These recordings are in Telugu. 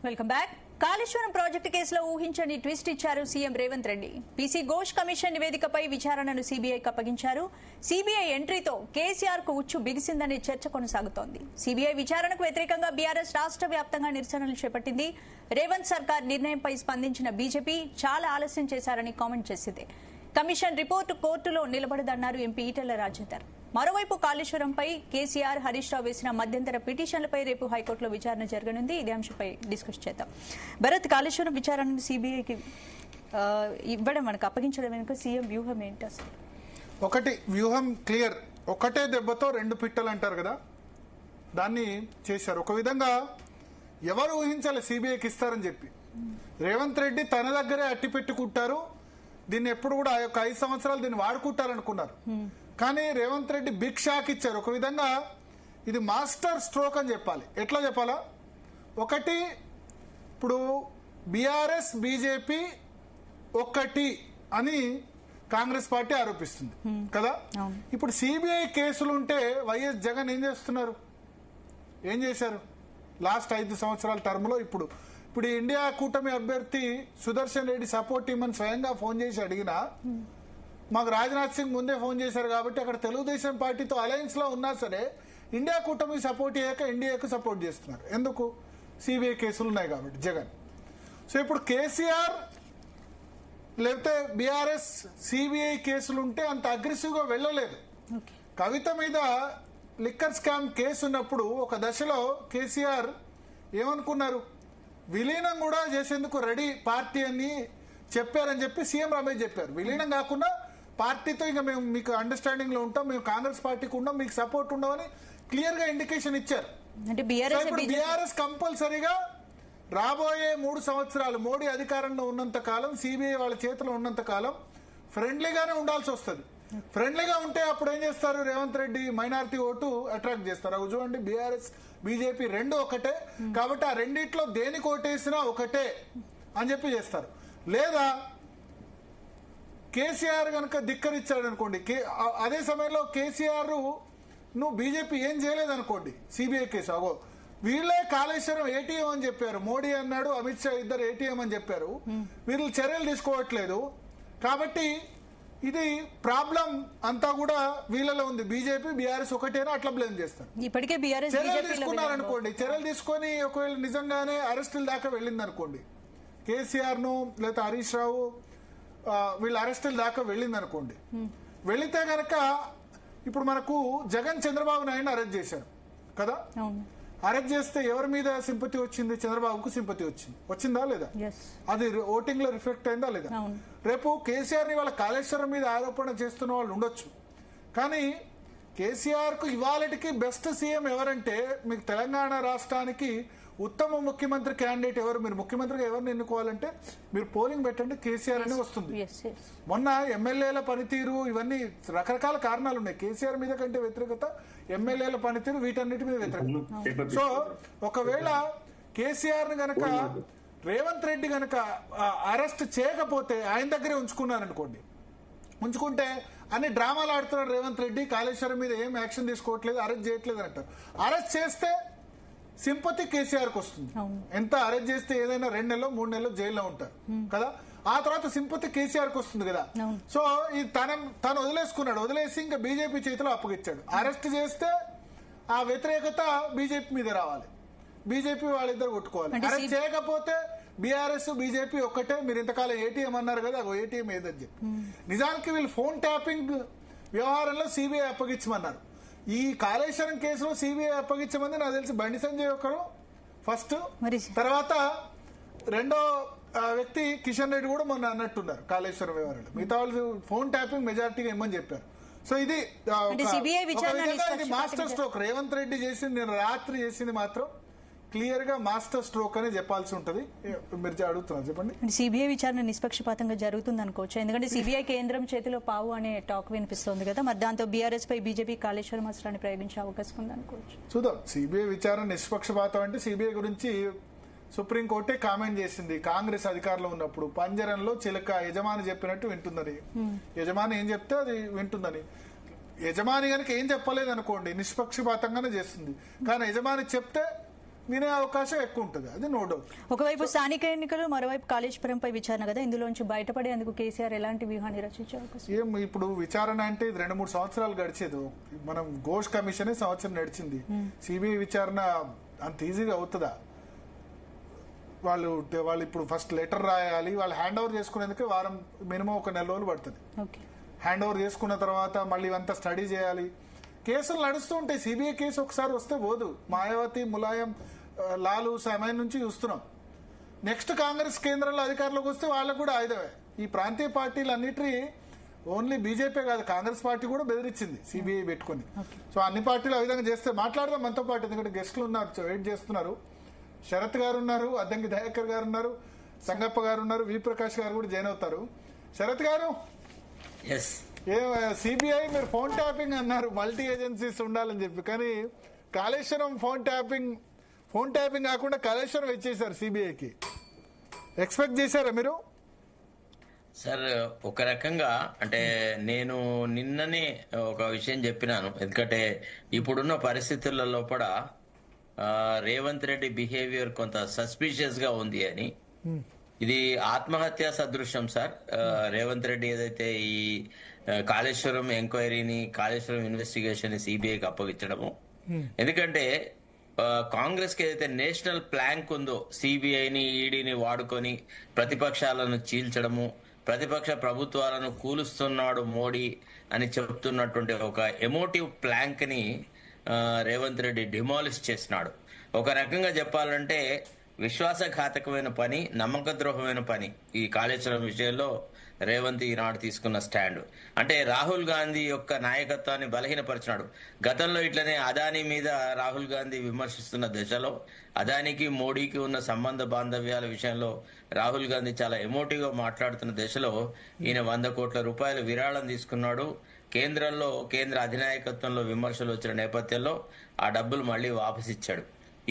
Welcome back. కాళేశ్వరం ప్రాజెక్టు కేసులో ఊహించని ట్విస్ట్ ఇచ్చారు CM Revanth Reddy. PC Ghosh commission నివేదికపై విచారణను సీబీఐకి అప్పగించారు. సీబీఐ ఎంట్రీతో కేసీఆర్ కు ఉచ్చు బిగిసిందనే చర్చ కొనసాగుతోంది. సీబీఐ విచారణకు వ్యతిరేకంగా బీఆర్ఎస్ రాష్ట్ర వ్యాప్తంగా నిరసనలు చేపట్టింది. రేవంత్ సర్కార్ నిర్ణయంపై స్పందించిన బీజేపీ చాలా ఆలస్యం చేశారని కామెంట్ చేసింది. కమిషన్ రిపోర్టు కోర్టులో నిలబడదన్నారు ఎంపీ ఈటెల రాజేందర్. మరోవైపు కాళేశ్వరంపై కేసీఆర్, హరీష్ రావు వేసిన మధ్యంతర పిటిషన్లపై రేపు హైకోర్టులో విచారణ జరగనుంది. ఇదే అంశంపై డిస్కస్ చేద్దాం. భరత్, కాళేశ్వరం విచారణను సీబీఐకి ఇవ్వడం, మనకు అప్పగించడం వెనుక సీఎం వ్యూహం ఏంటి అసలు? ఒకటి వ్యూహం క్లియర్. ఒకటే దెబ్బతో రెండు పిట్టలు అంటారు కదా, దాన్ని చేశారు. ఒక విధంగా ఎవరు ఊహించాలి సీబీఐకి ఇస్తారని చెప్పి. రేవంత్ రెడ్డి తన దగ్గరే అట్టి పెట్టుకుంటారు, దీన్ని ఎప్పుడు కూడా ఆ యొక్క 5 సంవత్సరాలు దీన్ని వాడుకుంటారనుకున్నారు. కానీ రేవంత్ రెడ్డి బిగ్ షాక్ ఇచ్చారు. ఒక విధంగా ఇది మాస్టర్ స్ట్రోక్ అని చెప్పాలి. ఎట్లా చెప్పాలా? ఒకటి, ఇప్పుడు బీఆర్ఎస్ బీజేపీ ఒక్కటి అని కాంగ్రెస్ పార్టీ ఆరోపిస్తుంది కదా. ఇప్పుడు సిబిఐ కేసులుంటే వైఎస్ జగన్ ఏం చేస్తున్నారు, ఏం చేశారు లాస్ట్ 5 సంవత్సరాల టర్మ్ లో? ఇప్పుడు ఇండియా కూటమి అభ్యర్థి సుదర్శన్ రెడ్డి సపోర్ట్ ఇమ్మని స్వయంగా ఫోన్ చేసి అడిగినా, మాకు రాజ్నాథ్ సింగ్ ముందే ఫోన్ చేశారు కాబట్టి అక్కడ తెలుగుదేశం పార్టీతో అలయన్స్ లో ఉన్నా సరే ఇండియా కూటమి సపోర్ట్ చేయక ఎన్డీఏకు సపోర్ట్ చేస్తున్నారు. ఎందుకు? సిబిఐ కేసులు ఉన్నాయి కాబట్టి జగన్. సో ఇప్పుడు కేసీఆర్ లేకపోతే బీఆర్ఎస్ సిబిఐ కేసులు ఉంటే అంత అగ్రెసివ్ గా వెళ్ళలేదు. కవిత మీద లిక్కర్ స్కామ్ కేసు ఉన్నప్పుడు ఒక దశలో కేసీఆర్ ఏమనుకున్నారు, విలీనం కూడా చేసేందుకు రెడీ పార్టీ అని చెప్పారని చెప్పి సీఎం రమేష్ చెప్పారు. విలీనం కాకుండా పార్టీతో ఇంకా మేము మీకు అండర్స్టాండింగ్ లో ఉంటాం, మేము కాంగ్రెస్ పార్టీకి ఉన్నాం, మీకు సపోర్ట్ ఉండమని క్లియర్ గా ఇండికేషన్ ఇచ్చారు. బీఆర్ఎస్ కంపల్సరీగా రాబోయే 3 సంవత్సరాలు మోడీ అధికారంలో ఉన్నంత కాలం, సిబిఐ వాళ్ళ చేతిలో ఉన్నంత కాలం ఫ్రెండ్లీగానే ఉండాల్సి వస్తుంది. ఫ్రెండ్లీగా ఉంటే అప్పుడు ఏం చేస్తారు, Revanth Reddy minority vote attract చేస్తారు. అవి చూడండి, బీఆర్ఎస్ బీజేపీ రెండు ఒకటే కాబట్టి ఆ రెండిట్లో దేనికి ఓటేసినా ఒకటే అని చెప్పి చేస్తారు. లేదా కేసీఆర్ కనుక ధిక్కరిచ్చాడు అనుకోండి, అదే సమయంలో కేసీఆర్ నువ్వు బీజేపీ ఏం చేయలేదనుకోండి, సిబిఐ కేసు అగో వీళ్ళే కాళేశ్వరం ఏటీఎం అని చెప్పారు, మోడీ అన్నాడు, అమిత్ షా ఇద్దరు ఏటీఎం అని చెప్పారు, వీళ్ళు చర్యలు తీసుకోవట్లేదు కాబట్టి ఇది ప్రాబ్లం అంతా కూడా వీళ్ళలో ఉంది. బీజేపీ బీఆర్ఎస్ ఒకటేనా అట్లా బ్లేమ్ చేస్తారు. ఇప్పటికే చర్యలు తీసుకున్నారనుకోండి, చర్యలు తీసుకొని ఒకవేళ నిజంగానే అరెస్టుల దాకా వెళ్ళింది అనుకోండి, కేసీఆర్ ను లేదా హరీష్ రావు వీళ్ళ అరెస్టుల దాకా వెళ్ళింది అనుకోండి, వెళితే గనక ఇప్పుడు మనకు జగన్ చంద్రబాబు నాయుడు అరెస్ట్ చేశారు కదా. అరెస్ట్ చేస్తే ఎవరి మీద సింపతి వచ్చింది? చంద్రబాబుకు సింపతి వచ్చిందా లేదా? అది ఓటింగ్ లో రిఫ్లెక్ట్ అయిందా లేదా? రేపు కేసీఆర్ ని వాళ్ళ కాళేశ్వరం మీద ఆరోపణ చేస్తున్న వాళ్ళు ఉండొచ్చు, కానీ కేసీఆర్ కు ఇవాళకి బెస్ట్ సీఎం ఎవరంటే, మీకు తెలంగాణ రాష్ట్రానికి ఉత్తమ ముఖ్యమంత్రి క్యాండిడేట్ ఎవరు, మీరు ముఖ్యమంత్రిగా ఎవరిని ఎన్నుకోవాలంటే మీరు పోలింగ్ పెట్టండి, కేసీఆర్ అని వస్తుంది. మొన్న ఎమ్మెల్యేల పనితీరు ఇవన్నీ రకరకాల కారణాలు ఉన్నాయి. కేసీఆర్ మీద కంటే వ్యతిరేకత, ఎమ్మెల్యేల పనితీరు, వీటన్నిటి మీద వ్యతిరేకత. సో ఒకవేళ కేసీఆర్ ని గనక రేవంత్ రెడ్డి గనక అరెస్ట్ చేయకపోతే ఆయన దగ్గరే ఉంచుకున్నారనుకోండి, ఉంచుకుంటే అన్ని డ్రామాలు ఆడుతున్నాడు రేవంత్ రెడ్డి, కాళేశ్వరం మీద ఏం యాక్షన్ తీసుకోవట్లేదు, అరెస్ట్ చేయట్లేదు అంటారు. అరెస్ట్ చేస్తే సింపతి కేసీఆర్ కు వస్తుంది. ఎంత అరెస్ట్ చేస్తే ఏదైనా 2 నెలలు 3 నెలలు జైల్లో ఉంటారు కదా, ఆ తర్వాత సింపతి కేసీఆర్ కు వస్తుంది కదా. సో ఈ తను వదిలేసుకున్నాడు, వదిలేసి ఇంకా బీజేపీ చేతిలో అప్పగిచ్చాడు. అరెస్ట్ చేస్తే ఆ వ్యతిరేకత బీజేపీ మీద రావాలి, బీజేపీ వాళ్ళిద్దరు కొట్టుకోవాలి. అరెస్ట్ చేయకపోతే బీఆర్ఎస్ బీజేపీ ఒక్కటే. మీరు ఇంతకాలం ఏటీఎం అన్నారు కదా, ఏటీఎం ఏదని చెప్పి నిజానికి వీళ్ళు ఫోన్ ట్యాపింగ్ వ్యవహారంలో సిబిఐ అప్పగించమన్నారు. ఈ కాళేశ్వరం కేసులో సిబిఐ అప్పగించమంది నాకు తెలిసి బండి సంజయ్ ఒకరు ఫస్ట్, తర్వాత రెండో వ్యక్తి కిషన్ రెడ్డి కూడా మొన్న అన్నట్టున్నారు కాళేశ్వరం వ్యవహారంలో. మిగతా వాళ్ళు ఫోన్ ట్యాపింగ్ మెజారిటీగా ఇమ్మని చెప్పారు. సో ఇది మాస్టర్ స్ట్రోక్. రేవంత్ రెడ్డి చేసింది, నేను రాత్రి చేసింది మాత్రం క్లియర్ గా మాస్టర్ స్ట్రోక్ అని చెప్పాల్సి ఉంటది. మీరు అడుగుతున్నారు, చెప్పండి. సిబిఐ విచారణ నిష్పక్షపాతంగా జరుగుతుంది అనుకోవచ్చు, ఎందుకంటే సిబిఐ కేంద్రం చేతిలో పావు అనే టాక్ వినిపిస్తోంది కదా, మరి దాంతో బీఆర్ఎస్ పై బీజేపీ కాళేశ్వరం అస్త్రాన్ని ప్రయోగించే అవకాశం ఉంది అనుకోవచ్చు. చూద్దాం. సిబిఐ విచారణ నిష్పక్షపాతం అంటే సిబిఐ గురించి సుప్రీంకోర్టే కామెంట్ చేసింది, కాంగ్రెస్ అధికారంలో ఉన్నప్పుడు పంజరంలో చిలక యజమాని చెప్పినట్టు వింటుందని. యజమాని ఏం చెప్తే అది వింటుందని. యజమాని కనుక ఏం చెప్పలేదు అనుకోండి, నిష్పక్షపాతంగానే చేస్తుంది. కానీ యజమాని చెప్తే వినే అవకాశం ఎక్కువ ఉంటుంది, అది నో డౌట్. ఒకవైపు స్థానిక ఎన్నికలు, మరోవైపు కాళేశ్వరంపై విచారణ కదా, ఇందులోంచి బయటపడేందుకు కేసీఆర్ ఎలాంటి వ్యూహాన్ని రచించే అవకాశం? ఏం ఇప్పుడు విచారణ అంటే ఇది 2-3 సంవత్సరాలు గడిచేది. మనం ఘోష్ కమిషనే సంవత్సరం నడిచింది. సిబిఐ విచారణ అంత ఈజీగా అవుతుందా? వాళ్ళు ఇప్పుడు ఫస్ట్ లెటర్ రాయాలి, వాళ్ళు హ్యాండ్ ఓవర్ చేసుకునేందుకే వారం మినిమం 1 నెల రోజులు పడుతుంది. హ్యాండ్ ఓవర్ చేసుకున్న తర్వాత మళ్ళీ ఇవంతా స్టడీ చేయాలి. కేసులు నడుస్తూ ఉంటాయి. సిబిఐ కేసు ఒకసారి వస్తే పోదు. మాయావతి, ములాయం, లాలు, సమయం నుంచి చూస్తున్నాం. నెక్స్ట్ కాంగ్రెస్ కేంద్రంలో అధికారంలోకి వస్తే వాళ్ళకు కూడా ఆయుధమే. ఈ ప్రాంతీయ పార్టీలు అన్నిటి ఓన్లీ బీజేపీ కాదు, కాంగ్రెస్ పార్టీ కూడా బెదిరించింది సిబిఐ పెట్టుకుని. సో అన్ని పార్టీలు ఆ విధంగా చేస్తే మాట్లాడదాం మనతో పాటు, ఎందుకంటే గెస్టులు ఉన్నారు, వెయిట్ చేస్తున్నారు. శరత్ గారు ఉన్నారు, అద్దంకి దయాకర్ గారు ఉన్నారు, సంగప్ప గారు ఉన్నారు, వి ప్రకాష్ గారు కూడా జాయిన్ అవుతారు. శరత్ గారు, సిబిఐ మీరు ఫోన్ ట్యాపింగ్ అన్నారు, మల్టీ ఏజెన్సీస్ ఉండాలని చెప్పి, కానీ కాళేశ్వరం ఫోన్ ట్యాపింగ్ కాకుండా కాళేశ్వరం ఇచ్చేసారు సిబిఐకి. ఎక్స్పెక్ట్ చేశారా మీరు? సార్, ఒక రకంగా అంటే నేను నిన్ననే ఒక విషయం చెప్పినాను. ఎందుకంటే ఇప్పుడున్న పరిస్థితుల లోపల రేవంత్ రెడ్డి బిహేవియర్ కొంత సస్పిషియస్ గా ఉంది అని. ఇది ఆత్మహత్యా సదృశ్యం సార్. రేవంత్ రెడ్డి ఏదైతే ఈ కాళేశ్వరం ఎంక్వైరీని, కాళేశ్వరం ఇన్వెస్టిగేషన్ సిబిఐకి అప్పగించడము, ఎందుకంటే కాంగ్రెస్ కి ఏదైతే నేషనల్ ప్లాంక్ ఉందో సిబిఐని, ఈడీని వాడుకొని ప్రతిపక్షాలను చీల్చడము, ప్రతిపక్ష ప్రభుత్వాలను కూలుస్తున్నాడు మోడీ అని చెప్తున్నటువంటి ఒక ఎమోటివ్ ప్లాంక్ ని రేవంత్ రెడ్డి డిమాలిష్ చేసినాడు. ఒక రకంగా చెప్పాలంటే విశ్వాసఘాతకమైన పని, నమ్మకద్రోహమైన పని ఈ కాళేశ్వరం విషయంలో రేవంత్ ఈనాడు తీసుకున్న స్టాండ్. అంటే రాహుల్ గాంధీ యొక్క నాయకత్వాన్ని బలహీనపరిచినాడు. గతంలో ఇట్లనే అదానీ మీద రాహుల్ గాంధీ విమర్శిస్తున్న దశలో, అదానికి మోడీకి ఉన్న సంబంధ బాంధవ్యాల విషయంలో రాహుల్ గాంధీ చాలా ఎమోటివ్ గా మాట్లాడుతున్న దశలో ఈయన 100 కోట్ల రూపాయలు విరాళం తీసుకున్నాడు. కేంద్రంలో, కేంద్ర అధినాయకత్వంలో విమర్శలు వచ్చిన నేపథ్యంలో ఆ డబ్బులు మళ్లీ వాపసు ఇచ్చాడు.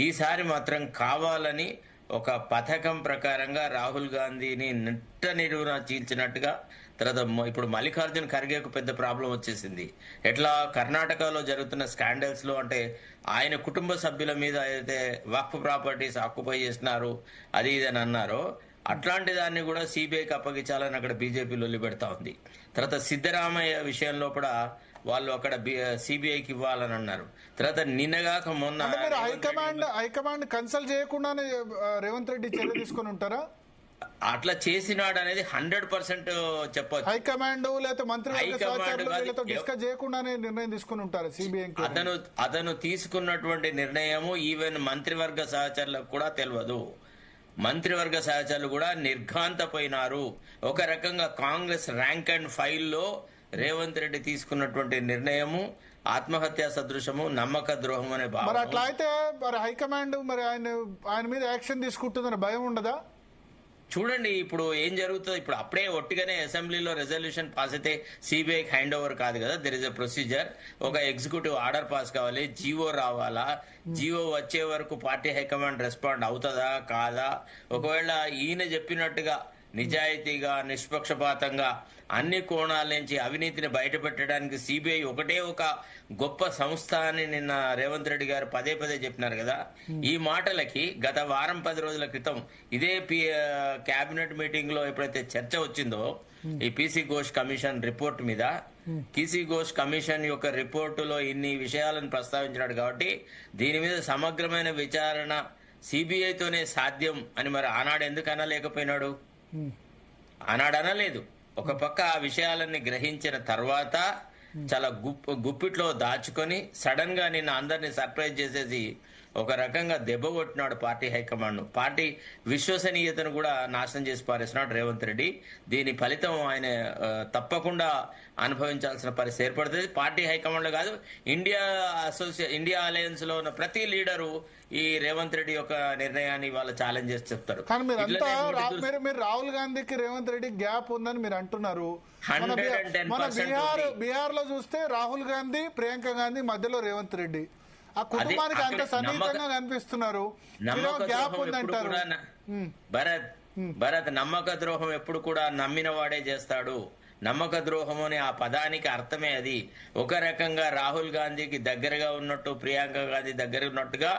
ఈసారి మాత్రం కావాలని ఒక పథకం ప్రకారంగా రాహుల్ గాంధీని నిట్ట నిలువున చీల్చినట్టుగా. తర్వాత ఇప్పుడు మల్లికార్జున్ ఖర్గేకు పెద్ద ప్రాబ్లం వచ్చేసింది. ఎట్లా కర్ణాటకలో జరుగుతున్న స్కాండల్స్ లో, అంటే ఆయన కుటుంబ సభ్యుల మీద అయితే వక్ఫ్ ప్రాపర్టీస్ ఆక్యుపై చేస్తున్నారు, అది ఇది అని అన్నారో, అట్లాంటి దాన్ని కూడా సిబిఐకి అప్పగించాలని అక్కడ బీజేపీ లొల్లి పెడతా ఉంది. తర్వాత సిద్ధరామయ్య విషయంలో కూడా వాళ్ళు అక్కడ సిబిఐకి ఇవ్వాలని అన్నారు. తర్వాత నిన్నగాక మొన్న హైకమాండ్ కన్సల్ట్ చేయకుండానే రేవంత్ రెడ్డి చర్య తీసుకొని ఉంటారా? అట్లా చేసినాడు అనేది 100% చెప్పొచ్చు. హైకమాండ్ లేదా మంత్రివర్గ డిస్కస్ చేయకుండానే నిర్ణయం తీసుకుని ఉంటారు సిబిఐ. అతను తీసుకున్నటువంటి నిర్ణయము ఈవెన్ మంత్రివర్గ సహచరులకు కూడా తెలియదు. మంత్రివర్గ సహచరులు కూడా నిర్ఘాంతపోయినారు. ఒక రకంగా కాంగ్రెస్ ర్యాంక్ అండ్ ఫైల్లో రేవంత్ రెడ్డి తీసుకున్నటువంటి నిర్ణయము ఆత్మహత్యా సదృశము, నమ్మక ద్రోహం అనే భావం. మరి అట్లా అయితే మరి హైకమాండ్ మరి ఆయన మీద యాక్షన్ తీసుకుంటుందని భయం ఉండదా? చూడండి ఇప్పుడు ఏం జరుగుతుందో. ఇప్పుడు అప్పుడే ఒట్టిగానే అసెంబ్లీలో రెజల్యూషన్ పాస్ అయితే సిబిఐకి హ్యాండ్ ఓవర్ కాదు కదా. There is a procedure. ఒక ఎగ్జిక్యూటివ్ ఆర్డర్ పాస్ కావాలి, జీవో రావాలా, జీవో వచ్చే వరకు పార్టీ హైకమాండ్ రెస్పాండ్ అవుతుందా కాదా. ఒకవేళ ఈయన చెప్పినట్టుగా నిజాయితీగా, నిష్పక్షపాతంగా అన్ని కోణాల నుంచి అవినీతిని బయటపెట్టడానికి సిబిఐ ఒకటే ఒక గొప్ప సంస్థ అని నిన్న రేవంత్ రెడ్డి గారు పదే పదే చెప్పినారు కదా. ఈ మాటలకి గత వారం 10 రోజుల క్రితం ఇదే కేబినెట్ మీటింగ్ లో ఎప్పుడైతే చర్చ వచ్చిందో ఈ పీసీ ఘోష్ కమిషన్ రిపోర్ట్ మీద, పీసీ ఘోష్ కమిషన్ యొక్క రిపోర్టులో ఇన్ని విషయాలను ప్రస్తావించినాడు కాబట్టి దీని మీద సమగ్రమైన విచారణ సిబిఐతోనే సాధ్యం అని మరి ఆనాడు ఎందుకు అనలేకపోయినాడు? ఆనాడు అనలేదు. ఒక పక్క ఆ విషయాలన్నీ గ్రహించిన తర్వాత చాలా గుప్పిట్లో దాచుకొని సడన్ గా నిన్న అందరినీ సర్ప్రైజ్ చేసేసి ఒక రకంగా దెబ్బ కొట్టినాడు పార్టీ హైకమాండ్. పార్టీ విశ్వసనీయతను కూడా నాశనం చేసి పారేసినాడు రేవంత్ రెడ్డి. దీని ఫలితం ఆయన తప్పకుండా అనుభవించాల్సిన పరిస్థితి ఏర్పడుతుంది. పార్టీ హైకమాండ్ కాదు, ఇండియా అలయన్స్ లో ఉన్న ప్రతి లీడరు ఈ రేవంత్ రెడ్డి యొక్క నిర్ణయాన్ని వాళ్ళ ఛాలెంజ్ చేసి చెప్తారు. కానీ మీరు రాహుల్ గాంధీకి రేవంత్ రెడ్డి గ్యాప్ ఉందని మీరు అంటున్నారు. బీహార్ లో చూస్తే రాహుల్ గాంధీ, ప్రియాంక గాంధీ మధ్యలో రేవంత్ రెడ్డి ఆ కుటుంబానికి అంత సన్నిహితంగా కనిపిస్తున్నారు. గ్యాప్ ఉందంటారు. భరత్, నమ్మక ద్రోహం ఎప్పుడు కూడా నమ్మిన వాడే చేస్తాడు. నమ్మక ద్రోహం అనే ఆ పదానికి అర్థమే అది. ఒక రకంగా రాహుల్ గాంధీకి దగ్గరగా ఉన్నట్టు, ప్రియాంక గాంధీ దగ్గర ఉన్నట్టుగా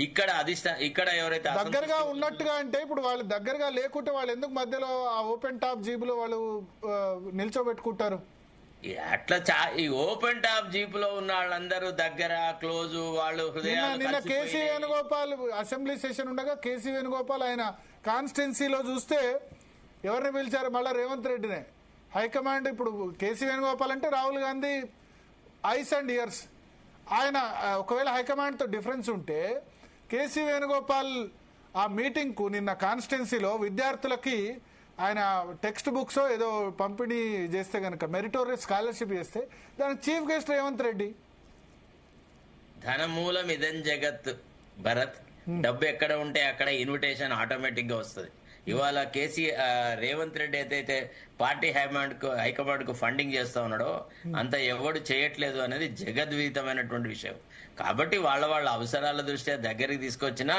ఇక్కడ ఎవరైతే దగ్గరగా ఉన్నట్టుగా అంటే ఇప్పుడు వాళ్ళు దగ్గరగా లేకుంటే వాళ్ళు ఎందుకు మధ్యలో ఆ ఓపెన్ టాప్ జీబులో వాళ్ళు నిల్చోబెట్టుకుంటారు? అట్లా ఈ ఓపెన్ టాప్ జీప్ లో ఉన్న వాళ్ళందరూ దగ్గర క్లోజ్ వాళ్ళు నిన్న కేసీ వేణుగోపాల్ అసెంబ్లీ సెషన్ ఉండగా కేసీ వేణుగోపాల్ ఆయన కాన్స్టిట్యున్సీలో చూస్తే ఎవరిని పిలిచారు? మళ్ళీ రేవంత్ రెడ్డినే. హైకమాండ్ ఇప్పుడు కేసీ వేణుగోపాల్ అంటే Rahul Gandhi ice and years. ఆయన ఒకవేళ హైకమాండ్తో డిఫరెన్స్ ఉంటే కేసీ వేణుగోపాల్ ఆ మీటింగ్కు నిన్న కాన్స్టిట్యున్సీలో విద్యార్థులకి ఆయన టెక్స్ట్ బుక్స్ ఏదో పంపిణీ చేస్తే కనుక మెరిటోరియస్ స్కాలర్షిప్ చేస్తే దానికి చీఫ్ గెస్ట్ రేవంత్ రెడ్డి. ధనమూలం ఇదం జగత్ భరత్. డబ్బు ఎక్కడ ఉంటే అక్కడ ఇన్విటేషన్ ఆటోమేటిక్ గా వస్తుంది. ఇవాళ రేవంత్ రెడ్డి ఏదైతే పార్టీ హైకమాండ్ కు ఫండింగ్ చేస్తా ఉన్నాడో అంత ఎవడు చేయట్లేదు అనేది జగద్విదితమైనటువంటి విషయం. కాబట్టి వాళ్ళ అవసరాల దృష్ట్యా దగ్గరికి తీసుకొచ్చినా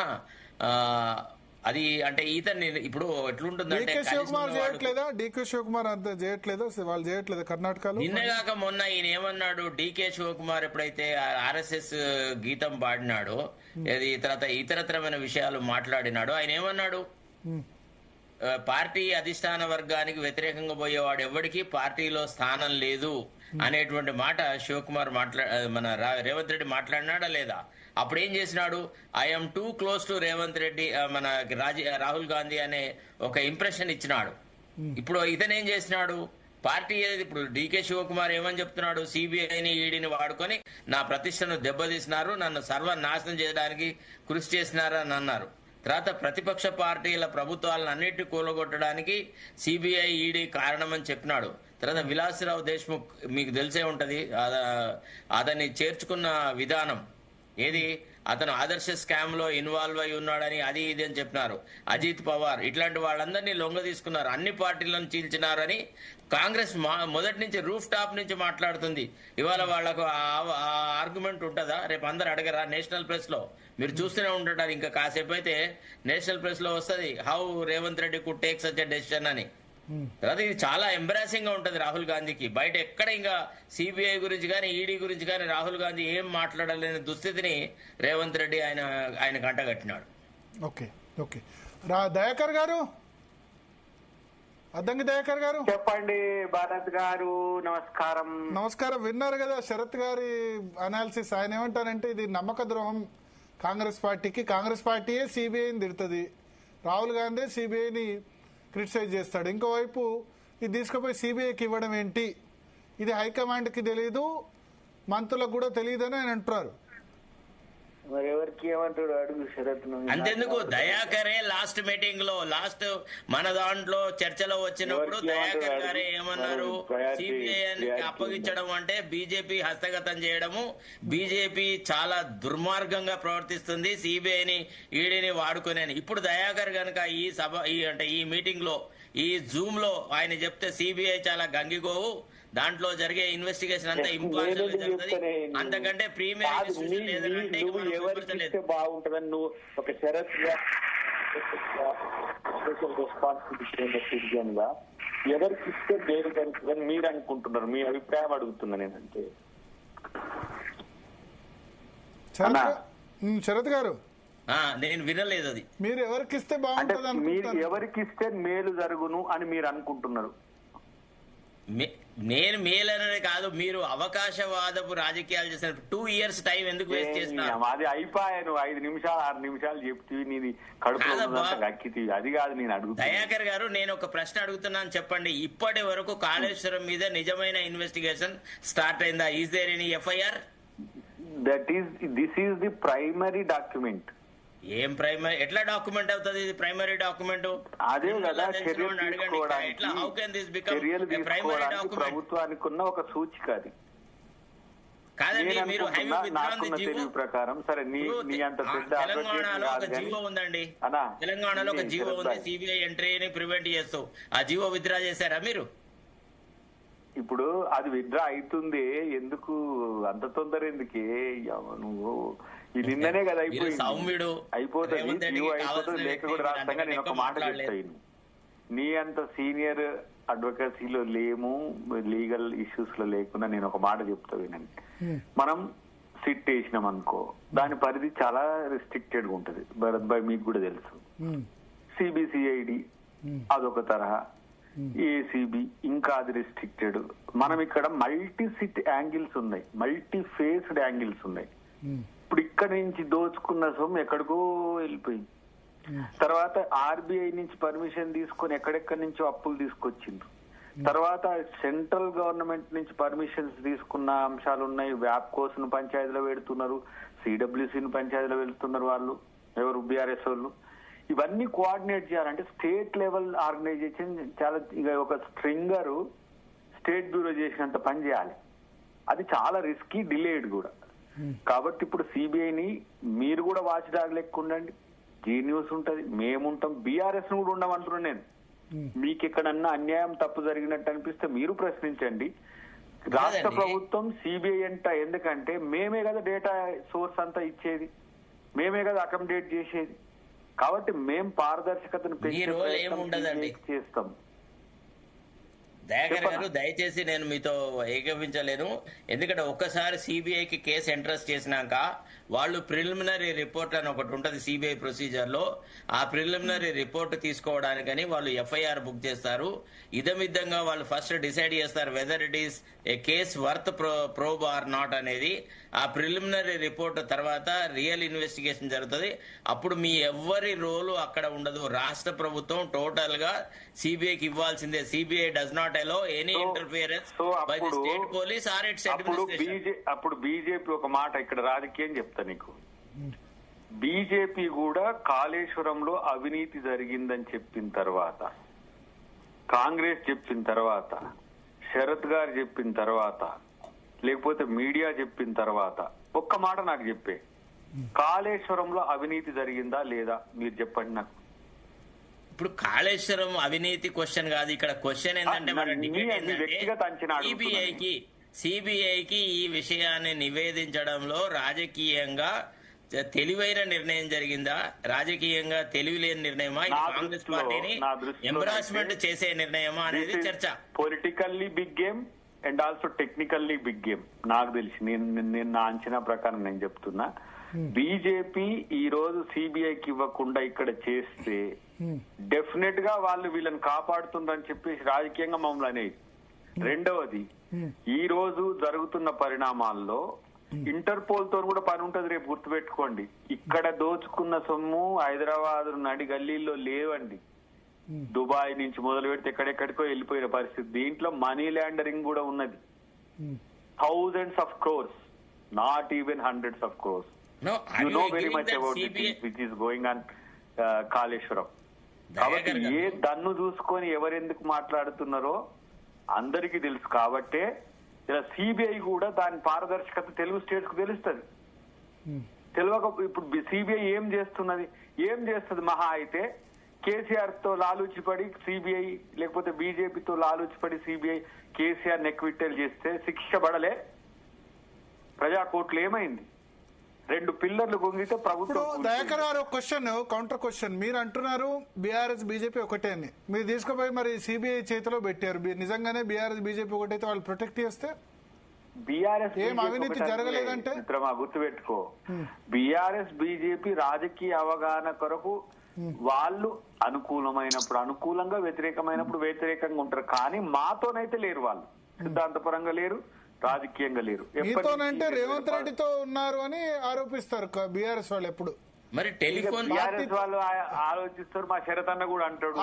అది అంటే ఈతన్ని ఇప్పుడు ఎట్లుంటుందంటే డీకే శివకుమార్ అంత చేయట్లేదు, వాళ్ళు చేయట్లేదు కర్ణాటకలో. నిన్నగాక మొన్న ఈయన ఏమన్నాడు, డీకే శివకుమార్ ఎప్పుడైతే RSS గీతం పాడినాడో, తర్వాత ఇతరతరమైన విషయాలు మాట్లాడినాడో, ఆయన ఏమన్నాడు, పార్టీ అధిష్టాన వర్గానికి వ్యతిరేకంగా పోయేవాడు ఎవరికి పార్టీలో స్థానం లేదు అనేటువంటి మాట శివకుమార్ మన రేవంత్ రెడ్డి మాట్లాడినాడా లేదా? అప్పుడు ఏం చేసినాడు, I'm two close to Revanth Reddy, మన రాహుల్ గాంధీ అనే ఒక ఇంప్రెషన్ ఇచ్చినాడు. ఇప్పుడు ఇతను ఏం చేసినాడు, పార్టీ ఇప్పుడు డీకే శివకుమార్ ఏమని చెప్తున్నాడు, సిబిఐని ఈడీని వాడుకొని నా ప్రతిష్టను దెబ్బతీసినారు, నన్ను సర్వనాశనం చేయడానికి కృషి చేసినారు అని అన్నారు. తర్వాత ప్రతిపక్ష పార్టీల ప్రభుత్వాలను అన్నిటి కూలగొట్టడానికి సిబిఐ ఈడీ కారణమని చెప్పినాడు. తర్వాత విలాసరావు దేశ్ముఖ్ మీకు తెలిసే ఉంటది, అతన్ని చేర్చుకున్న విధానం ఏది, అతను ఆదర్శ స్కామ్ లో ఇన్వాల్వ్ అయి ఉన్నాడని అది ఇది అని చెప్పినారు. అజిత్ పవార్ ఇట్లాంటి వాళ్ళందరినీ లొంగ తీసుకున్నారు, అన్ని పార్టీలను చీల్చినారని కాంగ్రెస్ మొదటి నుంచి రూఫ్ టాప్ నుంచి మాట్లాడుతుంది. ఇవాళ వాళ్లకు ఆర్గ్యుమెంట్ ఉంటుందా? రేపు అందరు అడగరా నేషనల్ ప్రెస్ లో? మీరు చూస్తూనే ఉంటారు, ఇంకా కాసేపు అయితే నేషనల్ ప్రెస్ లో వస్తుంది how Revanth Reddy could take such a decision అని. తర్వాత ఇది చాలా ఎంబరాసింగ్ గా ఉంటది రాహుల్ గాంధీకి. బయట ఎక్కడ ఇంకా సిబిఐ గురించి కానీ ఈడీ గురించి కానీ రాహుల్ గాంధీ ఏం మాట్లాడలేని దుస్థితిని రేవంత్ రెడ్డి ఆయన కంటగట్టినాడు. ఓకే ఓకే దయాకర్ గారు, అద్దంకి దయాకర్ గారు చెప్పండి. భారత్ గారు నమస్కారం. నమస్కారం. విన్నారు కదా శరత్ గారి అనాలిసిస్. ఆయన ఏమంటారంటే ఇది నమ్మక ద్రోహం కాంగ్రెస్ పార్టీకి, కాంగ్రెస్ పార్టీయే సిబిఐని తిడుతుంది, రాహుల్ గాంధీ సిబిఐని క్రిటిసైజ్ చేస్తాడు. ఇంకోవైపు ఇది తీసుకుపోయి సిబిఐకి ఇవ్వడం ఏంటి, ఇది హైకమాండ్కి తెలియదు, మంత్రులకు కూడా తెలియదని ఆయన అంటున్నారు. మరి ఎవరికి ఏమంటాడు అడుగు శరత్. అంతెందుకు దయాకరే లాస్ట్ మీటింగ్ లో మన దాంట్లో చర్చలో వచ్చినప్పుడు దయాకర్ గారే ఏమన్నారు, సిబిఐ అప్పగించడం అంటే బీజేపీ హస్తగతం చేయడము, బీజేపీ చాలా దుర్మార్గంగా ప్రవర్తిస్తుంది, సిబిఐని ఈడీని వాడుకునే. ఇప్పుడు దయాకర్ గనక ఈ మీటింగ్ లో ఈ జూమ్ లో ఆయన చెప్తే సిబిఐ చాలా గంగిగోవు, దాంట్లో జరిగే ఇన్వెస్టిగేషన్ అంతా ఇంపార్షియల్ జరుగుతుంది, అంతకంటే ప్రీమియర్ బాగుంటుందని నువ్వు ఒక షరత్ స్పెషల్ రెస్పాన్సిబిలిటీ గా ఎవరికి ఇస్తే దేని కనుక మీరు అనుకుంటున్నారు? మీ అభిప్రాయం అడుగుతున్నా నేనంటే. శరత్ గారు నేను వినలేదు అది. మీరు ఎవరికిస్తే బాగుంటుంది, మీరు ఎవరికిస్తే మేలు జరుగును అని మీరు అనుకుంటున్నారు? నేను మేలనే కాదు, మీరు అవకాశవాదపు రాజకీయాలు చేసిన 2 years టైం ఎందుకు వేస్ట్ చేస్తున్నారు? అది అయిపోయాను 5 నిమిషాలు 6 నిమిషాలు చెప్తీవి, నేను కడుపు అది కాదు నేను అడుగు. దయాకర్ గారు నేను ఒక ప్రశ్న అడుగుతున్నాను, చెప్పండి. ఇప్పటి వరకు కాళేశ్వరం మీద నిజమైన ఇన్వెస్టిగేషన్ స్టార్ట్ అయిందా? Is there any FIR? This is the primary document. ఏం ప్రైమరీ, ఎట్లా డాక్యుమెంట్ అవుతుంది ఇది? ప్రైమరీ డాక్యుమెంట్ అదే కదా, ప్రభుత్వానికి ఉన్న ఒక సూచిక అది. కాదండి, మీరు తెలివి ప్రకారం సరే నీ అంత పెద్ద తెలంగాణలో ఒక జీవో ఉందండి, తెలంగాణలో ఒక జీవో ఉంది సిబిఐ ఎంట్రీని ప్రివెంట్ చేస్తూ. ఆ జీవో విత్డ్రా చేశారా మీరు? ఇప్పుడు అది విత్డ్రా అవుతుంది, ఎందుకు అంత తొందర ఎందుకే? నువ్వు ఇది నిన్ననే కదా అయిపోయింది, అయిపోతుంది, జీవో అయిపోతుంది, లేఖ కూడా రాస్తాగా. నేను ఒక మాట చెప్తాను, నీ అంత సీనియర్ అడ్వకసీలో లేము, లీగల్ ఇష్యూస్ లో లేకుండా నేను ఒక మాట చెప్తా వినండి. మనం సిట్ వేసినాం అనుకో, దాని పరిధి చాలా రిస్ట్రిక్టెడ్ గా ఉంటది. భరత్ భాయ్ మీకు కూడా తెలుసు. సిబిసిఐడి అదొక తరహా, ఏసీబీ ఇంకా అది రిస్ట్రిక్టెడ్. మనం ఇక్కడ మల్టీ సిట్ యాంగిల్స్ ఉన్నాయి, మల్టీ ఫేస్డ్ యాంగిల్స్ ఉన్నాయి. ఇప్పుడు ఇక్కడ నుంచి దోచుకున్న సొమ్ము ఎక్కడికో వెళ్ళిపోయింది. తర్వాత ఆర్బీఐ నుంచి పర్మిషన్ తీసుకొని ఎక్కడెక్కడి నుంచో అప్పులు తీసుకొచ్చిండ్రు. తర్వాత సెంట్రల్ గవర్నమెంట్ నుంచి పర్మిషన్స్ తీసుకున్న అంశాలు ఉన్నాయి. వ్యాప్కోస్ ను పంచాయతీలో పెడుతున్నారు, సిడబ్ల్యూసీని పంచాయతీలో వెళ్తున్నారు వాళ్ళు, ఎవరు బీఆర్ఎస్ వాళ్ళు. ఇవన్నీ కోఆర్డినేట్ చేయాలంటే స్టేట్ లెవెల్ ఆర్గనైజేషన్ చాలా, ఇక ఒక స్ట్రింగర్ స్టేట్ బ్యూరో చేసినంత పని చేయాలి. అది చాలా రిస్కీ, డిలేడ్ కూడా. కాబట్టి ఇప్పుడు సిబిఐని మీరు కూడా వాచ్ డాగ్ లెక్క ఉండండి, జీ న్యూస్ ఉంటది, మేముంటాం, బీఆర్ఎస్ ను కూడా ఉండమంటున్నాను నేను. మీకు ఎక్కడన్నా అన్యాయం తప్పు జరిగినట్టు అనిపిస్తే మీరు ప్రశ్నించండి. రాష్ట్ర ప్రభుత్వం సిబిఐ అంట, ఎందుకంటే మేమే కదా డేటా సోర్స్ అంతా ఇచ్చేది, మేమే కదా అకామిడేట్ చేసేది. కాబట్టి మేం పారదర్శకతను చేస్తాం. దయాకర్ గారు, దయచేసి నేను మీతో ఏకీభవించలేను. ఎందుకంటే ఒక్కసారి సిబిఐకి కేసు ఎంట్రస్ట్ చేసినాక వాళ్ళు ప్రిలిమినరీ రిపోర్ట్ అని ఒకటి ఉంటుంది సిబిఐ ప్రొసీజర్ లో. ఆ ప్రిలిమినరీ రిపోర్ట్ తీసుకోవడానికని వాళ్ళు ఎఫ్ఐఆర్ బుక్ చేస్తారు. ఇదమిద్దంగా వాళ్ళు ఫస్ట్ డిసైడ్ చేస్తారు whether it is a case worth probe or not అనేది. ఆ ప్రిలిమినరీ రిపోర్ట్ తర్వాత రియల్ ఇన్వెస్టిగేషన్ జరుగుతుంది. అప్పుడు మీ ఎవ్వరి రోలు అక్కడ ఉండదు. రాష్ట్ర ప్రభుత్వం టోటల్ గా సిబిఐకి ఇవ్వాల్సిందే. CBI does not allow any interference by the state police or its administration. అప్పుడు బీజేపీ ఒక మాట ఇక్కడ రాజకీయం చెప్తా నీకు. బీజేపీ కూడా కాళేశ్వరంలో అవినీతి జరిగిందని చెప్పిన తర్వాత, కాంగ్రెస్ చెప్పిన తర్వాత, శరత్ గారు చెప్పిన తర్వాత, లేకపోతే మీడియా చెప్పిన తర్వాత ఒక్క మాట నాకు చెప్పే, కాళేశ్వరంలో అవినీతి జరిగిందా లేదా మీరు చెప్పండి నాకు. ఇప్పుడు కాళేశ్వరం అవినీతి క్వశ్చన్ కాదు ఇక్కడ. క్వశ్చన్ ఏంటంటే మన సిబిఐకి ఈ విషయాన్ని నివేదించడంలో రాజకీయంగా తెలివైన నిర్ణయం జరిగిందా, రాజకీయంగా తెలివిలేని నిర్ణయమా, ఇది కాంగ్రెస్ పార్టీని ఎంబరాస్మెంట్ చేసే నిర్ణయమా అనేది చర్చ. Politically big game and also technically big game. నాకు తెలిసి నేను నా అంచనా ప్రకారం నేను చెప్తున్నా, బీజేపీ ఈ రోజు సిబిఐకి ఇవ్వకుండా ఇక్కడ చేస్తే డెఫినెట్ గా వాళ్ళు వీళ్ళని కాపాడుతుందని చెప్పేసి రాజకీయంగా మమ్మల్ని అనేది. రెండవది, ఈ రోజు జరుగుతున్న పరిణామాల్లో ఇంటర్పోల్ తో కూడా పని ఉంటది. రేపు గుర్తుపెట్టుకోండి, ఇక్కడ దోచుకున్న సొమ్ము హైదరాబాద్ నడి గల్లీల్లో లేవండి. దుబాయ్ నుంచి మొదలు పెడితే ఎక్కడెక్కడికో వెళ్ళిపోయిన పరిస్థితి. దీంట్లో మనీ లాండరింగ్ కూడా ఉన్నది. Thousands of crores, not even hundreds of crores. You know very much about the things which is going on Kaleshwaram. కాబట్టి ఏ దన్ను చూసుకొని ఎవరెందుకు మాట్లాడుతున్నారో అందరికీ తెలుసు. కాబట్టే ఇలా సిబిఐ కూడా దాని పారదర్శకత తెలుగు స్టేట్స్ కు తెలుస్తుంది. తెలియక ఇప్పుడు సిబిఐ ఏం చేస్తుంది మహా అయితే కేసీఆర్ తో లాలూచిపడి సిబిఐ, లేకపోతే బీజేపీతో లాలూచిపడి సిబిఐ కేసీఆర్ నెక్విట్టెల్ చేస్తే శిక్ష పడలే. ప్రజాకోర్టులు ఏమైంది? 2 పిల్లర్లు గుంగితే ప్రభుత్వం. దయాకర్ గారు క్వశ్చన్, కౌంటర్ క్వశ్చన్. మీరు అంటున్నారు బీఆర్ఎస్ బీజేపీ ఒకటే అని. మీరు తీసుకుపోయి మరి సిబిఐ చేతిలో పెట్టారు. నిజంగానే బీఆర్ఎస్ బీజేపీ ఒకటైతే వాళ్ళు ప్రొటెక్ట్ చేస్తే బీఆర్ఎస్ ఏం అవినీతి జరగలేదంటే మిత్రమా గుర్తుపెట్టుకో, బీఆర్ఎస్ బీజేపీ రాజకీయ అవగాహన కొరకు వాళ్ళు అనుకూలమైనప్పుడు అనుకూలంగా, వ్యతిరేకమైనప్పుడు వ్యతిరేకంగా ఉంటారు. కానీ మాతోనైతే లేరు. వాళ్ళు సిద్ధాంతపరంగా లేరు, రాజకీయంగా లేరు. మీతోనంటే రేవంత్ రెడ్డితో ఉన్నారు అని ఆరోపిస్తారు బీఆర్ఎస్ వాళ్ళు ఎప్పుడు. మరి టెలిఫోన్ వాళ్ళు ఆలోచిస్తారు. మా శరత్ అన్న కూడా అంటాడు.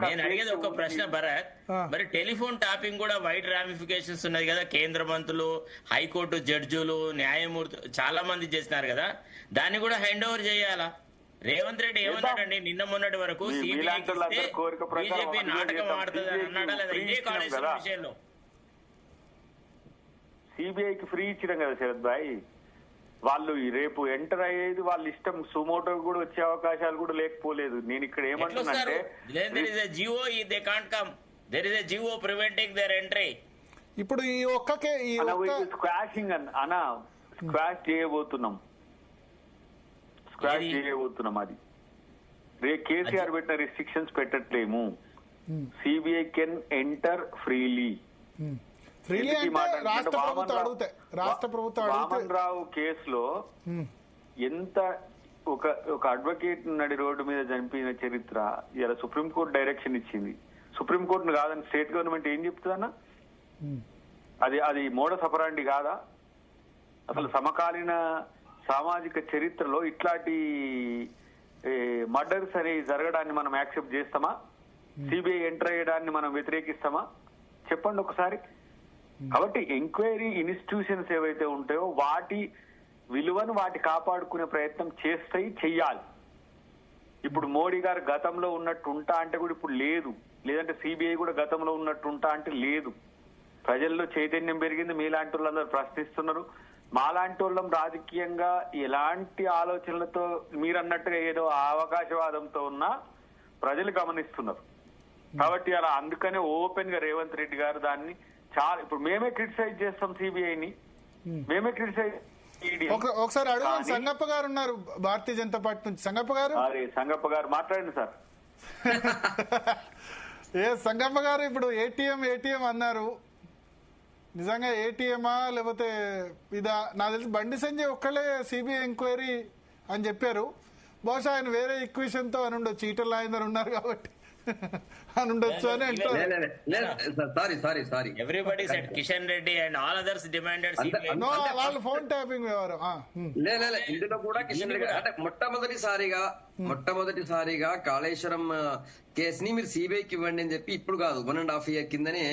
నేను అడిగేది ఒక ప్రశ్న భరత్, మరి టెలిఫోన్ టాపింగ్ కూడా వైడ్ రామిఫికేషన్స్ ఉన్నది కదా. కేంద్ర మంత్రులు, హైకోర్టు జడ్జులు, న్యాయమూర్తులు చాలా మంది చేసినారు కదా. దాన్ని కూడా హ్యాండ్ ఓవర్ చేయాలా? రేవంత్ రెడ్డి ఏమన్నాడండి నిన్న మొన్నటి వరకు? బీజేపీ నాటకం ఆడుతుంది అని అన్నాడా లేదా? ఇదే కాళేశ్వరం విషయంలో సిబిఐకి ఫ్రీ ఇచ్చినాం కదా శరత్ భాయ్. వాళ్ళు రేపు ఎంటర్ అయ్యేది వాళ్ళ ఇష్టం. సుమోటో కూడా వచ్చే అవకాశాలు కూడా లేకపోలేదు. నేను ఇక్కడ ఏమంటున్నానంటే ఇప్పుడు ఈ ఒక్కకే స్క్వాషింగ్ అన్నా స్క్వాష్ చేయబోతున్నాం. అది కేసీఆర్ పెట్టిన రిస్ట్రిక్షన్స్ పెట్టట్లేము. CBI can enter freely. Freely అంటే రాష్ట్ర ప్రభుత్వం వామన్ రావు కేసులో ఎంత ఒక అడ్వకేట్ నడి రోడ్డు మీద చనిపోయిన చరిత్ర ఇలా సుప్రీంకోర్టు డైరెక్షన్ ఇచ్చింది. సుప్రీంకోర్టును కాదని స్టేట్ గవర్నమెంట్ ఏం చెప్తుందన్న? అది మోడస్ ఆపరాండి కాదా? అసలు సమకాలీన సామాజిక చరిత్రలో ఇట్లాంటి మర్డర్స్ అనేవి జరగడాన్ని మనం యాక్సెప్ట్ చేస్తామా? సిబిఐ ఎంటర్ అయ్యడాన్ని మనం వ్యతిరేకిస్తామా? చెప్పండి ఒకసారి. కాబట్టి ఎంక్వైరీ ఇన్స్టిట్యూషన్స్ ఏవైతే ఉంటాయో వాటి విలువను వాటి కాపాడుకునే ప్రయత్నం చెయ్యాలి. ఇప్పుడు మోడీ గారు గతంలో ఉన్నట్టు ఉంటా అంటే కూడా ఇప్పుడు లేదు, లేదంటే సిబిఐ కూడా గతంలో ఉన్నట్టు ఉంటా అంటే లేదు. ప్రజల్లో చైతన్యం పెరిగింది. మీలాంటి వాళ్ళందరూ ప్రశ్నిస్తున్నారు. మాలాంటి వాళ్ళం రాజకీయంగా ఎలాంటి ఆలోచనలతో మీరన్నట్టుగా ఏదో అవకాశవాదంతో ఉన్నా ప్రజలు గమనిస్తున్నారు. కాబట్టి అలా అందుకనే ఓపెన్ గా రేవంత్ రెడ్డి గారు దాన్ని చాలా ఇప్పుడు మేమే క్రిటిసైజ్ చేస్తాం సిబిఐని, మేమే క్రిటిసైజ్. ఒకసారి అడుగు. సంగప్ప గారు ఉన్నారు భారతీయ జనతా పార్టీ నుంచి. సంగప్ప గారు, సంగప్ప గారు మాట్లాడండి సార్. సంగప్ప గారు, ఇప్పుడు ఏటీఎం అన్నారు. నిజంగా ఏటీఎమా లేకపోతే ఇదా? నాకు తెలిసి బండి సంజయ్ ఒక్కళ్ళే సిబిఐ ఎంక్వైరీ అని చెప్పారు. బహుశా ఆయన వేరే ఈక్వేషన్ తో అని ఉండొచ్చు. ఈటల రాజేందర్ ఉన్నారు కాబట్టి అని ఉండొచ్చు అని అంటారు. Everybody said Kishan Reddy and all others demanded వాళ్ళు ఫోన్ ట్యాపింగ్ వ్యవహారం. ఇందులో కూడా కిషన్ రెడ్డి అంటే మొట్టమొదటిసారిగా కాళేశ్వరం కేసుని మీరు సిబిఐకి ఇవ్వండి అని చెప్పి ఇప్పుడు కాదు, 1.5 year కిందనే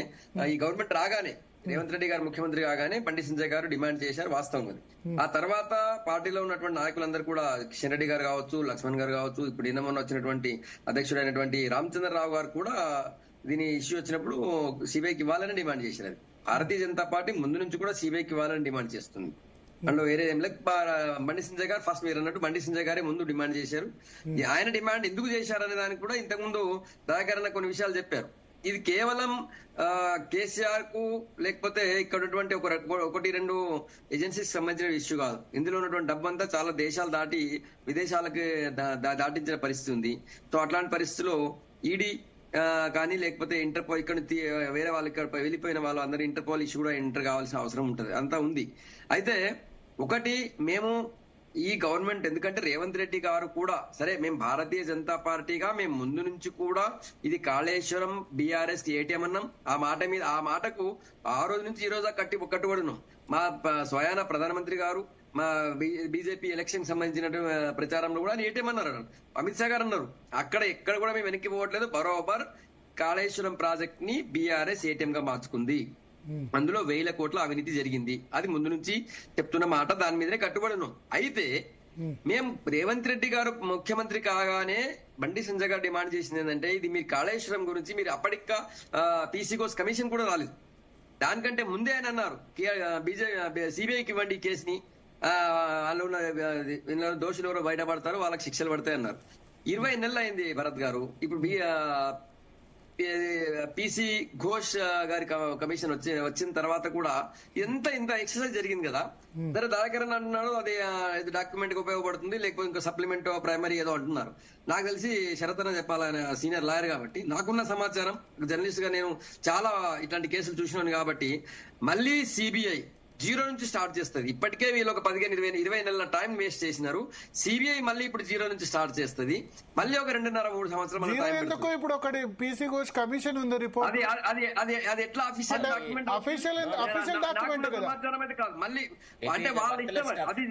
ఈ గవర్నమెంట్ రాగానే రేవంత్ రెడ్డి గారు ముఖ్యమంత్రి కాగానే బండి సంజయ్ గారు డిమాండ్ చేశారు. వాస్తవం అది. ఆ తర్వాత పార్టీలో ఉన్నటువంటి నాయకులందరూ కూడా కిషన్ రెడ్డి గారు కావచ్చు, లక్ష్మణ్ గారు కావచ్చు, ఇప్పుడు నిన్న మొన్న వచ్చినటువంటి అధ్యక్షుడైనటువంటి రామచంద్రరావు గారు కూడా దీని ఇష్యూ వచ్చినప్పుడు సిబిఐకి ఇవ్వాలని డిమాండ్ చేశారు. భారతీయ జనతా పార్టీ ముందు నుంచి కూడా సిబిఐకి ఇవ్వాలని డిమాండ్ చేస్తుంది. అందులో వేరే ఏం లేదు. బండి సంజయ్ గారు ఫస్ట్ మీరు అన్నట్టు బండి సంజయ్ గారే ముందు డిమాండ్ చేశారు. ఆయన డిమాండ్ ఎందుకు చేశారనే దానికి కూడా ఇంతకుముందు దయాకరణ కొన్ని విషయాలు చెప్పారు. ఇది కేవలం కేసీఆర్ కు లేకపోతే ఇక్కడ ఉన్నటువంటి 1-2 ఏజెన్సీకి సంబంధించిన ఇష్యూ కాదు. ఇందులో ఉన్నటువంటి డబ్బు అంతా చాలా దేశాలు దాటి విదేశాలకు దాటించిన పరిస్థితి ఉంది. సో అట్లాంటి పరిస్థితుల్లో ఈడీ కానీ లేకపోతే ఇంటర్పోల్ ఇక్కడ వేరే వాళ్ళు ఇక్కడ వెళ్ళిపోయిన వాళ్ళు అందరూ ఇంటర్పోల్ ఇష్యూ కూడా ఎంటర్ కావాల్సిన అవసరం ఉంటుంది. అంతా ఉంది. అయితే ఒకటి మేము ఈ గవర్నమెంట్ ఎందుకంటే రేవంత్ రెడ్డి గారు కూడా సరే మేము భారతీయ జనతా పార్టీగా మేము ముందు నుంచి కూడా ఇది కాళేశ్వరం బీఆర్ఎస్ ఏటీఎం అన్నాం. ఆ మాటకు ఆ రోజు నుంచి ఈ రోజు కట్టుబడున్నాం. మా స్వయాన ప్రధానమంత్రి గారు మా బీజేపీ ఎలక్షన్ సంబంధించిన ప్రచారంలో కూడా ఏటీఎం అన్నారు, అమిత్ షా గారు అన్నారు. ఎక్కడ కూడా మేము వెనక్కి పోవట్లేదు. బరోబర్ కాళేశ్వరం ప్రాజెక్ట్ ని బీఆర్ఎస్ ఏటీఎం గా మార్చుకుంది. అందులో 1000 కోట్ల అవినీతి జరిగింది. అది ముందు నుంచి చెప్తున్న మాట, దాని మీదనే కట్టుబడినాం. అయితే మేము రేవంత్ రెడ్డి గారు ముఖ్యమంత్రి కాగానే బండి సంజయ్ గారు డిమాండ్ చేసింది ఏంటంటే ఇది మీరు కాళేశ్వరం గురించి మీరు అప్పటికా పీసీకోస్ కమిషన్ కూడా రాలేదు. దానికంటే ముందే ఆయన అన్నారు సిబిఐకి ఇవ్వండి కేసుని, అందులో దోషులు ఎవరో బయటపడతారు వాళ్ళకి శిక్షలు పడతాయి అన్నారు. 20 నెలలు అయింది భరత్ గారు. ఇప్పుడు పీసీ ఘోష్ గారి కమిషన్ వచ్చిన తర్వాత కూడా ఇంత ఎక్సర్సైజ్ జరిగింది కదా. సరే దాకరన్ అంటున్నాడు అది డాక్యుమెంట్ కి ఉపయోగపడుతుంది, లేకపోతే ఇంకా సప్లిమెంట్ ప్రైమరీ ఏదో అంటున్నారు. నాకు తెలిసి శరతన చెప్పాలని సీనియర్ లాయర్ కాబట్టి నాకున్న సమాచారం జర్నలిస్ట్ గా నేను చాలా ఇట్లాంటి కేసులు చూసినాను కాబట్టి మళ్ళీ సిబిఐ 0 నుంచి స్టార్ట్ చేస్తుంది. ఇప్పటికే వీళ్ళు ఒక 15-20 నెలల టైం వేస్ట్ చేసినారు. సిబిఐ మళ్ళీ ఇప్పుడు 0 నుంచి స్టార్ట్ చేస్తుంది. మళ్ళీ ఒక 2.5-3 సంవత్సరాలు ఇప్పుడు ఒకటి పీసీ ఘోష్ కమిషన్ ఉంది రిపోర్ట్. అది ఎట్లా అఫీషియల్ డాక్యుమెంట్ సమాచారం అయితే కాదు. మళ్ళీ అంటే వాళ్ళ ఇష్టం, అది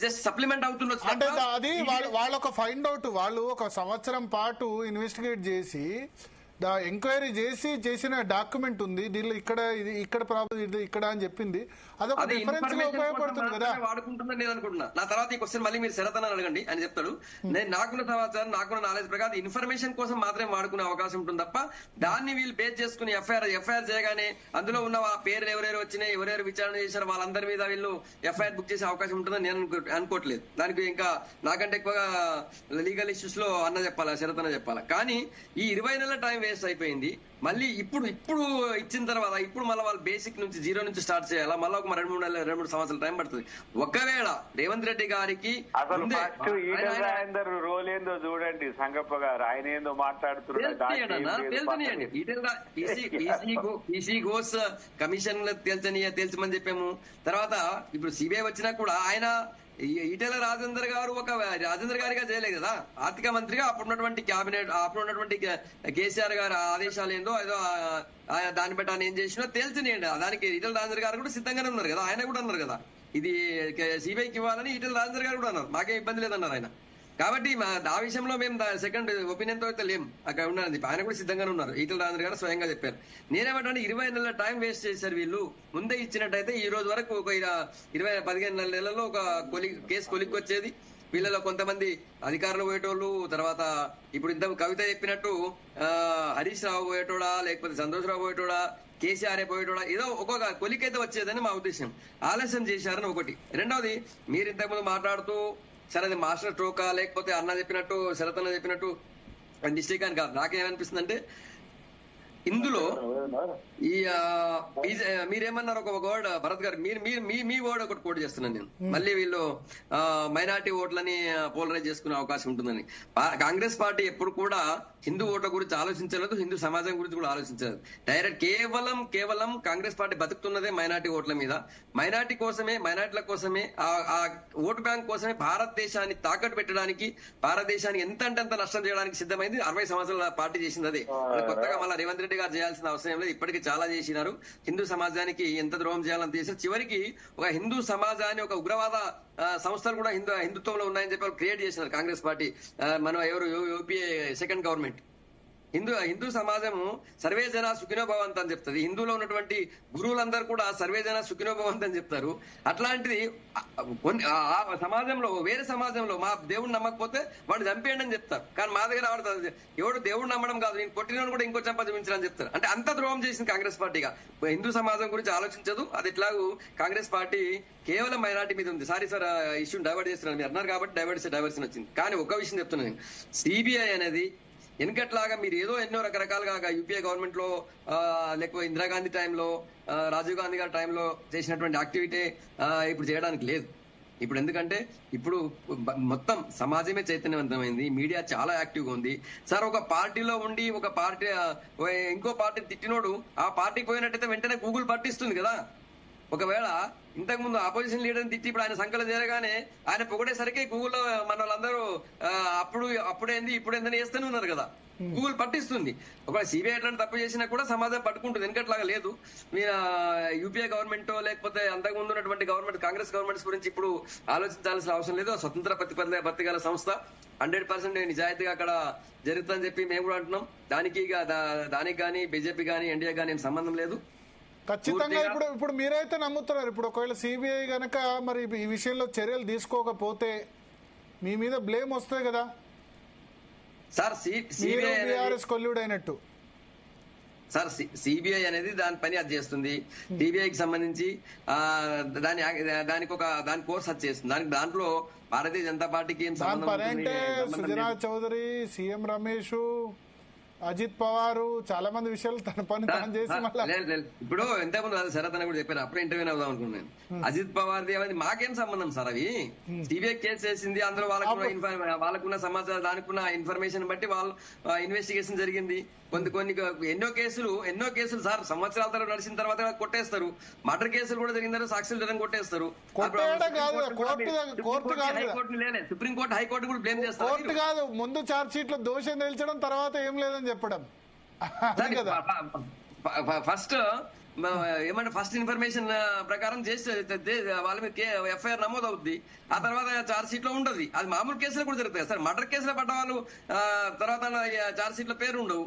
జస్ట్ సప్లిమెంట్ అవుతున్న అంటే అది వాళ్ళ ఒక ఫైండ్ అవుట్. వాళ్ళు ఒక సంవత్సరం పాటు ఇన్వెస్టిగేట్ చేసి ఎంక్వైరీ చేసిన డాక్యుమెంట్ ఉంది. దీనిలో ఇక్కడ ప్రాబ్లం ఇది ఇక్కడ అని చెప్పింది. అదొక డిఫరెన్స్ ఉపయోగపడుతుంది కదా. వాడుకుంటుందని నేను అనుకుంటున్నా. నా తర్వాత ఈ క్వశ్చన్ మళ్ళీ మీరు శరతన అడగండి అని చెప్తాడు. నేను నాకున్న సమాచారం నాకున్న నాలెడ్జ్ ప్రకారం ఇన్ఫర్మేషన్ కోసం మాత్రమే వాడుకునే అవకాశం ఉంటుంది తప్ప దాన్ని వీళ్ళు బేస్ చేసుకుని ఎఫ్ఐఆర్ చేయగానే అందులో ఉన్న పేర్లు ఎవరెవరు వచ్చినాయి, ఎవరెవరు విచారణ చేశారు వాళ్ళందరి మీద వీళ్ళు ఎఫ్ఐఆర్ బుక్ చేసే అవకాశం ఉంటుందని నేను అనుకోవట్లేదు. దానికి ఇంకా నాకంటే ఎక్కువగా లీగల్ ఇష్యూస్ లో అన్న చెప్పాలా శరతన చెప్పాలా. కానీ ఈ 20 నెలల టైం వేస్ట్ అయిపోయింది. మళ్ళీ ఇప్పుడు ఇచ్చిన తర్వాత ఇప్పుడు మళ్ళీ వాళ్ళు బేసిక్ నుంచి జీరో నుంచి స్టార్ట్ చేయాలా, మళ్ళీ ఒక 2-3 సంవత్సరాల టైం పడుతుంది. ఒకవేళ రేవంత్ రెడ్డి గారికి అసలు ఫస్ట్ ఈటల రాజేందర్ రోల్ ఏందో చూడండి సంగప్ప గారు, ఆయన ఏందో మాట్లాడుతున్నాడు. ఈసీ ఘోష్ కమిషన్ తేల్చమని చెప్పాము. తర్వాత ఇప్పుడు సిబిఐ వచ్చినా కూడా ఆయన ఈటెల రాజేందర్ గారు ఒక రాజేందర్ గారిగా చేయలేదు కదా, ఆర్థిక మంత్రిగా అప్పుడున్నటువంటి క్యాబినెట్ అప్పుడున్నటువంటి కేసీఆర్ గారి ఆదేశాలు ఏందో ఏదో దాన్ని బట్టి ఆయన ఏం చేసినో తేల్చనియండి. దానికి ఈటెల రాజేందర్ గారు కూడా సిద్ధంగానే ఉన్నారు కదా, ఆయన కూడా అన్నారు కదా ఇది సిబిఐకి ఇవ్వాలని ఈటెల రాజేందర్ గారు కూడా అన్నారు, మాకేం ఇబ్బంది లేదన్నారు ఆయన. కాబట్టి ఆ విషయంలో మేము సెకండ్ ఒపీనియన్ తో అయితే లేం, అక్కడ ఉన్నారని ఆయన కూడా సిద్ధంగానే ఉన్నారు. ఈటెల రాజేందర్ గారు స్వయంగా చెప్పారు. నేనేమంటే 20 నెలల టైం వేస్ట్ చేశారు వీళ్ళు. ముందే ఇచ్చినట్టయితే ఈ రోజు వరకు ఒక 15 నెలల్లో ఒక కేసు కొలిక్కి వచ్చేది. వీళ్ళలో కొంతమంది అధికారులు పోయేటోళ్ళు, తర్వాత ఇప్పుడు ఇంత కవిత చెప్పినట్టు హరీష్ రావు పోయేటోడా, లేకపోతే సంతోష్ రావు పోయేటోడా, కేసీఆర్ పోయేటోడా, ఏదో ఒక్కొక్క కొలికైతే వచ్చేదని మా ఉద్దేశం. ఆలస్యం చేశారని ఒకటి. రెండవది, మీరు ఇంతకుముందు మాట్లాడుతూ సరే అది మాస్టర్ స్ట్రోకా లేకపోతే అన్న చెప్పినట్టు శరత్ అన్న చెప్పినట్టు మిస్టేక్ అని కాదు. నాకేమనిపిస్తుంది అంటే ఇందులో ఈ మీరేమన్నారు ఒక వర్డ్ భరత్ గారు, మీ వర్డ్ ఒకటి కోట్ చేస్తున్నాను నేను. మళ్ళీ వీళ్ళు మైనార్టీ ఓట్లని పోలరైజ్ చేసుకునే అవకాశం ఉంటుందని. కాంగ్రెస్ పార్టీ ఎప్పుడు కూడా హిందూ ఓట్ల గురించి ఆలోచించలేదు, హిందూ సమాజం గురించి కూడా ఆలోచించలేదు. డైరెక్ట్ కేవలం కాంగ్రెస్ పార్టీ బతుకుతున్నదే మైనార్టీ ఓట్ల మీద. మైనార్టీల కోసమే ఆ ఓటు బ్యాంక్ కోసమే భారతదేశాన్ని తాకట్టు పెట్టడానికి, భారతదేశానికి ఎంత అంటే అంత నష్టం చేయడానికి సిద్ధమైంది. 60 సంవత్సరాల పార్టీ చేసింది అదే. కొత్తగా మళ్ళీ రేవంత్ రెడ్డి గారు చేయాల్సిన అవసరం లేదు, ఇప్పటికీ చాలా చేసినారు. హిందూ సమాజానికి ఎంత ద్రోహం చేయాలని చేశారు. చివరికి ఒక హిందూ సమాజాన్ని ఒక ఉగ్రవాద సంస్థలు కూడా హిందుత్వంలో ఉన్నాయని చెప్పి క్రియేట్ చేసినారు కాంగ్రెస్ పార్టీ. మనం ఎవరు యూపీఏ సెకండ్ గవర్నమెంట్. హిందూ సమాజము సర్వే జన సుఖినో భవంతు అని చెప్తుంది. హిందూలో ఉన్నటువంటి గురువులందరూ కూడా సర్వే జన సుఖినో భవంతు అని చెప్తారు. అట్లాంటిది సమాజంలో వేరే సమాజంలో మా దేవుడు నమ్మకపోతే వాడు చంపేయండి అని చెప్తారు. కానీ మా దగ్గర ఎవడు దేవుడు నమ్మడం కాదు, నేను కొట్టిన కూడా ఇంకో చంప చూపించాలని చెప్తారు. అంటే అంత ద్రోహం చేసింది కాంగ్రెస్ పార్టీగా. హిందూ సమాజం గురించి ఆలోచించదు. అది ఎట్లాగూ కాంగ్రెస్ పార్టీ కేవలం మైనార్టీ మీద ఉంది. సారీ సార్, ఇష్యూని డైవర్ట్ చేస్తున్నారు మీరు అన్నారు కాబట్టి డైవర్షన్ వచ్చింది. కానీ ఒక విషయం చెప్తున్నాను నేను, సిబిఐ అనేది వెనకట్లాగా మీరు ఏదో ఎన్నో రకరకాలుగా యూపీఏ గవర్నమెంట్ లో లేకపోతే ఇందిరాగాంధీ టైంలో, రాజీవ్ గాంధీ గారి టైంలో చేసినటువంటి యాక్టివిటీ ఇప్పుడు చేయడానికి లేదు. ఇప్పుడు ఎందుకంటే ఇప్పుడు మొత్తం సమాజమే చైతన్యవంతమైంది, మీడియా చాలా యాక్టివ్గా ఉంది. సార్ ఒక పార్టీలో ఉండి ఒక పార్టీ ఇంకో పార్టీ తిట్టినోడు ఆ పార్టీకి పోయినట్టయితే వెంటనే గూగుల్ పట్టిస్తుంది కదా. ఒకవేళ ఇంతకు ముందు ఆపోజిషన్ లీడర్ని తిట్టి ఇప్పుడు ఆయన సంకలనం చేయగానే ఆయన పొగడేసరికి గూగుల్లో మన వాళ్ళందరూ అప్పుడేంది ఇప్పుడేందని వేస్తూనే ఉన్నారు కదా. గూగుల్ పట్టిస్తుంది. ఒకవేళ సిబిఐ అట్లాంటి తప్పు చేసినా కూడా సమాజం పట్టుకుంటుంది. ఎందుకట్లాగా లేదు. మీరు యూపీఏ గవర్నమెంట్ లేకపోతే అంతకుముందు ఉన్నటువంటి గవర్నమెంట్ కాంగ్రెస్ గవర్నమెంట్స్ గురించి ఇప్పుడు ఆలోచించాల్సిన అవసరం లేదు. స్వతంత్ర ప్రతిగల సంస్థ 100% నిజాయితీగా అక్కడ జరుగుతుందని చెప్పి మేము కూడా అంటున్నాం. దానికి కానీ బీజేపీ కానీ ఎన్డీఏ కానీ ఏం సంబంధం లేదు. ఖచ్చితంగా ఇప్పుడు మీరైతే నమ్ముతున్నారు. ఇప్పుడు ఒకవేళ సిబిఐ గనక మరి ఈ విషయంలో చర్యలు తీసుకోకపోతే మీ మీద బ్లేమ్ వస్తాయి కదా సార్. కొల్లుడు అయినట్టు సార్ సిబిఐ అనేది దాని పని అది చేస్తుంది. సిబిఐకి సంబంధించి దాని కోర్స్ అది చేస్తుంది. దాంట్లో భారతీయ జనతా పార్టీకి ఏం సంబంధం? సుజనా చౌదరి, సీఎం రమేష్, అజిత్ పవార్ చాలా మంది విషయాలు తన పని తాను చేసి ఇప్పుడు ఎంతమంది శరత్ అని కూడా చెప్పారు. అప్పుడే ఇంటర్వ్యూ అవుదాం అనుకున్నాను. అజిత్ పవార్ ది మాకేం సంబంధం సార్? అవి సిబిఐ కేసు చేసింది, అందులో వాళ్ళకున్న సమాచారం దానికున్న ఇన్ఫర్మేషన్ బట్టి వాళ్ళు ఇన్వెస్టిగేషన్ జరిగింది. కొన్ని ఎన్నో కేసులు సార్ సంవత్సరాల తర్వాత నడిచిన తర్వాత కొట్టేస్తారు. మర్డర్ కేసులు కూడా జరిగిన తర్వాత సాక్షులు జనం కొట్టేస్తారు. సుప్రీంకోర్టు హైకోర్టు కూడా బ్లేమ్ చేస్తారు. కోర్టు కాదు, ముందు చార్జ్ షీట్ లో దోషం తెలిచడం, తర్వాత ఏం లేదని చెప్పడం. ఫస్ట్ ఇన్ఫర్మేషన్ ప్రకారం చేస్తే వాళ్ళ మీద ఎఫ్ఐఆర్ నమోదు అవుద్ది. ఆ తర్వాత చార్జ్ షీట్ లో ఉండదు. అది మామూలు కేసులో కూడా జరుగుతాయి సార్. మర్డర్ కేసులో పడ్డ వాళ్ళు తర్వాత చార్జ్ షీట్ లో పేరు ఉండవు.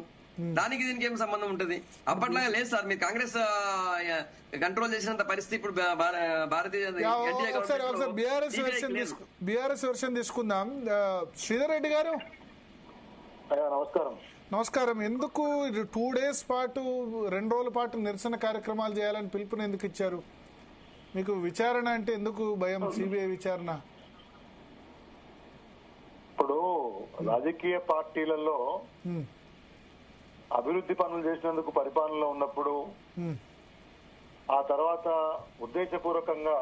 దానికి దీనికి ఏం సంబంధం ఉంటుంది? అప్పట్లాగా లేదు సార్. మీరు కాంగ్రెస్ కంట్రోల్ చేసినంత పరిస్థితి ఇప్పుడు భారతీయ బీఆర్ఎస్ వెర్షన్ తీసుకుందాం. శ్రీధర్ రెడ్డి గారు నమస్కారం. ఎందుకు 2 days పాటు 2 రోజుల పాటు నిరసన కార్యక్రమాలు చేయాలని పిలుపుని ఎందుకు ఇచ్చారు? మీకు విచారణ అంటే ఎందుకు భయం? సిబిఐ విచారణ ఇప్పుడు రాజకీయ పార్టీలలో అభివృద్ధి పనులు చేసినందుకు పరిపాలనలో ఉన్నప్పుడు, ఆ తర్వాత ఉద్దేశపూర్వకంగా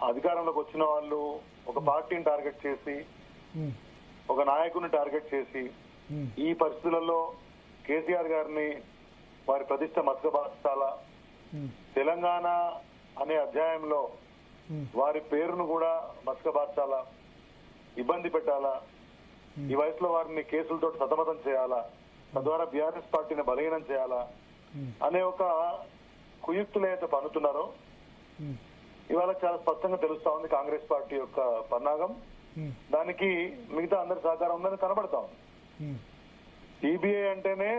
అధికారంలోకి వచ్చిన వాళ్ళు ఒక పార్టీని టార్గెట్ చేసి, ఒక నాయకుడిని టార్గెట్ చేసి, ఈ పరిస్థితులలో కేసీఆర్ గారిని వారి ప్రతిష్ట మసకబార్చాలా, తెలంగాణ అనే అధ్యాయంలో వారి పేరును కూడా మసకబార్చాలా, ఇబ్బంది పెట్టాలా, ఈ వయసులో వారిని కేసులతో సతమతం చేయాలా, తద్వారా బీఆర్ఎస్ పార్టీని బలహీనం చేయాలా అనే ఒక కుయుక్తులు ఏదైతే పన్నుతున్నారో ఇవాళ చాలా స్పష్టంగా తెలుస్తా ఉంది కాంగ్రెస్ పార్టీ యొక్క పన్నాగం. దానికి మిగతా అందరి సహకారం ఉందని కనబడతా ఉంది. సిబిఐ అంటేనే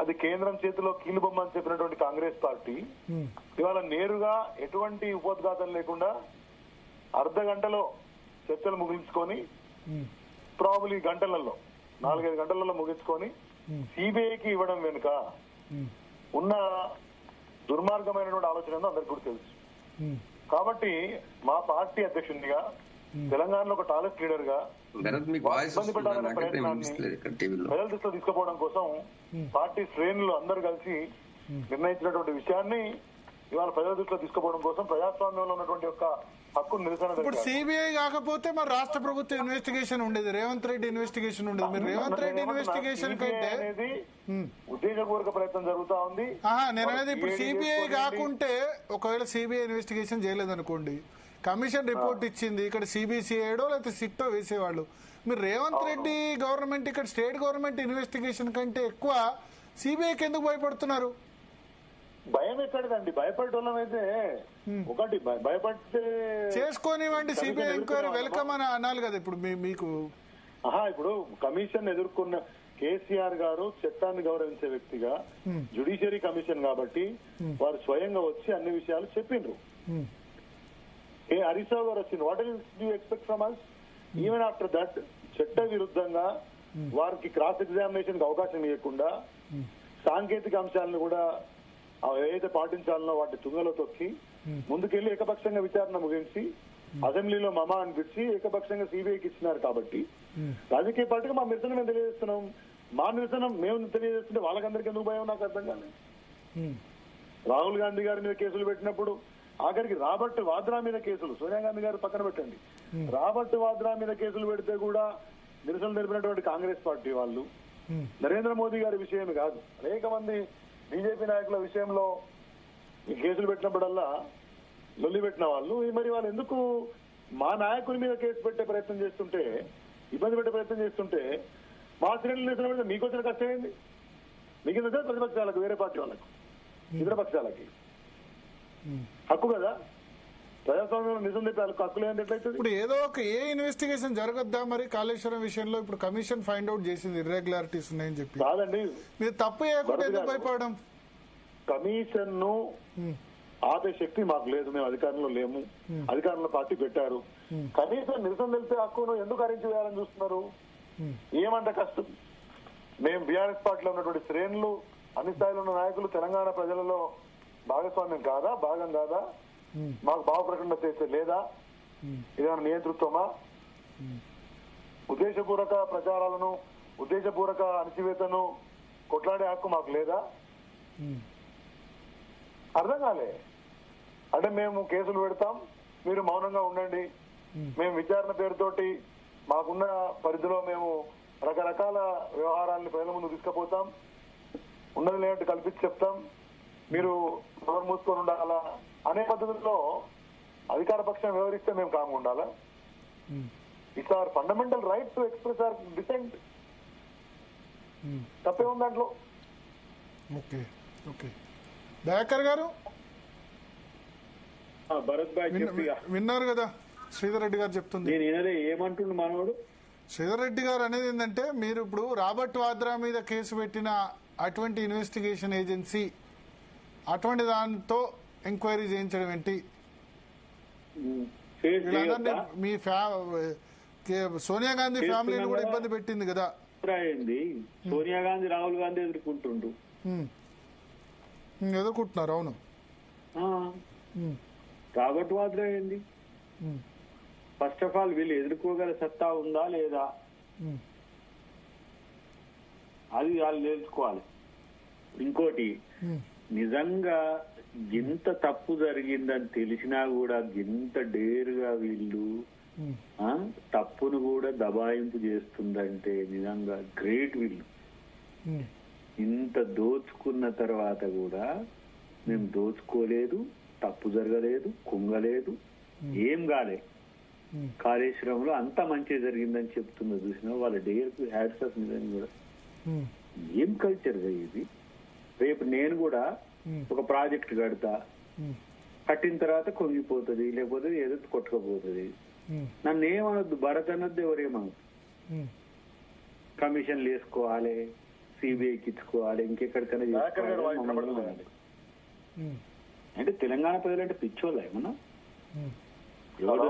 అది కేంద్రం చేతిలో కీలుబొమ్మ అని చెప్పినటువంటి కాంగ్రెస్ పార్టీ ఇవాళ నేరుగా ఎటువంటి ఉపోద్ఘాతం లేకుండా అర్ధ గంటలో చర్చలు ముగించుకొని, ప్రాబుల్ గంటలలో 4-5 గంటలలో ముగించుకొని సిబిఐకి ఇవ్వడం వెనుక ఉన్న దుర్మార్గమైనటువంటి ఆలోచన ఏందో అందరికీ కూడా తెలుసు. కాబట్టి మా పార్టీ అధ్యక్షునిగా, తెలంగాణలో ఒక టాలెంట్ లీడర్ గా ఇబ్బంది పెట్టాలనే ప్రయత్నాన్ని ప్రజల దృష్టిలో తీసుకుపోవడం కోసం పార్టీ శ్రేణులు అందరూ కలిసి నిర్ణయించినటువంటి విషయాన్ని ఇవాళ ప్రజల దృష్టిలో తీసుకుపోవడం కోసం ప్రజాస్వామ్యంలో ఉన్నటువంటి యొక్క హక్కును నిరసన. ఇప్పుడు సిబిఐ కాకపోతే మరి రాష్ట్ర ప్రభుత్వ ఇన్వెస్టిగేషన్ ఉండేది, రేవంత్ రెడ్డి ఇన్వెస్టిగేషన్ ఉండేది. మీరు రేవంత్ రెడ్డి ఇన్వెస్టిగేషన్ కంటే అనేది ఉద్దేశపూర్వక ప్రయత్నం జరుగుతా ఉంది. నేను అనేది ఇప్పుడు సిబిఐ కాకుంటే, ఒకవేళ సిబిఐ ఇన్వెస్టిగేషన్ చేయలేదనుకోండి, కమిషన్ రిపోర్ట్ ఇచ్చింది, ఇక్కడ సిబిసిఐడో లేకపోతే సిట్టో వేసేవాళ్ళు. మీరు రేవంత్ రెడ్డి గవర్నమెంట్ ఇక్కడ స్టేట్ గవర్నమెంట్ ఇన్వెస్టిగేషన్ కంటే ఎక్కువ సిబిఐకి ఎందుకు భయపడుతున్నారు? భయం ఎక్కడదండి, భయపడటం అయితే ఒకటి భయపడితే చేసుకోనివ్వండి, సిబిఐ ఎంక్వైరీ వెల్కమ్ అని అనాలి కదా. ఇప్పుడు మీకు ఇప్పుడు కమిషన్ ఎదుర్కొన్న కేసీఆర్ గారు చట్టాన్ని గౌరవించే వ్యక్తిగా, జ్యుడిషియరీ కమిషన్ కాబట్టి వారు స్వయంగా వచ్చి అన్ని విషయాలు చెప్పిండ్రు. హరీష్ రావు గారు వచ్చింది. What you expect from us? Even after that చట్ట విరుద్ధంగా వారికి క్రాస్ ఎగ్జామినేషన్ కి అవకాశం ఇవ్వకుండా సాంకేతిక అంశాలను కూడా ఏదైతే పాటించాలనో వాటి తుంగలో తొక్కి ముందుకెళ్లి ఏకపక్షంగా విచారణ ముగించి అసెంబ్లీలో మమా అనిపించి ఏకపక్షంగా సిబిఐకి ఇచ్చినారు. కాబట్టి రాజకీయ పార్టీగా మా నిరసన మేము తెలియజేస్తున్నాం. మా నిరసన మేము తెలియజేస్తుంటే వాళ్ళకందరికీ ఎందుకు భయం నాకు అర్థం కాలేదు. రాహుల్ గాంధీ గారి మీద కేసులు పెట్టినప్పుడు ఆఖరికి రాబర్ట్ వాద్రా మీద కేసులు, సోనియా గాంధీ గారు పక్కన పెట్టండి, రాబర్ట్ వాద్రా మీద కేసులు పెడితే కూడా నిరసన తెలిపినటువంటి కాంగ్రెస్ పార్టీ వాళ్ళు, నరేంద్ర మోదీ గారి విషయమే కాదు అనేక మంది బీజేపీ నాయకుల విషయంలో ఈ కేసులు పెట్టినప్పుడల్లా లొల్లి పెట్టిన వాళ్ళు మరి వాళ్ళు ఎందుకు మా నాయకుని మీద కేసు పెట్టే ప్రయత్నం చేస్తుంటే, ఇబ్బంది పెట్టే ప్రయత్నం చేస్తుంటే మా శ్రేణులు నిరసన మీకు వచ్చిన కష్టం ఏంది? మీకు ప్రతిపక్షాలకు, వేరే పార్టీ వాళ్ళకు, ఇతర పక్షాలకి హక్కు కదా ప్రజాస్వామ్యంలో నిజం చెప్పి వాళ్ళకి హక్కులు ఏంటట్లయితే. ఇప్పుడు ఏదో ఒక ఇన్వెస్టిగేషన్ జరగద్దా మరి కాళేశ్వరం విషయంలో? ఇప్పుడు కమిషన్ ఫైండ్ అవుట్ చేసింది ఇర్రెగ్యులారిటీస్ ఉన్నాయని చెప్పి. కాదండి, మీరు తప్పు చేయకుండా ఎందుకు భయపడడం? కమిషన్ ను ఆపే శక్తి మాకు లేదు, మేము అధికారంలో లేము, అధికారంలో పార్టీ పెట్టారు. కనీసం నిరసన తెలిపే హక్కును ఎందుకు అరించి వేయాలని చూస్తున్నారు? ఏమంట కష్టం? మేము బీఆర్ఎస్ పార్టీలో ఉన్నటువంటి శ్రేణులు, అన్ని స్థాయిలో ఉన్న నాయకులు తెలంగాణ ప్రజలలో భాగస్వామ్యం కాదా, భాగం కాదా? మాకు భావ ప్రకటన చేసే లేదా? ఇదేమైనా నియంతృత్వమా? ఉద్దేశపూర్వక ప్రచారాలను, ఉద్దేశపూర్వక అణచివేతను కొట్లాడే హక్కు మాకు లేదా? అర్థం కాలే. అంటే మేము కేసులు పెడతాం, మీరు మౌనంగా ఉండండి, మేము విచారణ పేరుతోటి మాకున్న పరిధిలో మేము రకరకాల వ్యవహారాలను ప్రజల ముందు తీసుకుపోతాం, ఉన్నది లేనట్టు కల్పించి చెప్తాం, మీరు ఎవరు మూసుకొని ఉండాలా అనే పద్ధతిలో అధికార పక్షం వ్యవహరిస్తే మేము కాము ఉండాలా? It's our fundamental right to express our dissent. తప్పే ఉంది దాంట్లో. ఓకే ఓకే దయాకర్ గారు భరత్ భాయ్ విన్నారు కదా శ్రీధర్ రెడ్డి గారు చెప్తుంది. ఏమంటుండు మనోడు? శ్రీధర్ రెడ్డి గారు అనేది ఏంటంటే, మీరు ఇప్పుడు రాబర్ట్ వాద్రా మీద కేసు పెట్టిన అటువంటి ఇన్వెస్టిగేషన్ ఏజెన్సీ అటువంటి దాంతో ఎంక్వైరీ చేయించడం ఏంటి? మీ సోనియా గాంధీ ఫ్యామిలీని కూడా ఇబ్బంది పెట్టింది కదా. సోనియా గాంధీ, రాహుల్ గాంధీ ఎదుర్కొంటుండు, ఎదుర్కొంటున్నారు. అవును, రాబర్ట్ వాద్రా ఏంది? ఫస్ట్ ఆఫ్ ఆల్ వీళ్ళు ఎదుర్కోగల సత్తా ఉందా లేదా? అది వాళ్ళు తెలుసుకోవాలి. ఇంకోటి, నిజంగా ఎంత తప్పు జరిగిందని తెలిసినా కూడా ఎంత డేరుగా వీళ్ళు తప్పును కూడా దబాయింపు చేస్తుందంటే నిజంగా గ్రేట్. వీళ్ళు ఇంత దోచుకున్న తర్వాత కూడా మేము దోచుకోలేదు, తప్పు జరగలేదు, కుంగలేదు, ఏం కాలే, కాళేశ్వరంలో అంత మంచి జరిగిందని చెప్తున్నా చూసినా వాళ్ళ డేర్కు హ్యాట్స్ ఆఫ్. నిజంగా కూడా ఏం కల్చర్ ఇది. రేపు నేను కూడా ఒక ప్రాజెక్ట్ కడతా, కట్టిన తర్వాత కొంగిపోతుంది, లేకపోతే ఏదో కొట్టుకపోతుంది. నన్ను ఏమనొద్దు, భరత్ అనొద్దు, ఎవరేమనొద్దు. కమిషన్లు వేసుకోవాలి, సిబిఐకి ఇచ్చుకోవాలి, ఇంకెక్కడికైనా చేసుకోవాలి. అంటే తెలంగాణ ప్రజలు అంటే పిచ్చోళ్ళ ఏమన్నా?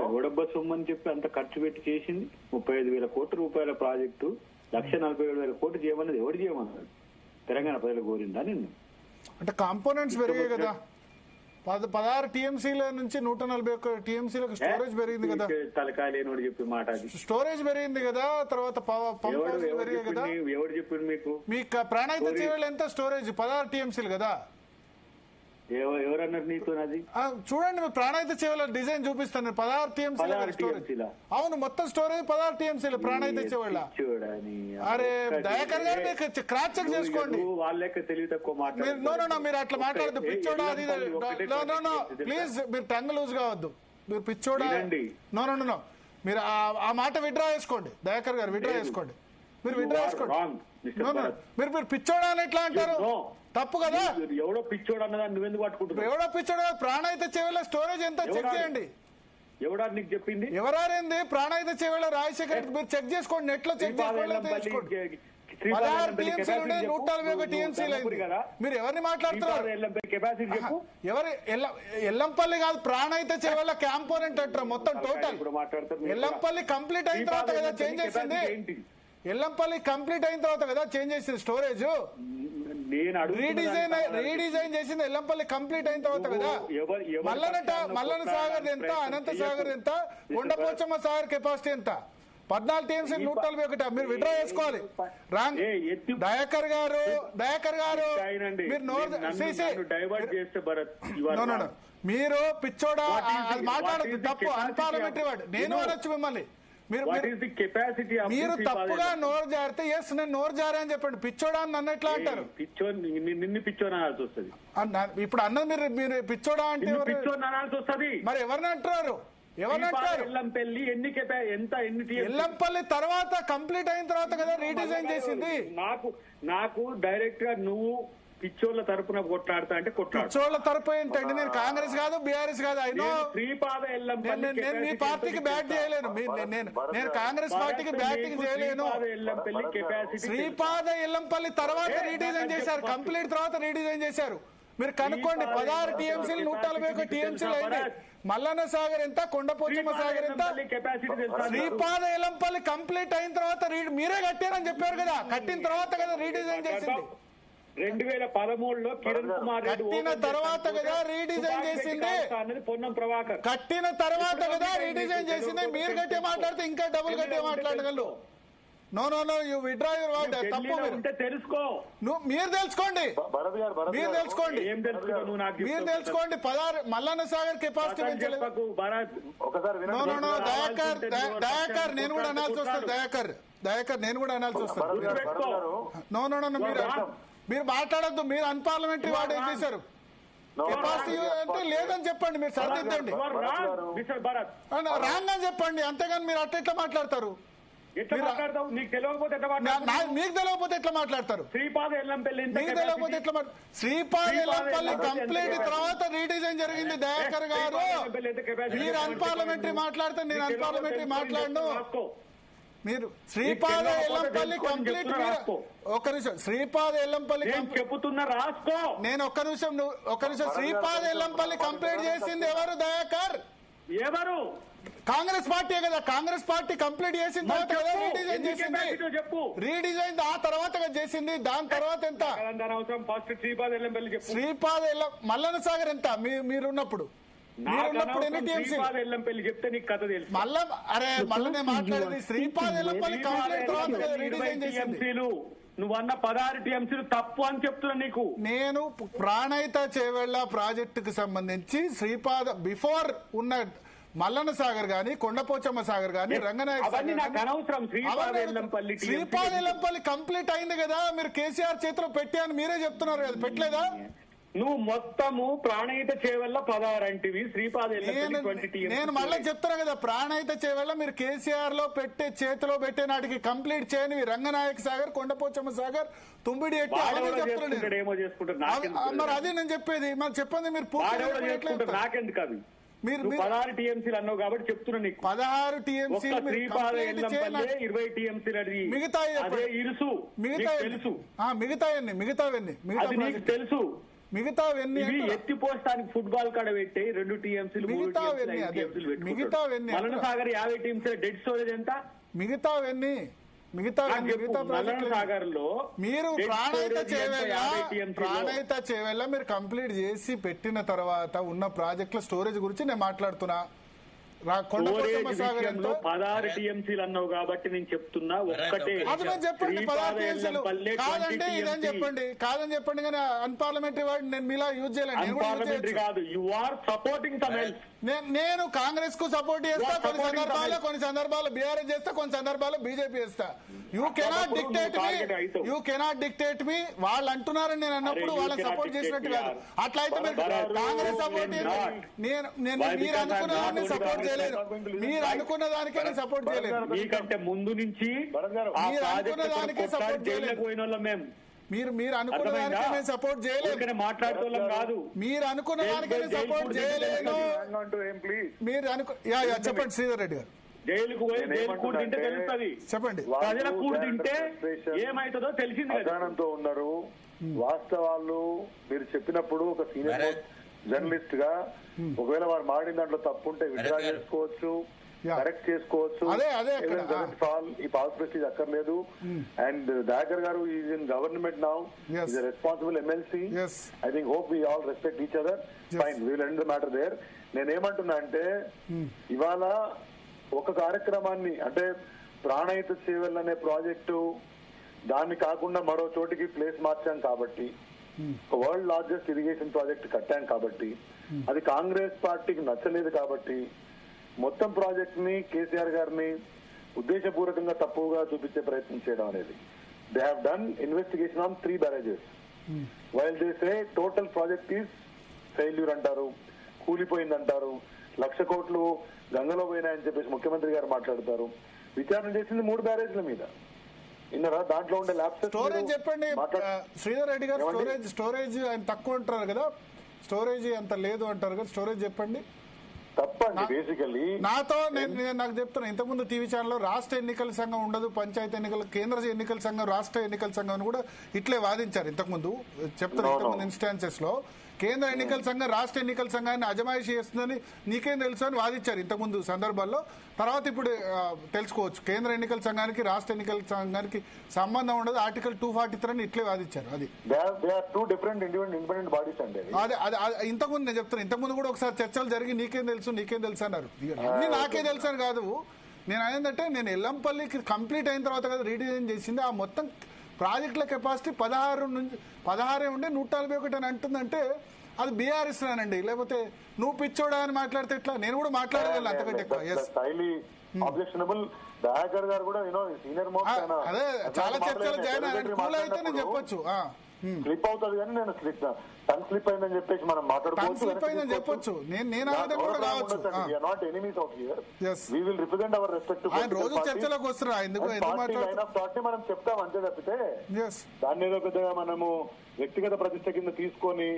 ఎవడబ్బా సొమ్ము అని చెప్పి అంత ఖర్చు పెట్టి చేసింది 35,000 కోట్ల రూపాయల ప్రాజెక్టు 1,47,000 కోట్లు చేయమన్నది ఎవరు చేయమన్నాడు? తెలంగాణ ప్రజలు కోరిందా నిన్ను? అంటే కాంపోనెంట్స్ పెరిగాయి కదా, 16 టీఎంసీల నుంచి 141 టీఎంసీలకు స్టోరేజ్ పెరిగింది కదా. తలకాయలేనోడు చెప్పి మాట అది. స్టోరేజ్ పెరిగింది కదా, తర్వాత పంప్ హౌస్లు పెరిగాయి కదా. ఎవరు చెప్పిండు మీకు? మీకు ప్రాణాయిత చేయాలి ఎంత స్టోరేజ్? 16 టీఎంసీలు కదా. ఎవరన్నారు నీతో? అది చూడండి, మీరు ప్రాణాయిత చేయాల డిజైన్ చూపిస్తాను. 16 టీఎంసీల స్టోరేజ్. అవును, మొత్తం స్టోరేజ్ 16 టీఎంసీలు ప్రాణాయిత చేయాల. అరే దయాకర్ గారు, మీరు క్రాస్ చెక్ చేసుకోండి. వాళ్ళకి తెలివి తక్కువ మాట్లాడు. మీరు అట్లా మాట్లాడద్దు, పిచ్చోడా అది. ప్లీజ్, మీరు టంగ్ లూజ్ కావద్దు. మీరు పిచ్చోడా. నో, మీరు ఆ మాట విడ్రా చేసుకోండి. దయాకర్ గారు విడ్రా చేసుకోండి. మీరు విడ్రా చేసుకోండి. మీరు పిచ్చోడా అని ఎట్లా అంటారు? తప్పు కదా. ఎవడో పిచ్చోడు అన్నదాన్ని నువ్వెందుకు పట్టుకుంటున్నావు? ఎవడో పిచ్చోడు? ప్రాణాయిత చేవేళ స్టోరేజ్ ఎంత చెక్ చేయండి. ఎవడా నీకు చెప్పింది? ఎవరారేంది? ప్రాణాయిత చేవేళ రాజశేఖర్ మీరు చెక్ చేసుకోండి, నెట్ లో చెక్ చేసుకోండి. 16 టీఎంసీలు ఉండే 141 టీఎంసీలు అయింది. మీరు ఎవరిని మాట్లాడుతున్నారు? ఎవరు? ఎల్లంపల్లి కాదు, ప్రాణాయిత చేవేళ కాంపోనెంట్ అంటారు మొత్తం టోటల్. ఎల్లంపల్లి కంప్లీట్ అయిన తర్వాత కదా చేంజ్ చేసింది. ఎల్లంపల్లి కంప్లీట్ అయిన తర్వాత కదా చేంజ్ చేసింది స్టోరేజ్. రీడిజైన్ చేసింది ఎల్లంపల్లి కంప్లీట్ అయిన తర్వాత కదా. మల్లన సాగర్ ఎంత, అనంత సాగర్ ఎంత, కొండపోచమ్మ సాగర్ కెపాసిటీ ఎంత? 14 టీఎంసీ 141. మీరు విడ్రా చేసుకోవాలి. రాంగ్. దయాకర్ గారు మీరు పిచ్చోడా అది మాట్లాడద్దు, తప్పు, అన్పార్లమెంటరీ వర్డ్. నేను అనొచ్చు మిమ్మల్ని. మీరు తప్పుగా నోరు జారితే ఎస్ నేను నోరు జారే అని చెప్పండి. పిచ్చోడా అని నన్ను ఎట్లా అంటారు? నిన్ను పిచ్చోని అనాల్సి వస్తుంది. ఇప్పుడు అన్నది మీరు పిచ్చోడా అంటే పిచ్చోని అనాల్సి వస్తుంది. మరి ఎవరిని అంటారు? ఎల్లంపల్లి ఎల్లంపల్లి తర్వాత కంప్లీట్ అయిన తర్వాత కదా రీడిజైన్ చేసింది. నాకు డైరెక్ట్ గా నువ్వు పిచ్చోళ్ళ తరపున కొట్లాడతా అంటే కొట్లాడు. పిచ్చోళ్ళ తరపు ఏంటండి? నేను కాంగ్రెస్ కాదు, బీఆర్ఎస్ కాదు. అయినా నేను మీ పార్టీకి బ్యాట్ చేయలేను. నేను కాంగ్రెస్ పార్టీకి బ్యాటింగ్ చేయలేను. శ్రీపాద ఎల్లంపల్లి తర్వాత రీడిజైన్ చేశారు, కంప్లీట్ తర్వాత రీడిజైన్ చేశారు. మీరు కనుక్కోండి. 16 టీఎంసీలు 141 టీఎంసీలు అయింది. మల్లన్న సాగర్ ఎంత, కొండపోచమ్మ సాగర్ ఎంత? శ్రీపాద ఎల్లంపల్లి కంప్లీట్ అయిన తర్వాత మీరే కట్టారని చెప్పారు కదా. కట్టిన తర్వాత కదా రీడిజైన్ చేసింది. 2013లో కిరణ్ కుమార్ కట్టిన తర్వాత కదా రీడిజైన్ చేసింది. పొన్నం ప్రభాకర్ కట్టిన తర్వాత కదా రీడిజైన్ చేసింది. మీరు గట్టే మాట్లాడితే ఇంకా డబుల్ గట్టే మాట్లాడగలరు. No you withdraw your word. తప్పు. తెలుసుకో, మీరు తెలుసుకోండి. మీరు తెలుసుకోండి. 16 మల్లన్న సాగర్ కెపాసిటీ పెంచలేదు. దయాకర్ నేను కూడా అనాల్సి వస్తుంది. దయాకర్ నేను కూడా అనాల్సి వస్తుంది. మీరు మాట్లాడద్దు. మీరు అన్పార్లమెంటరీ వాడు ఏం చేశారు? కెపాసిటీ అంటే లేదని చెప్పండి. మీరు సరిదిద్దండి. రాంగ్ అని చెప్పండి, అంతేగాని మీరు అట్లా మాట్లాడతారు. మీకు తెలియకపోతే ఎట్లా మాట్లాడతారు? శ్రీపాద ఎల్లంపల్లి కంప్లీట్ తర్వాత రీడిజైన్ జరిగింది. దయాకర్ గారు మీరు అన్పార్లమెంటరీ మాట్లాడితే నేను అన్పార్లమెంటరీ మాట్లాడను. మీరు శ్రీపాద ఎల్లంపల్లి కంప్లీట్ ఒక్క నిమిషం. శ్రీపాద ఎల్లంపల్లి చెబుతున్నా రాసుకో. నేను ఒక్క నిమిషం శ్రీపాద ఎల్లంపల్లి కంప్లీట్ చేసింది ఎవరు? దయాకర్. ఎవరు? కాంగ్రెస్ పార్టీ కదా. కాంగ్రెస్ పార్టీ కంప్లీట్ చేసిన తర్వాత కదా రీడిజైన్ చేసింది. రీడిజైన్ ఆ తర్వాత చేసింది. దాని తర్వాత ఎంత? శ్రీపాద మల్లన్న సాగర్ ఎంత మీరున్నప్పుడు? ఎన్ని టీఎంసీ? చెప్తే నీకు కథ తెలుసు. మళ్ళీ నేను మాట్లాడేది శ్రీపాద ఎల్లంపల్లి కంప్లీట్ తర్వాత రీడిజైన్ చేసింది. నువ్వు అన్న 16 టీఎంసీలు తప్పు అని చెప్తున్నా నీకు. నేను ప్రాణహిత చేవెళ్ల ప్రాజెక్టుకు సంబంధించి శ్రీపాద బిఫోర్ ఉన్న మల్లన్న సాగర్ గాని, కొండపోచమ్మ సాగర్ గాని, రంగనాయక అవన్నీ నాకు అనవసరం. శ్రీపాదెల్లంపల్లి కంప్లీట్ అయింది కదా, మీరు కేసీఆర్ చేతిలో పెట్టాను మీరే చెప్తున్నారు కదా, పెట్టలేదా? నువ్వు మొత్తము ప్రాణహిత చేవెళ్ళ 16 అంటివి, నేను మళ్ళీ చెప్తున్నా కదా, ప్రాణహిత చేవెళ్ళ మీరు కేసీఆర్ లో పెట్టే చేతిలో పెట్టే నాటికి కంప్లీట్ చేయనివి రంగనాయక సాగర్, కొండపోచమ్మ సాగర్, తుమ్మిడి ఎట్టి మరి అదే నేను చెప్పేది. మరి చెప్పండి మీరు నాకెందుకు అవి మీరు 16 టీఎంసీలు అన్నావు కాబట్టి చెప్తున్నా నీకు. 16 టీఎంసీ 20 టీఎంసీలు మిగతా ఇరుసు తెలుసు, మిగతావన్నీ తెలుసు, మిగతావన్నీ ఎత్తిపోస్తానికి ఫుట్బాల్ కాడ పెట్టే 2 టీఎంసీలు మల్లన్న సాగర్ 50 టీఎంసీల డెడ్ స్టోరేజ్ ఎంత? మిగతావన్నీ సాగర్ లో మీరు ప్రాణహిత చేవెళ్ళ మీరు కంప్లీట్ చేసి పెట్టిన తర్వాత ఉన్న ప్రాజెక్టుల స్టోరేజ్ గురించి నేను మాట్లాడుతున్నా. 16 టీఎంసీలు అన్నావు కాబట్టి నేను చెప్తున్నా ఒక్కటే. అది నేను చెప్పండి 16 టీఎంసీలు కాదంటే ఇదని చెప్పండి, కాదని చెప్పండి కానీ అన్పార్లమెంటరీ వర్డ్ నేను మీలా యూజ్ చేయలేదు. కాదు, you are supporting some else. నేను కాంగ్రెస్ కు సపోర్ట్ చేస్తా, కొన్ని సందర్భాల్లో బీఆర్ఎస్ చేస్తా, కొన్ని సందర్భాల్లో బీజేపీ చేస్తా. యూ కెనాట్ డిక్టేట్ మీ. వాళ్ళు అంటున్నారని నేను అన్నప్పుడు వాళ్ళని సపోర్ట్ చేసినట్టు కాదు. అట్లయితే మీరు కాంగ్రెస్ సపోర్ట్ మీరు అనుకున్న దాన్ని సపోర్ట్ చేయలేదు, మీరు అనుకున్న దానికే నేను సపోర్ట్ చేయలేదు. మీకంటే ముందు నుంచి మీరు అనుకున్న దానికే సపోర్ట్ చేయలేదు. మీరు అనుకున్న దానికే నేను సపోర్ట్ చేయలేదు, మాట్లాడుకోవడం కాదు. మీరు అనుకున్న దానికే నేను సపోర్ట్ చేయలేదు. మీరు చెప్పండి శ్రీధర్ రెడ్డి గారు. జైలుకు పోయి జైలు కూడి తింటే తెలుస్తుంది, చెప్పండి. ప్రజల కూడి తింటే ఏమైతుందో తెలిసింది. అజ్ఞానంతో ఉన్నారు. వాస్తవాలు మీరు చెప్పినప్పుడు ఒక సీనియర్ జర్నలిస్ట్ గా ఒకవేళ వారు మాడిన దాంట్లో తప్పు ఉంటే విత్డ్రా చేసుకోవచ్చు, కరెక్ట్ చేసుకోవచ్చు. ఈ పాస్ ప్రెస్టీజ్ అక్కర్లేదు. అండ్ దయాకర్ గారు is in government now, is responsible MLC. I think hope we all respect each other. Fine, will end the matter there. నేనేమంటున్నా అంటే ఇవాళ ఒక కార్యక్రమాన్ని అంటే ప్రాణహిత చేవెళ్ళ అనే ప్రాజెక్టు దాన్ని కాకుండా మరో చోటికి ప్లేస్ మార్చాం కాబట్టి, వరల్డ్ లార్జెస్ట్ ఇరిగేషన్ ప్రాజెక్ట్ కట్టాం కాబట్టి, అది కాంగ్రెస్ పార్టీకి నచ్చలేదు కాబట్టి మొత్తం ప్రాజెక్ట్ ని కేసీఆర్ గారిని ఉద్దేశపూర్వకంగా తప్పుగా చూపించే ప్రయత్నం చేయడం అనేది. They have done investigation on 3 barrages. While they say total project is failure అంటారు, కూలిపోయిందంటారు, 1,00,000 కోట్లు గంగలో పోయినాయని చెప్పేసి ముఖ్యమంత్రి గారు మాట్లాడతారు. విచారణ చేసింది 3 బ్యారేజ్ల మీద. ఇన్నరా దాంట్లో ఉండే ల్యాబ్స్ స్టోరేజ్ చెప్పండి శ్రీధర్ రెడ్డి గారు. స్టోరేజ్ ఆయన తక్కువ అంటారు కదా, స్టోరేజ్ అంత లేదు అంటారు కదా, స్టోరేజ్ చెప్పండి. తప్పండి బేసికల్లీ. నాతో నాకు చెప్తున్నా, ఇంతకుముందు టీవీ ఛానల్లో రాష్ట్ర ఎన్నికల సంఘం ఉండదు, పంచాయతీ ఎన్నికల కేంద్ర ఎన్నికల సంఘం, రాష్ట్ర ఎన్నికల సంఘం అని కూడా ఇట్లే వాదించారు ఇంతకుముందు. చెప్తారు ఇంతకుముందు ఇన్స్టాన్సెస్ లో కేంద్ర ఎన్నికల సంఘం రాష్ట్ర ఎన్నికల సంఘాన్ని అజమాయిషీ చేస్తుందని నీకేం తెలుసు అని వాదించారు ఇంతకుముందు సందర్భాల్లో. తర్వాత ఇప్పుడు తెలుసుకోవచ్చు కేంద్ర ఎన్నికల సంఘానికి రాష్ట్ర ఎన్నికల సంఘానికి సంబంధం ఉండదు, ఆర్టికల్ 243 అని ఇట్లే వాదించారు. అది అదే ఇంతకుముందు నేను చెప్తాను. ఇంతకుముందు కూడా ఒకసారి చర్చలు జరిగి నీకేం తెలుసు అన్నారు. అన్ని నాకే తెలుసు అని కాదు, నేను ఏంటంటే నేను ఎల్లంపల్లికి కంప్లీట్ అయిన తర్వాత కదా రీడిజైన్ చేసింది. ఆ మొత్తం ప్రాజెక్టుల కెపాసిటీ 16 ఉండే 141 అని అంటుందంటే అది బీఆర్ఎస్ రానండి, లేకపోతే నువ్వు పిచ్చోడా అని మాట్లాడితే ఎట్లా? నేను కూడా మాట్లాడగలను అంతకంటే ఎక్కువ. అదే చాలా చర్చలు జాయిన్ అయ్యారు, కూల్ అయితే నేను చెప్పొచ్చు. స్లిప్ అవుతుంది కానీ నేను టంగ్ స్లిప్ అయిందని చెప్పేసి మనం మాట్లాడుకోవచ్చు. రోజు చర్చలోకి వస్తున్నా మనం చెప్తాం అంతే తప్పితే దాన్ని ఏదో పెద్దగా మనము వ్యక్తిగత ప్రతిష్ట కింద తీసుకొని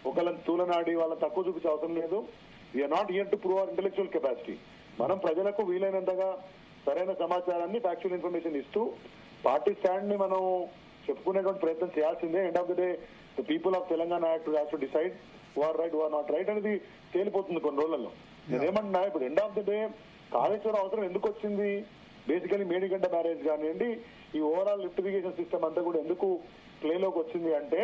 ఒకళ్ళని తూలనాడి వాళ్ళ తక్కువ చూపించే అవసరం లేదు. We are not here to prove our intellectual capacity. మనం ప్రజలకు వీలైనంతగా సరైన సమాచారాన్ని, ఫ్యాక్చువల్ ఇన్ఫర్మేషన్ ఇస్తూ పార్టీ స్టాండ్ ని మనం చెప్పుకునేటువంటి ప్రయత్నం చేయాల్సిందే. End of the day the people of Telangana have to decide who are right, who are not right అనేది తేలిపోతుంది కొన్ని రోజులలో. నేనేమంటున్నా, ఇప్పుడు end of the day Kaleshwaram అవసరం ఎందుకు వచ్చింది? బేసికలీ మేడిగడ్డ బ్యారేజ్ కానివ్వండి, ఈ ఓవరాల్ లిఫ్ట్ ఇరిగేషన్ సిస్టమ్ అంతా కూడా ఎందుకు ప్లేలోకి వచ్చింది అంటే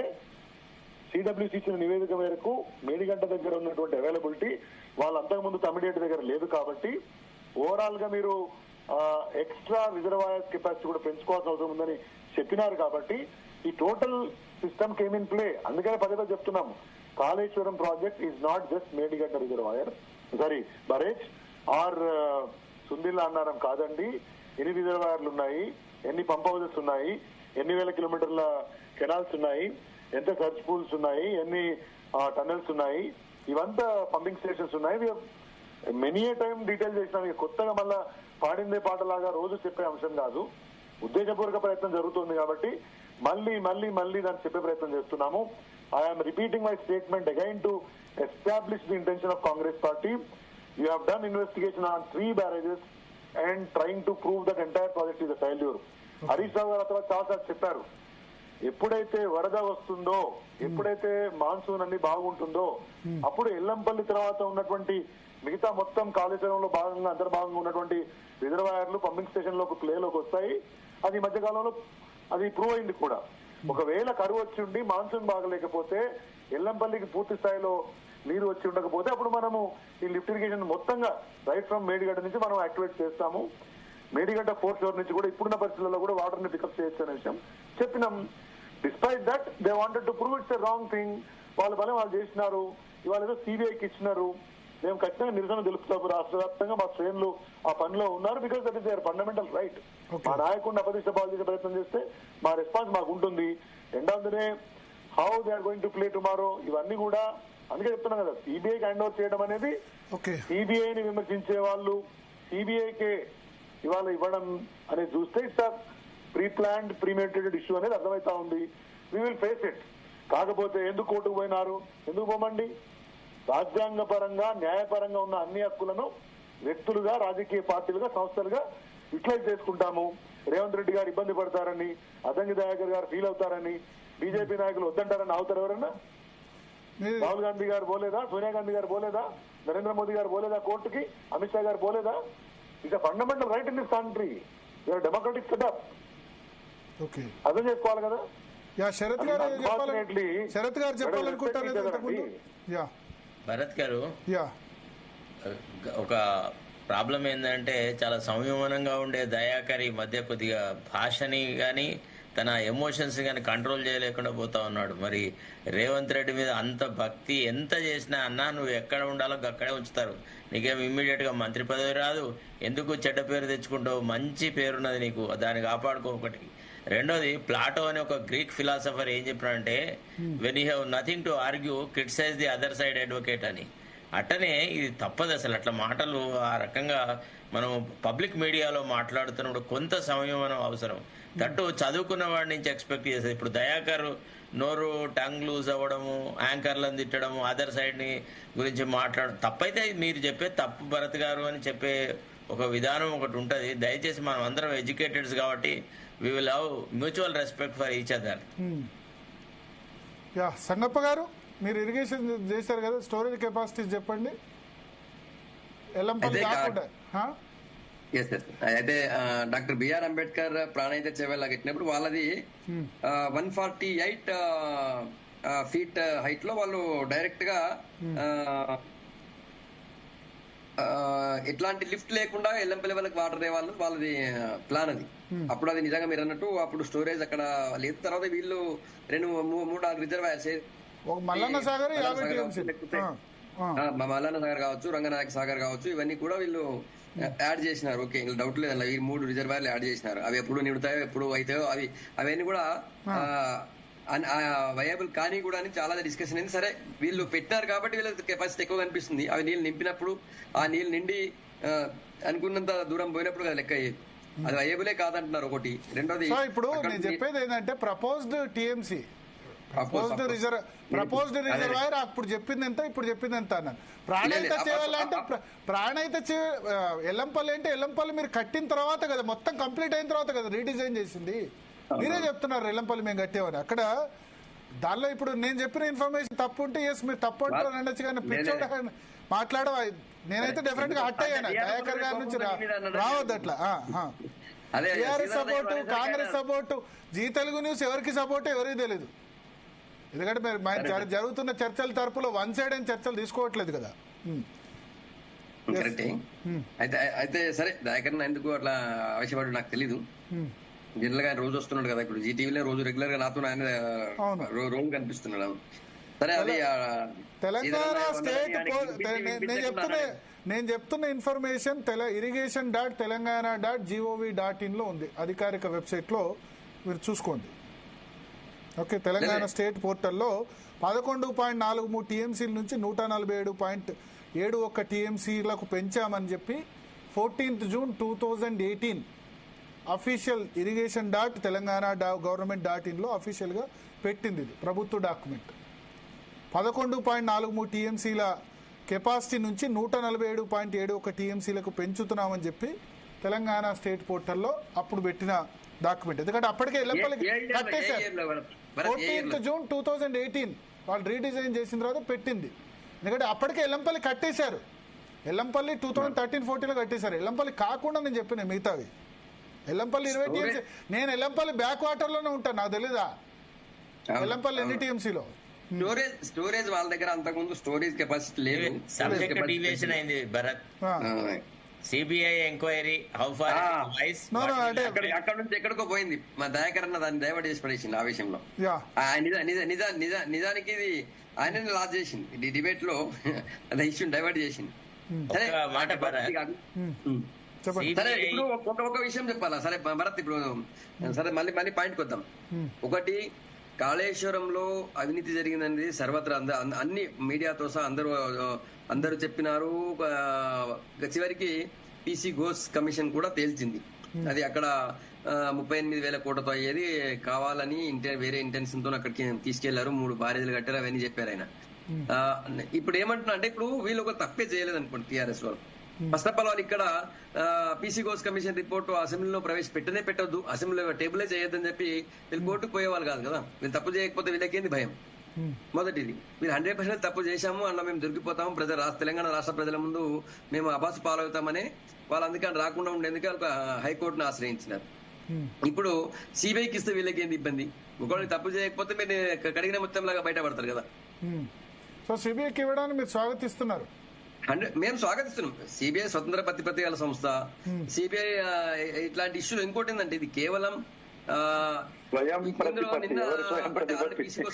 సిడబ్ల్యూసీ ఇచ్చిన నివేదిక మేరకు మేడిగడ్డ దగ్గర ఉన్నటువంటి అవైలబిలిటీ వాళ్ళ అంతకుముందు తమిడియేట్ దగ్గర లేదు కాబట్టి ఓవరాల్ గా మీరు ఎక్స్ట్రా రిజర్వాయర్ కెపాసిటీ కూడా పెంచుకోవాల్సిన అవసరం ఉందని చెప్పినారు. కాబట్టి ఈ total system came in play. అందుకనే పదే చెప్తున్నాము, Kaleshwaram project is not just Medigadda reservoir, sorry barrage or Sundilla Annaram కాదండి. ఎన్ని రిజర్వాయర్లు ఉన్నాయి, ఎన్ని పంప్ హౌసెస్ ఉన్నాయి, ఎన్ని వేల కిలోమీటర్ల కెనాల్స్ ఉన్నాయి, ఎంత సర్చ్ పూల్స్ ఉన్నాయి, ఎన్ని టన్నెల్స్ ఉన్నాయి, ఇవంతా పంపింగ్ స్టేషన్స్ ఉన్నాయి. మెనీ ఏ టైం డీటెయిల్ చేసినాం. కొత్తగా మళ్ళా పాడిందే పాటలాగా రోజు చెప్పే అంశం కాదు. ఉద్దేశపూర్వక ప్రయత్నం జరుగుతుంది కాబట్టి మళ్ళీ మళ్ళీ మళ్ళీ దాన్ని చెప్పే ప్రయత్నం చేస్తున్నాము. I'm repeating my statement again to establish the intention of Congress party. You have done investigation on 3 barrages and trying to prove that entire project is a failure. Harish Rao garu తర్వాత చాలాసార్లు చెప్పారు, ఎప్పుడైతే వరద వస్తుందో, ఎప్పుడైతే మాన్సూన్ అన్ని బాగుంటుందో, అప్పుడు ఎల్లంపల్లి తర్వాత ఉన్నటువంటి మిగతా మొత్తం కాళేశ్వరంలో భాగంగా అంతర్భాగంగా ఉన్నటువంటి రిజర్వాయర్లు పంపింగ్ స్టేషన్ లోకి ప్లేలోకి వస్తాయి. అది మధ్యకాలంలో అది ప్రూవ్ అయింది కూడా. ఒకవేళ కరువు వచ్చి ఉండి మాన్సూన్ బాగలేకపోతే ఎల్లంపల్లికి పూర్తి స్థాయిలో నీరు వచ్చి ఉండకపోతే అప్పుడు మనము ఈ లిఫ్ట్ ఇరిగేషన్ మొత్తంగా రైట్ ఫ్రమ్ మేడిగడ్డ నుంచి మనం యాక్టివేట్ చేస్తాము. మేడిగడ్డ 4th floor నుంచి కూడా ఇప్పుడున్న పరిస్థితుల్లో కూడా వాటర్ ని పికప్ చేయొచ్చు అనే విషయం చెప్పినాం. Despite that they wanted to prove it's a wrong thing. వాళ్ళ పని వాళ్ళు చేసినారు. ఇవాళ ఏదో సిబిఐకి ఇచ్చినారు. మేము ఖచ్చితంగా నిరసన తెలుపుతాము. రాష్ట్ర వ్యాప్తంగా మా శ్రేణులు ఆ పనిలో ఉన్నారు. Because that is their fundamental right. మా నాయకుడిని అపదిష్ట పాలు చేసే ప్రయత్నం చేస్తే మా రెస్పాన్స్ మాకు ఉంటుంది. End of the day how they are going to play tomorrow, ఇవన్నీ కూడా అందుకే చెప్తున్నాం కదా, సిబిఐకి హ్యాండ్ ఓవర్ చేయడం అనేది, సిబిఐని విమర్శించే వాళ్ళు సిబిఐకే ఇవాళ ఇవ్వడం అనేది చూస్తే it's pre planned premeditated issue అనేది అర్థమవుతా ఉంది. We will face it. కాకపోతే ఎందుకు కోర్టుకు పోయినారు, ఎందుకు పోమండి? రాజ్యాంగ పరంగా న్యాయపరంగా ఉన్న అన్ని హక్కులను వ్యక్తులుగా, రాజకీయ పార్టీలుగా, సంస్థలుగా యూటిలైజ్ చేసుకుంటాము. రేవంత్ రెడ్డి గారు ఇబ్బంది పడతారని, అద్దంకి దయాకర్ గారు ఫీల్ అవుతారని, బీజేపీ నాయకులు వద్దంటారని అవుతారు ఎవరన్నా? రాహుల్ గాంధీ గారు పోలేదా? సోనియా గాంధీ గారు పోలేదా? నరేంద్ర మోదీ గారు పోలేదా కోర్టుకి? అమిత్ షా గారు పోలేదా? It's fundamental right in this country. Your democratic setup. అర్థం చేసుకోవాలి కదా. శరత్ గారు చెప్పాలనుకుంటారు. భరత్ గారు, ఒక ప్రాబ్లం ఏంటంటే చాలా సంయమనంగా ఉండే దయాకర్ ఈ మధ్య కొద్దిగా భాషని కానీ తన ఎమోషన్స్ కానీ కంట్రోల్ చేయలేకుండా పోతా ఉన్నాడు. మరి రేవంత్ రెడ్డి మీద అంత భక్తి ఎంత చేసినా అన్నా నువ్వు ఎక్కడ ఉండాలో అక్కడే ఉంచుతారు. నీకేం ఇమ్మీడియట్ గా మంత్రి పదవి రాదు. ఎందుకు చెడ్డ పేరు తెచ్చుకుంటావు? మంచి పేరున్నది నీకు, దాన్ని కాపాడుకో. ఒకటి. రెండోది, ప్లాటో అని ఒక గ్రీక్ ఫిలాసఫర్ ఏం చెప్పాడంటే, when you have nothing to argue criticize the other side advocate అని. అట్టనే ఇది తప్పదు అసలు. అట్లా మాటలు ఆ రకంగా మనం పబ్లిక్ మీడియాలో మాట్లాడుతున్నప్పుడు కొంత సంయమనం అవసరం. దట్టు చదువుకున్న వాడి నుంచి ఎక్స్పెక్ట్ చేసేది. ఇప్పుడు దయాకర్ నోరు టంగ్ లూజ్ అవ్వడము, యాంకర్లను తిట్టడము, అదర్ సైడ్ ని గురించి మాట్లాడడం తప్పైతే మీరు చెప్పే తప్పు భరత్ గారు అని చెప్పే ఒక విధానం ఒకటి ఉంటుంది. దయచేసి మనం అందరం ఎడ్యుకేటెడ్స్ కాబట్టి we will have mutual respect for each other. Sangappa గారు, మీరు ఇరిగేషన్ చేశారు కదా, స్టోరేజ్ కెపాసిటీస్ చెప్పండి. ఎల్లంపల్లి కాకుండా అయితే డాక్టర్ బిఆర్ అంబేద్కర్ ప్రాణహిత చెవెళ్ళ కట్టినప్పుడు వాళ్ళది 148 feet హైట్ లో వాళ్ళు డైరెక్ట్ గా ఎట్లాంటి లిఫ్ట్ లేకుండా ఎల్లంపల్లి వాళ్ళకి వాటర్ తేవాలి వాళ్ళది ప్లాన్. అది అప్పుడు అది నిజంగా మీరు అన్నట్టు అప్పుడు స్టోరేజ్ అక్కడ లేదు. తర్వాత వీళ్ళు 2-3 రిజర్వాయర్స్, మల్లన్న సాగర్ కావచ్చు, రంగనాయక సాగర్ కావచ్చు, ఇవన్నీ కూడా వీళ్ళు యాడ్ చేసినారు. ఓకే, ఇంకా డౌట్ లేదు. ఈ 3 రిజర్వాయర్లు యాడ్ చేసినారు. అవి ఎప్పుడు నిండుతాయో ఎప్పుడు అవుతాయో అవన్నీ కూడా వయబుల్ కానీ కూడా అని చాలా డిస్కషన్ అయింది. సరే, వీళ్ళు పెట్టారు కాబట్టి వీళ్ళకి కెపాసిటీ ఎక్కువ కనిపిస్తుంది. అవి నీళ్ళు నింపినప్పుడు ఆ నీళ్ళు నిండి అనుకున్నంత దూరం పోయినప్పుడు లెక్క అయ్యేది. అది వయబులే కాదంటున్నారు ఒకటి. రెండోది, ఇప్పుడు నేను చెప్పేది ఏంటంటే ప్రపోజ్డ్ టీఎంసీ ప్రపోజ్డ్ రిజర్వాయర్ అప్పుడు చెప్పింది ఎంత, ఇప్పుడు చెప్పింది ఎంత అన్నాను. ప్రాణహిత చేయాలంటే ప్రాణహిత ఎల్లంపల్లి అంటే ఎల్లంపల్లి మీరు కట్టిన తర్వాత కదా, మొత్తం కంప్లీట్ అయిన తర్వాత కదా రీడిజైన్ చేసింది. మీరే చెప్తున్నారు ఎల్లంపల్లి మేము కట్టేవని. అక్కడ దానిలో ఇప్పుడు నేను చెప్పిన ఇన్ఫర్మేషన్ తప్పు ఉంటే ఎస్ మీరు తప్పు అంటారు అనొచ్చు, కానీ పిచ్చోడ మాట్లాడ నేనైతే డెఫినెట్ గా హట్ అయ్యాను. దయాకర్ గారి నుంచి రావద్దు అట్లా. TRS support, Congress support, Zee Telugu news ఎవరికి సపోర్ట్ ఎవరికి తెలియదు. ఎందుకంటే మీరు జరుగుతున్న చర్చల తరపులో వన్ సైడ్ అయిన చర్చలు తీసుకోవట్లేదు కదా. కరెక్టే. అయితే సరే దయాకరణ ఎందుకు అట్లా ఆవేశపడు నాకు తెలీదు. జనరల్ గా రోజు వస్తున్నాడు కదా, ఇప్పుడు జీటీవీలో రోజు రెగ్యులర్ గా నాతో ఆయన రోజు కనిపిస్తున్నాడు. సరే అది తెలంగాణ స్టేట్ నేను చెప్తున్న ఇన్ఫర్మేషన్ irrigation.telangana.gov.in లో ఉంది, అధికారిక వెబ్సైట్ లో మీరు చూసుకోండి. ఓకే, తెలంగాణ స్టేట్ పోర్టల్లో 11.43 టీఎంసీల నుంచి 147.71 టీఎంసీలకు పెంచామని చెప్పి 14th June 2018 అఫీషియల్ irrigation.telangana.government.in లో అఫీషియల్ గా పెట్టింది. ఇది ప్రభుత్వ డాక్యుమెంట్. 11.43 టీఎంసీల కెపాసిటీ నుంచి 147.71 టీఎంసీలకు పెంచుతున్నామని చెప్పి తెలంగాణ స్టేట్ పోర్టల్లో అప్పుడు పెట్టిన డాక్యుమెంట్. ఎందుకంటే అప్పటికే ఎల్లంపల్లి కట్టేశారు. 14th June 2018 వాళ్ళు రీడిజైన్ చేసిన తర్వాత పెట్టింది. ఎందుకంటే అప్పటికే ఎల్లంపల్లి కట్టేశారు. ఎల్లంపల్లి 2013-14 లో కట్టేశారు. ఎల్లంపల్లి కాకుండా నేను చెప్పిన మిగతావి. ఎల్లంపల్లి 20 టీఎంసీ. నేను ఎల్లంపల్లి బ్యాక్ వాటర్ లోనే ఉంటాను, నాకు తెలీదా ఎల్లంపల్లి ఎన్ని టీఎంసీలో. స్టోరేజ్ వాళ్ళ దగ్గర అంతకుముందు స్టోరేజ్ కెపాసిటీ లేదు. సబ్జెక్ట్ డీవియేషన్ అయింది Bharat. CBI enquiry how far అక్కడ నుంచి ఎక్కడికో పోయింది. మా దయాకరణ దాన్ని డైవర్ట్ చేసి పడేసింది ఆ విషయంలో. నిజానికి ఇది ఆయన లాస్ చేసింది ఈ డిబేట్ లో, అది ఇష్యూ డైవర్ట్ చేసింది. సరే సరే ఇప్పుడు ఒక విషయం చెప్పాలా? సరే భరత్, ఇప్పుడు సరే మళ్ళీ పాయింట్కి వద్దాం. ఒకటి, కాళేశ్వరంలో అవినీతి జరిగిందనేది సర్వత్రా అన్ని మీడియాతో సహా అందరూ చెప్పినారు. చివరికి పీసీ ఘోష్ కమిషన్ కూడా తేల్చింది. అది అక్కడ 38,000 కోట్లతో అయ్యేది, కావాలని వేరే ఇంటెన్షన్ తో అక్కడికి తీసుకెళ్లారు, 3 బ్యారేజీలు కట్టారు, అవన్నీ చెప్పారు ఆయన. ఇప్పుడు ఏమంటున్నా అంటే, ఇప్పుడు వీళ్ళు ఒక తప్పే చేయలేదు అనుకోండి టీఆర్ఎస్ వాళ్ళు. ఫస్ట్ ఆఫ్ ఆల్ వాళ్ళు ఇక్కడ పీసీ ఘోష్ కమిషన్ రిపోర్ట్ అసెంబ్లీలో పెట్టొద్దు, అసెంబ్లీలో టేబులే చేయొద్దని చెప్పి వీళ్ళు కోర్టుకు పోయేవాళ్ళు కాదు కదా. వీళ్ళు తప్పు చేయకపోతే వీళ్ళకేంది భయం? మొదటిది, మీరు 100% తప్పు చేశాము అన్న మేము దొరికిపోతాము, తెలంగాణ రాష్ట్ర ప్రజల ముందు మేము అబాసు పాలవుతామని వాళ్ళు అందుకని రాకుండా ఉండేందుకు ఒక హైకోర్టును ఆశ్రయించినారు. ఇప్పుడు సిబిఐకి ఇస్తే వీళ్ళకి ఏంది ఇబ్బంది? ఒకవేళ తప్పు చేయకపోతే మీరు కడిగిన మొత్తం లాగా బయటపడతారు కదా. సో సిబిఐకి ఇవ్వడానికి మీరు స్వాగతిస్తున్నారు? మేము స్వాగతిస్తున్నాం. సిబిఐ స్వతంత్ర ప్రతిపత్తి గల సంస్థ. సిబిఐ ఇట్లాంటి ఇష్యూలు ఇంకోటి ఏంటంటే, ఇది కేవలం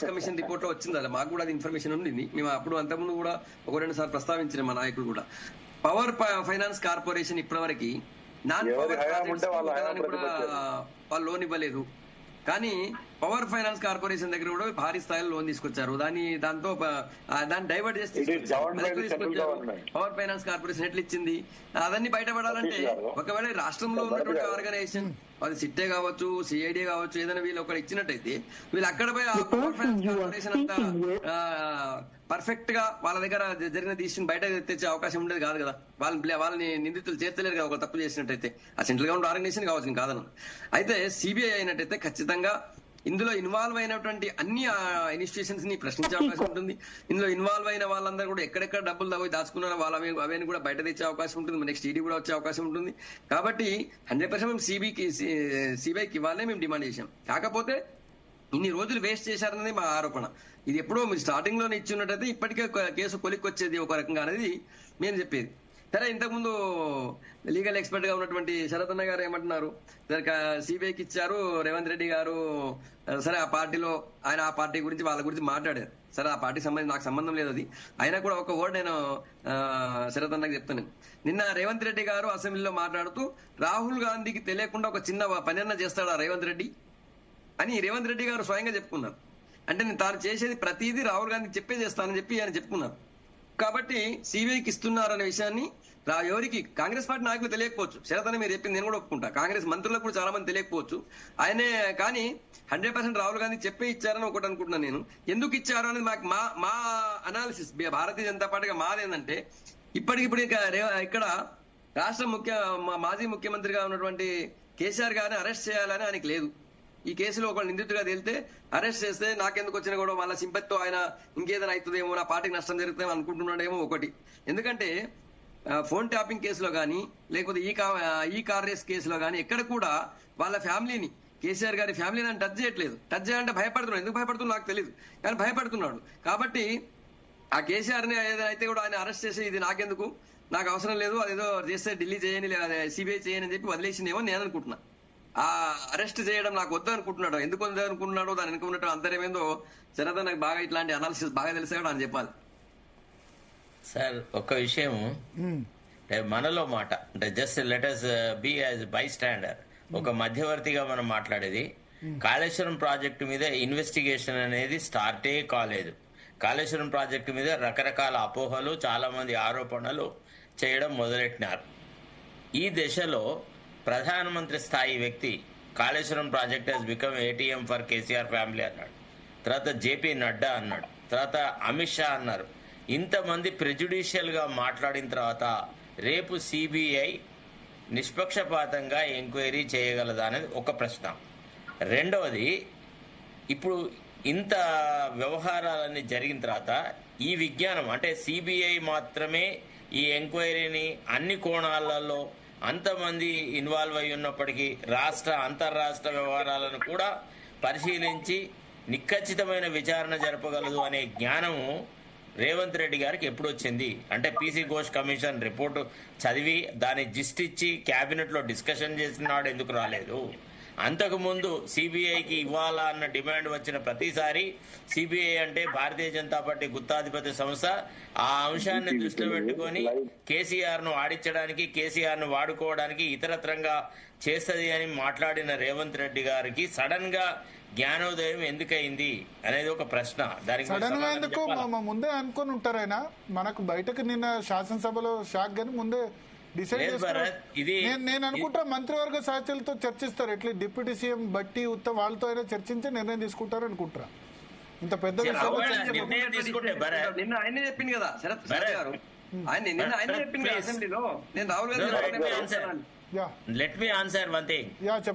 కమిషన్ రిపోర్ట్ లో వచ్చింది, అలా మాకు కూడా అది ఇన్ఫర్మేషన్ ఉండింది. మేము అప్పుడు అంతకుముందు కూడా 1-2 సార్లు ప్రస్తావించిన మా నాయకులు కూడా. పవర్ ఫైనాన్స్ కార్పొరేషన్ ఇప్పటివరకు నాన్ పవర్ ప్రాజెక్ట్స్ కూడా వాళ్ళు లోన్ ఇవ్వలేదు. కానీ పవర్ ఫైనాన్స్ కార్పొరేషన్ దగ్గర కూడా భారీ స్థాయిలో లోన్ తీసుకొచ్చారు. దాన్ని డైవర్ట్ చేసి తీసుకొచ్చారు. పవర్ ఫైనాన్స్ కార్పొరేషన్ ఎట్లా ఇచ్చింది అదన్నీ బయటపడాలంటే, ఒకవేళ రాష్ట్రంలో ఉన్నటువంటి ఆర్గనైజేషన్, అది సిట్టే కావచ్చు, సిఐడి కావచ్చు, ఏదైనా వీళ్ళు ఒకటి ఇచ్చినట్టయితే వీళ్ళు అక్కడ పోయి ఆ పవర్ ఫైనాన్స్ కార్పొరేషన్ అంతా పర్ఫెక్ట్ గా వాళ్ళ దగ్గర జరిగిన డిసిషన్ బయట తెచ్చే అవకాశం ఉండేది కాదు కదా. వాళ్ళని నిందితులు చేర్చలేరు కదా ఒక తప్పు చేసినట్టయితే. ఆ సెంట్రల్ గవర్నమెంట్ ఆర్గనైజేషన్ కావచ్చు, కాదను. అయితే సిబిఐ అయినట్టయితే ఖచ్చితంగా ఇందులో ఇన్వాల్వ్ అయినటువంటి అన్ని ఇన్స్టిట్యూషన్స్ ని ప్రశ్నించే అవకాశం ఉంటుంది. ఇందులో ఇన్వాల్వ్ అయిన వాళ్ళందరూ కూడా ఎక్కడెక్కడ డబ్బులు పోయి దాచుకున్నారో అవన్నీ కూడా బయట తెచ్చే అవకాశం ఉంటుంది. నెక్స్ట్ ఈడీ కూడా వచ్చే అవకాశం ఉంటుంది. కాబట్టి 100% మేము సిబిఐకి ఇవ్వాలని మేము డిమాండ్ చేశాం. కాకపోతే ఇన్ని రోజులు వేస్ట్ చేశారన్నది మా ఆరోపణ. ఇది ఎప్పుడో మీరు స్టార్టింగ్ లోనే ఇచ్చినట్టయితే ఇప్పటికే కేసు కొలిక్కొచ్చేది ఒక రకంగా అనేది మేము చెప్పేది. సరే, ఇంతకుముందు లీగల్ ఎక్స్పర్ట్ గా ఉన్నటువంటి శరత్ అన్న గారు ఏమంటున్నారు, సిబిఐకి ఇచ్చారు రేవంత్ రెడ్డి గారు. సరే, ఆ పార్టీలో ఆయన ఆ పార్టీ గురించి వాళ్ళ గురించి మాట్లాడారు. సరే, ఆ పార్టీకి సంబంధించి నాకు సంబంధం లేదు అది. అయినా కూడా ఒక వర్డ్ నేను శరత్ అన్నకి చెప్తాను. నిన్న రేవంత్ రెడ్డి గారు అసెంబ్లీలో మాట్లాడుతూ, రాహుల్ గాంధీకి తెలియకుండా ఒక చిన్న పని చేస్తాడా రేవంత్ రెడ్డి అని రేవంత్ రెడ్డి గారు స్వయంగా చెప్పుకున్నారు. అంటే నేను తాను చేసేది ప్రతిదీ రాహుల్ గాంధీకి చెప్పే చేస్తానని చెప్పి ఆయన చెప్పుకున్నారు. కాబట్టి సిబిఐకి ఇస్తున్నారనే విషయాన్ని ఎవరికి కాంగ్రెస్ పార్టీ నాయకులు తెలియకపోవచ్చు. శరత్ మీరు చెప్పింది నేను కూడా ఒప్పుకుంటా. కాంగ్రెస్ మంత్రులకు కూడా చాలా మంది తెలియకపోవచ్చు. ఆయనే కానీ 100% రాహుల్ గాంధీ చెప్పే ఇచ్చారని ఒకటి అనుకుంటున్నాను నేను. ఎందుకు ఇచ్చారు అనేది మాకు మా అనాలిసిస్ భారతీయ జనతా పార్టీగా మాదేందంటే, ఇప్పటికిప్పుడు ఇక్కడ రాష్ట్ర మాజీ ముఖ్యమంత్రిగా ఉన్నటువంటి కేసీఆర్ గారిని అరెస్ట్ చేయాలని ఆయనకి లేదు. ఈ కేసులో ఒక నిందితుడిగా తేలితే అరెస్ట్ చేస్తే నాకెందుకు వచ్చిన కూడా వాళ్ళ సింపతితో ఆయన ఇంకేదైనా అవుతుందేమో, నా పార్టీకి నష్టం జరుగుతుందేమో అనుకుంటున్నాడేమో ఒకటి. ఎందుకంటే ఫోన్ ట్యాపింగ్ కేసులో కానీ లేకపోతే ఈ కార్ రేస్ కేసులో కానీ ఎక్కడ కూడా వాళ్ళ ఫ్యామిలీని, కేసీఆర్ గారి ఫ్యామిలీని ఆయన టచ్ చేయట్లేదు. టచ్ చేయాలంటే భయపడుతున్నాడు. ఎందుకు భయపడుతున్నా నాకు తెలియదు, కానీ భయపడుతున్నాడు. కాబట్టి ఆ కేసీఆర్ ని ఏదైతే కూడా ఆయన అరెస్ట్ చేసి ఇది నాకెందుకు, నాకు అవసరం లేదు, అదేదో చేస్తే ఢిల్లీ చేయని లేదా సిబిఐ చేయని అని చెప్పి వదిలేసిందేమో నేను అనుకుంటున్నా. ఆ అరెస్ట్ చేయడం నాకు వద్దు అనుకుంటున్నాడు. ఎందుకు వద్దు అనుకుంటున్నాడో దాని వెనుక ఉన్నట్టు అంతరేమేందో జనతా నాకు బాగా ఇట్లాంటి అనాలిసిస్ బాగా తెలిసాడు అని చెప్పాలి. సార్ ఒక విషయం అంటే మనలో మాట అంటే just let us be as by stander, ఒక మధ్యవర్తిగా మనం మాట్లాడేది. కాళేశ్వరం ప్రాజెక్టు మీద ఇన్వెస్టిగేషన్ అనేది స్టార్టే కాలేదు. కాళేశ్వరం ప్రాజెక్టు మీద రకరకాల అపోహలు, చాలా మంది ఆరోపణలు చేయడం మొదలెట్టినారు. ఈ దశలో ప్రధానమంత్రి స్థాయి వ్యక్తి Kaleshwaram project he's become ATM for KCR family అన్నాడు. తర్వాత జేపీ నడ్డా అన్నాడు. తర్వాత అమిత్ షా అన్నారు. ఇంతమంది ప్రెజుడిషియల్ గా మాట్లాడిన తర్వాత రేపు సిబిఐ నిష్పక్షపాతంగా ఎంక్వైరీ చేయగలదా అనేది ఒక ప్రశ్న. రెండవది, ఇప్పుడు ఇంత వ్యవహారాలన్నీ జరిగిన తర్వాత ఈ విజ్ఞానం అంటే సిబిఐ మాత్రమే ఈ ఎంక్వైరీని అన్ని కోణాలలో అంతమంది ఇన్వాల్వ్ అయి ఉన్నప్పటికీ అంతర్రాష్ట్ర వ్యవహారాలను కూడా పరిశీలించి నిఖచ్చితమైన విచారణ జరపగలదు అనే జ్ఞానము రేవంత్ రెడ్డి గారికి ఎప్పుడు వచ్చింది? అంటే పీసీ ఘోష్ కమిషన్ రిపోర్టు చదివి దాన్ని జిస్ట్ ఇచ్చి క్యాబినెట్ లో డిస్కషన్ చేసినాడు ఎందుకు రాలేదు? అంతకుముందు సిబిఐకి ఇవ్వాలా అన్న డిమాండ్ వచ్చిన ప్రతిసారి సిబిఐ అంటే భారతీయ జనతా పార్టీ గుత్తాధిపత్య సంస్థ, ఆ అంశాన్ని దృష్టిలో పెట్టుకొని కేసీఆర్ ను ఆడించడానికి, కేసీఆర్ ను వాడుకోవడానికి ఇతరత్రంగా చేస్తది అని మాట్లాడిన రేవంత్ రెడ్డి గారికి సడన్ గా జ్ఞానోదయం ఎందుకయింది అనేది ఒక ప్రశ్న. దానికి సడన్ గా ఎందుకు ముందే అనుకొని ఉంటారైనా? మనకు బయటకు నిన్న శాసనసభలో షాక్ గాని ముందే డిసైడ్ చేస్తారు. నేను అనుకుంటా మంత్రివర్గ సహచరులతో చర్చిస్తారు. ఎట్లా డిప్యూటీ సీఎం బట్టి ఉత్త వాళ్ళతో అయినా చర్చించి నిర్ణయం తీసుకుంటారు అనుకుంటారా? ఇంత పెద్ద నిన్న ఆయనే చెప్పింది కదా శరత్ గారు, నిన్న ఆయన చెప్పింది కదా అసెంబ్లీలో. నేను Rahul Gandhi let me answer one thing.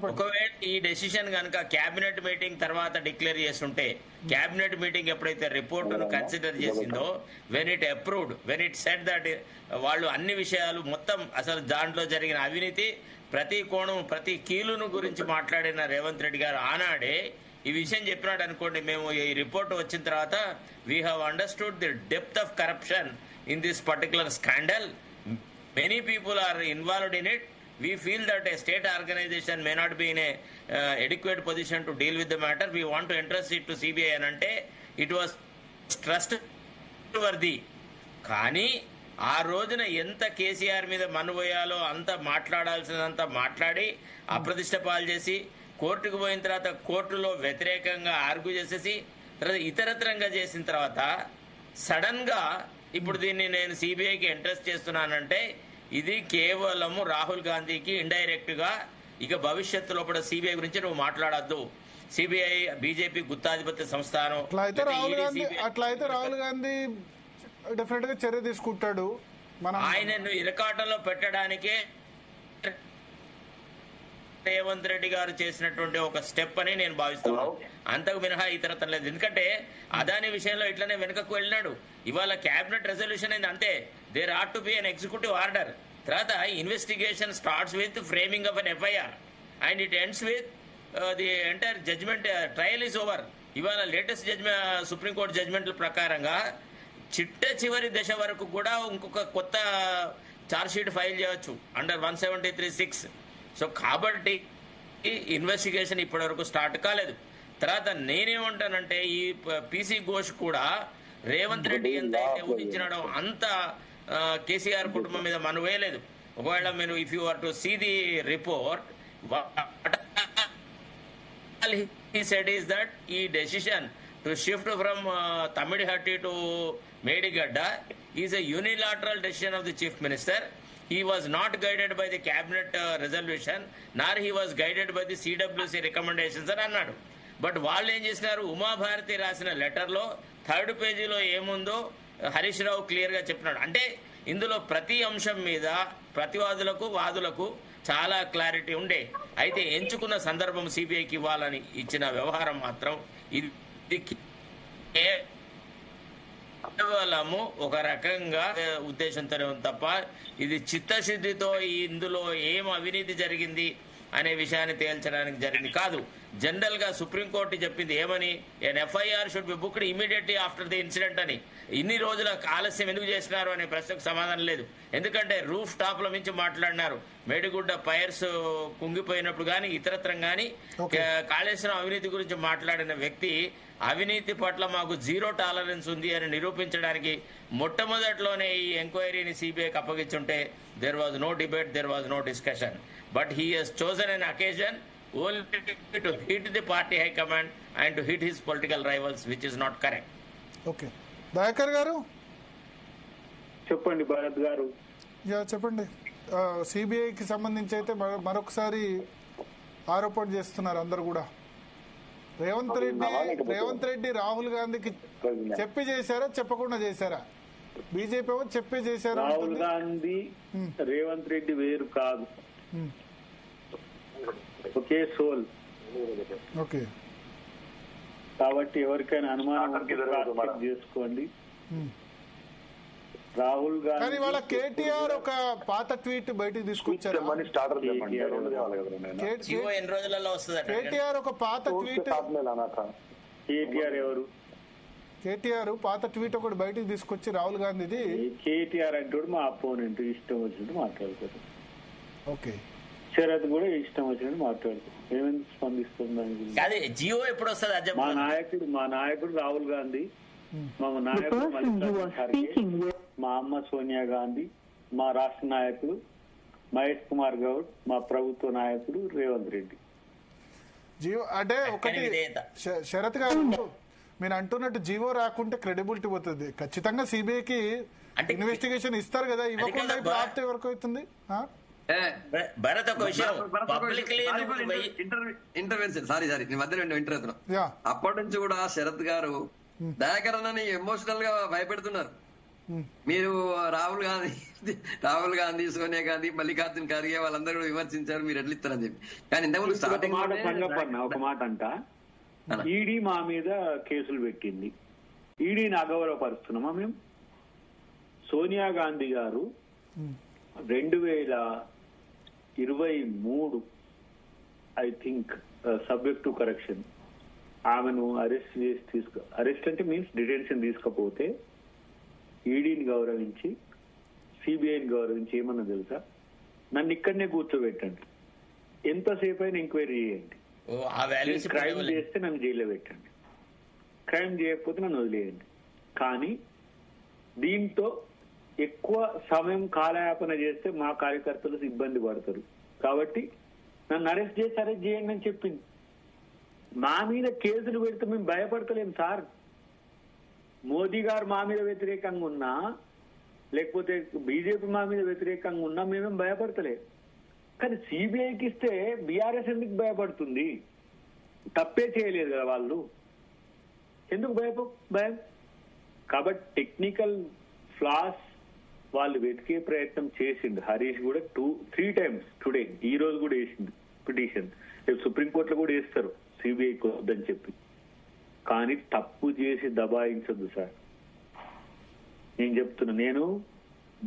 ఒకవేళ ఈ డెసిషన్ కనుక క్యాబినెట్ మీటింగ్ తర్వాత డిక్లేర్ చేస్తుంటే, క్యాబినెట్ మీటింగ్ ఎప్పుడైతే రిపోర్టును కన్సిడర్ చేసిందో, when it approved, when it set that వాళ్ళు అన్ని విషయాలు మొత్తం అసలు దాంట్లో జరిగిన అవినీతి ప్రతి కోణం ప్రతి కీలును గురించి మాట్లాడిన రేవంత్ రెడ్డి గారు ఆనాడే ఈ విషయం చెప్పినాడు అనుకోండి, మేము ఈ రిపోర్ట్ వచ్చిన తర్వాత we have understood the depth of corruption in this particular scandal, many people are involved in it, we feel that a state organization may not be in a adequate position to deal with the matter, we want to entrust it to CBI అని అంటే it was trustworthy. కానీ ఆ రోజున ఎంత కేసీఆర్ మీద మనువేయాలో అంత మాట్లాడాల్సినంత మాట్లాడి అప్రతిష్ట పాలు చేసి కోర్టుకు పోయిన తర్వాత కోర్టులో వ్యతిరేకంగా ఆర్గ్యూ చేసేసి తర్వాత ఇతరత్రంగా చేసిన తర్వాత సడన్ గా ఇప్పుడు దీన్ని నేను సిబిఐకి ఎంట్రస్ట్ చేస్తున్నానంటే ఇది కేవలము రాహుల్ గాంధీకి ఇండైరెక్ట్ గా ఇక భవిష్యత్తులో కూడా సిబిఐ గురించి నువ్వు మాట్లాడద్దు, సిబిఐ బీజేపీ గుత్తాధిపత్య సంస్థానం అట్లయితే రాహుల్ గాంధీ డెఫినెట్ గా చర్య తీసుకుంటాడు. ఆయనను ఇరకాటంలో పెట్టడానికే రేవంత్ రెడ్డి గారు చేసినటువంటి ఒక స్టెప్ అని నేను భావిస్తున్నాను. అంతకు మినహా ఇతరత్వం లేదు. ఎందుకంటే అదాని విషయంలో ఇట్లనే వెనుకకు వెళ్ళినాడు. ఇవాళ క్యాబినెట్ రెజల్యూషన్ అయింది అంతే, there are to be an executive order. తర్వాత investigation starts with framing of an FIR and it ends with the entire judgement, trial is over. ఇవాళ లేటెస్ట్ సుప్రీంకోర్టు జడ్జ్మెంట్ల ప్రకారంగా చివరి దశ వరకు కూడా ఇంకొక కొత్త ఛార్జ్ షీట్ ఫైల్ చేయవచ్చు అండర్ 173(6). సో కాబట్టి ఇన్వెస్టిగేషన్ ఇప్పటి వరకు స్టార్ట్ కాలేదు. తర్వాత నేనేమంటానంటే ఈ పీసీ ఘోష్ కూడా రేవంత్ రెడ్డి ఎంతైతే ఊహించినాడో అంత కేసీఆర్ కుటుంబం మీద మనువేయలేదు. ఒకవేళ మీరు if you are to see the report, he said is that ఈ decision to shift from Tammidihatti to Medigadda is a unilateral decision of the chief minister. He was not guided by the cabinet resolution, nor he was guided by the CWC recommendations అని అన్నాడు. బట్ వాళ్ళు ఏం చేసినారు, ఉమాభారతి రాసిన లెటర్లో 3rd పేజీలో ఏముందో హరీష్ రావు క్లియర్ గా చెప్పినాడు. అంటే ఇందులో ప్రతి అంశం మీద ప్రతివాదులకు వాదులకు చాలా క్లారిటీ ఉండే. అయితే ఎంచుకున్న సందర్భం సిబిఐకి ఇవ్వాలని ఇచ్చిన వ్యవహారం మాత్రం ఇది కేవలము ఒక రకంగా ఉద్దేశంతోనే ఉంది తప్ప ఇది చిత్తశుద్ధితో ఇందులో ఏం అవినీతి జరిగింది అనే విషయాన్ని తేల్చడానికి జరిగింది కాదు. జనరల్ గా సుప్రీంకోర్టు చెప్పింది ఏమని, an FIR should be booked immediately after the incident అని. ఇన్ని రోజుల ఆలస్యం ఎందుకు చేసినారు అనే ప్రశ్నకు సమాధానం లేదు. ఎందుకంటే రూఫ్ టాప్ల నుంచి మాట్లాడినారు. మేడిగుడ్డ పైర్స్ కుంగిపోయినప్పుడు కానీ ఇతరత్రం కానీ కాళేశ్వరం అవినీతి గురించి మాట్లాడిన వ్యక్తి అవినీతి పట్ల మాకు జీరో టాలరెన్స్ ఉంది అని నిరూపించడానికి మొట్టమొదట్లోనే ఈ ఎంక్వైరీని సిబిఐకి అప్పగించుంటే there was no debate, there was no discussion. But he has chosen an occasion only to hit the party high command and to hit his political rivals, which is not correct. Okay, Dayakar గారు చెప్పండి భరత్ గారు. చెప్పండి. సిబిఐకి సంబంధించి అయితే మరొకసారి ఆరోపణ చేస్తున్నారు అందరు కూడా. రేవంత్ రెడ్డి రాహుల్ గాంధీకి చెప్పి చేశారా, చెప్పకుండా చేశారా? బీజేపీ ఏమో చెప్పి చేశారా? రాహుల్ గాంధీ రేవంత్ రెడ్డి వేరు కాదు, ఒకే సోల్. ఓకే, కాబట్టి ఎవరికైనా అనుమానం చేసుకోండి. రాహుల్ గాంధీ కానీ వాళ్ళ కేటీఆర్ ఒక పాత ట్వీట్ బయటకు తీసుకొచ్చారు. కేటీఆర్ ఒక పాత ట్వీట్, కేటీఆర్ ఎవరు? కేటీఆర్ పాత ట్వీట్ ఒకటి బయటకు తీసుకొచ్చి రాహుల్ గాంధీది. కేటీఆర్ అంటే మా అపోనెంట్ ఇష్టం వచ్చినట్టు మాట్లాడతారు. ఓకే, శరత్ కూడా ఇష్టం వచ్చినట్టు మాట్లాడతారు. ఏమైంది స్పందిస్తుంది? మా నాయకుడు రాహుల్ గాంధీ, మా నాయకుడు మల్లికార్జున ఖర్గే, మా అమ్మ సోనియా గాంధీ, మా రాష్ట్ర నాయకుడు మహేష్ కుమార్ గౌడ్, మా ప్రభుత్వ నాయకుడు రేవంత్ రెడ్డి. జీవో అంటే ఒకటి శరత్ గారు, మీరు అంటున్నట్టు జీవో రాకుంటే క్రెడిబిలిటీ పోతుంది. ఖచ్చితంగా సిబిఐకి ఇన్వెస్టిగేషన్ ఇస్తారు కదా, ఇవ్వకుండా ఇప్పుడు ఆపితే వరకు అవుతుంది. భరత్ ఒక విషయం ఇంటర్వెన్షన్, సారీ నేను మధ్యలో ఇంటర్వ్యూ. అప్పటి నుంచి కూడా శరత్ గారు దయాకరణని ఎమోషనల్ గా భయపెడుతున్నారు. మీరు రాహుల్ గాంధీ సోనియా గాంధీ మల్లికార్జున ఖర్గే వాళ్ళందరూ కూడా విమర్శించారు, మీరు ఎట్లా ఇస్తారని చెప్పి. కానీ ఇంతకుముందు స్టార్టింగ్ ఒక మాట అంట, ఈడీ మా మీద కేసులు పెట్టింది, ఈడీని అగౌరవపరుస్తున్నామా మేము? సోనియా గాంధీ గారు 2023 I think subject to correction ఆమెను అరెస్ట్ అంటే మీన్స్ డిటెన్షన్ తీసుకపోతే ఈడీని గౌరవించి సిబిఐని గౌరవించి ఏమన్నా తెలుసా, నన్ను ఇక్కడనే కూర్చోబెట్టండి, ఎంతసేపు అయినా ఎంక్వైరీ చేయండి, క్రైమ్ చేస్తే నన్ను జైల్లో పెట్టండి, క్రైమ్ చేయకపోతే నన్ను వదిలేయండి. కానీ దీంతో ఎక్కువ సమయం కాలయాపన చేస్తే మా కార్యకర్తలు ఇబ్బంది పడతారు, కాబట్టి నన్ను అరెస్ట్ చేయండి అని చెప్పింది. మా మీద కేసులు పెడితే మేము భయపడతలేం సార్. మోదీ గారు మా మీద వ్యతిరేకంగా ఉన్నా, లేకపోతే బీజేపీ మా మీద వ్యతిరేకంగా ఉన్నా మేమేం భయపడతలేదు. కానీ సిబిఐకి ఇస్తే బీఆర్ఎస్ ఎందుకు భయపడుతుంది? తప్పే చేయలేదు కదా వాళ్ళు, ఎందుకు భయం? కాబట్టి టెక్నికల్ ఫ్లాస్ వాళ్ళు వెతికే ప్రయత్నం చేసిండు. హరీష్ కూడా 3 times టుడే, ఈ రోజు కూడా వేసింది పిటిషన్. రేపు సుప్రీంకోర్టులో కూడా వేస్తారు సిబిఐకి వద్దని చెప్పి. కానీ తప్పు చేసి దబాయించద్దు సార్. నేను చెప్తున్నా, నేను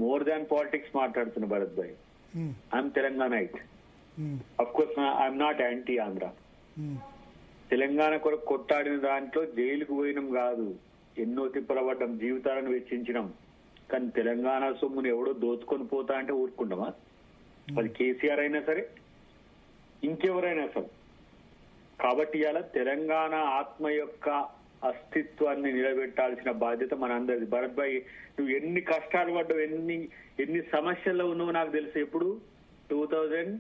మోర్ దాన్ పాలిటిక్స్ మాట్లాడుతున్నా Bharat bhai. I'm Telanganite, of course I'm not anti Andhra. Telangana కొరకు కొట్టాడిన దాంట్లో జైలుకు పోయినాం కాదు, ఎన్నో తిప్పలబడ్డం, జీవితాలను వెచ్చించినాం. కానీ తెలంగాణ సొమ్మును ఎవడో దోచుకొని పోతా అంటే ఊరుకుంటామా? అది కేసీఆర్ అయినా సరే, ఇంకెవరైనా సరే. కాబట్టి ఇలా తెలంగాణ ఆత్మ యొక్క అస్తిత్వాన్ని నిలబెట్టాల్సిన బాధ్యత మన అందరిది. భరత్ భాయ్, నువ్వు ఎన్ని కష్టాలు పడ్డావు, ఎన్ని సమస్యల్లో ఉన్నావు నాకు తెలుసు. ఎప్పుడు 2000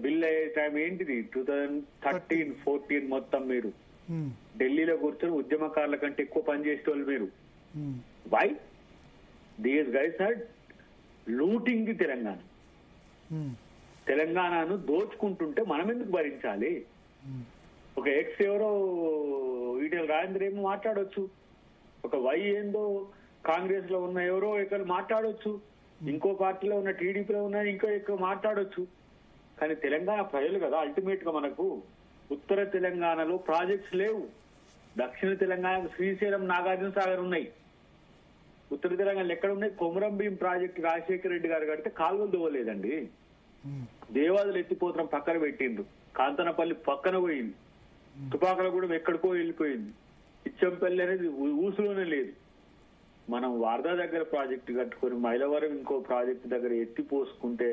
బిల్ అయ్యే టైం ఏంటిది, 2013-14 మొత్తం మీరు ఢిల్లీలో కూర్చొని ఉద్యమకారుల కంటే ఎక్కువ పనిచేసేవాళ్ళు మీరు. Why these guys are looting the తెలంగాణను దోచుకుంటుంటే మనం ఎందుకు భరించాలి? ఒక ఎక్స్ ఎవరో ఈటెల రాజేంద్ర ఏమో మాట్లాడొచ్చు, ఒక వై ఏందో కాంగ్రెస్ లో ఉన్న ఎవరో ఇక్కడ మాట్లాడొచ్చు, ఇంకో పార్టీలో ఉన్న టీడీపీలో ఉన్న ఇంకో ఎక్కువ మాట్లాడొచ్చు. కానీ తెలంగాణ ప్రజలు కదా అల్టిమేట్ గా మనకు. ఉత్తర తెలంగాణలో ప్రాజెక్ట్స్ లేవు, దక్షిణ తెలంగాణ శ్రీశైలం, నాగార్జున సాగర్ ఉన్నాయి. ఉత్తర తెలంగాణలో ఎక్కడ ఉన్నాయి? కొమరం భీం ప్రాజెక్టు రాజశేఖర రెడ్డి గారు కడితే కాలువలు దోవలేదండి, దేవాదులు ఎత్తిపోతడం పక్కన పెట్టిండ్రు. కాంతనపల్లి పక్కన పోయింది, తుపాకులగూడెం ఎక్కడికో వెళ్ళిపోయింది, ఇచ్చంపల్లి అనేది ఊసులోనే లేదు. మనం వారదా దగ్గర ప్రాజెక్టు కట్టుకొని మైలవరం ఇంకో ప్రాజెక్టు దగ్గర ఎత్తి పోసుకుంటే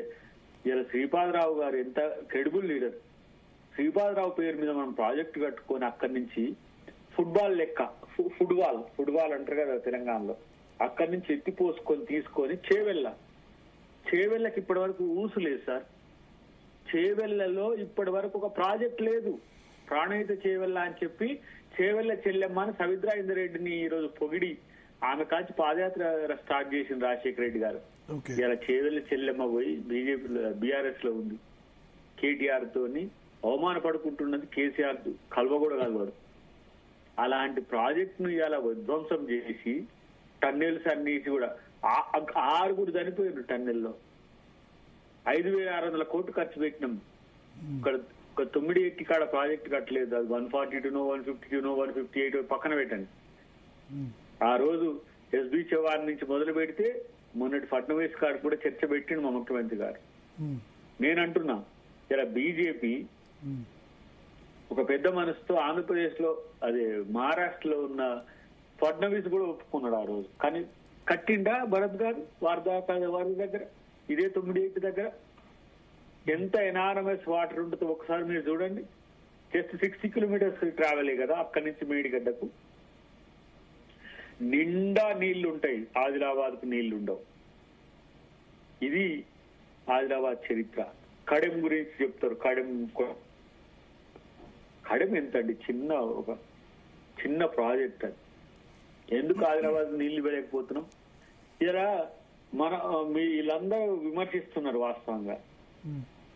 ఇలా శ్రీపాదరావు గారు ఎంత క్రెడిబుల్ లీడర్. శ్రీపాదరావు పేరు మీద మనం ప్రాజెక్టు కట్టుకొని అక్కడి నుంచి ఫుట్బాల్ లెక్క, ఫుట్బాల్ అంటారు కదా తెలంగాణలో, అక్కడి నుంచి ఎత్తి పోసుకొని తీసుకొని చేవెళ్ళకి ఇప్పటి వరకు ఊసు లేదు సార్. చేవెళ్లలో ఇప్పటి వరకు ఒక ప్రాజెక్ట్ లేదు. ప్రాణహిత చేవెళ్ళ అని చెప్పి చేవెళ్ళ చెల్లెమ్మ అని సవిత్రా ఇందరెడ్డిని ఈ రోజు పొగిడి ఆమె కాంచి పాదయాత్ర స్టార్ట్ చేసింది రాజశేఖర రెడ్డి గారు. ఇలా చేవెళ్ళ చెల్లెమ్మ పోయి బీఆర్ఎస్ లో ఉంది. కేటీఆర్ తోని అవమానపడుకుంటున్నది కేసీఆర్ కలవడు. అలాంటి ప్రాజెక్ట్ ను ఇలా విధ్వంసం చేసి టన్నెల్స్ అన్నిటి కూడా 6 చనిపోయారు టన్నెల్లో. 5,600 కోట్లు ఖర్చు పెట్టినాం. ఇక్కడ 9 కాడ ప్రాజెక్ట్ కట్టలేదు. అది 142 152 158 పక్కన పెట్టండి. ఆ రోజు ఎస్బి చవాన్ నుంచి మొదలు పెడితే మొన్నటి ఫడ్నవీస్ గారు కూడా చర్చ పెట్టిండు మా ముఖ్యమంత్రి గారు. నేనంటున్నా ఇలా బీజేపీ ఒక పెద్ద మనసుతో ఆంధ్రప్రదేశ్ లో అదే మహారాష్ట్రలో ఉన్న ఫడ్నవీస్ కూడా ఒప్పుకున్నాడు ఆ రోజు. కానీ కట్టిండా భరత్ గారు వారధి దగ్గర, ఇదే 9 దగ్గర ఎంత ఎనారమస్ వాటర్ ఉంటుందో ఒకసారి మీరు చూడండి. జస్ట్ 60 కిలోమీటర్స్ ట్రావెలే కదా అక్కడి నుంచి మేడిగడ్డకు. నిండా నీళ్లు ఉంటాయి, ఆదిలాబాద్ కు నీళ్లు ఉండవు. ఇది ఆదిలాబాద్ చరిత్ర. కడెం గురించి చెప్తారు. కడెం ఎంతండి, ఒక చిన్న ప్రాజెక్ట్ అది. ఎందుకు ఆదిలాబాద్ నీళ్లు ఇవ్వలేకపోతున్నాం? ఇలా వీళ్ళందరూ విమర్శిస్తున్నారు వాస్తవంగా.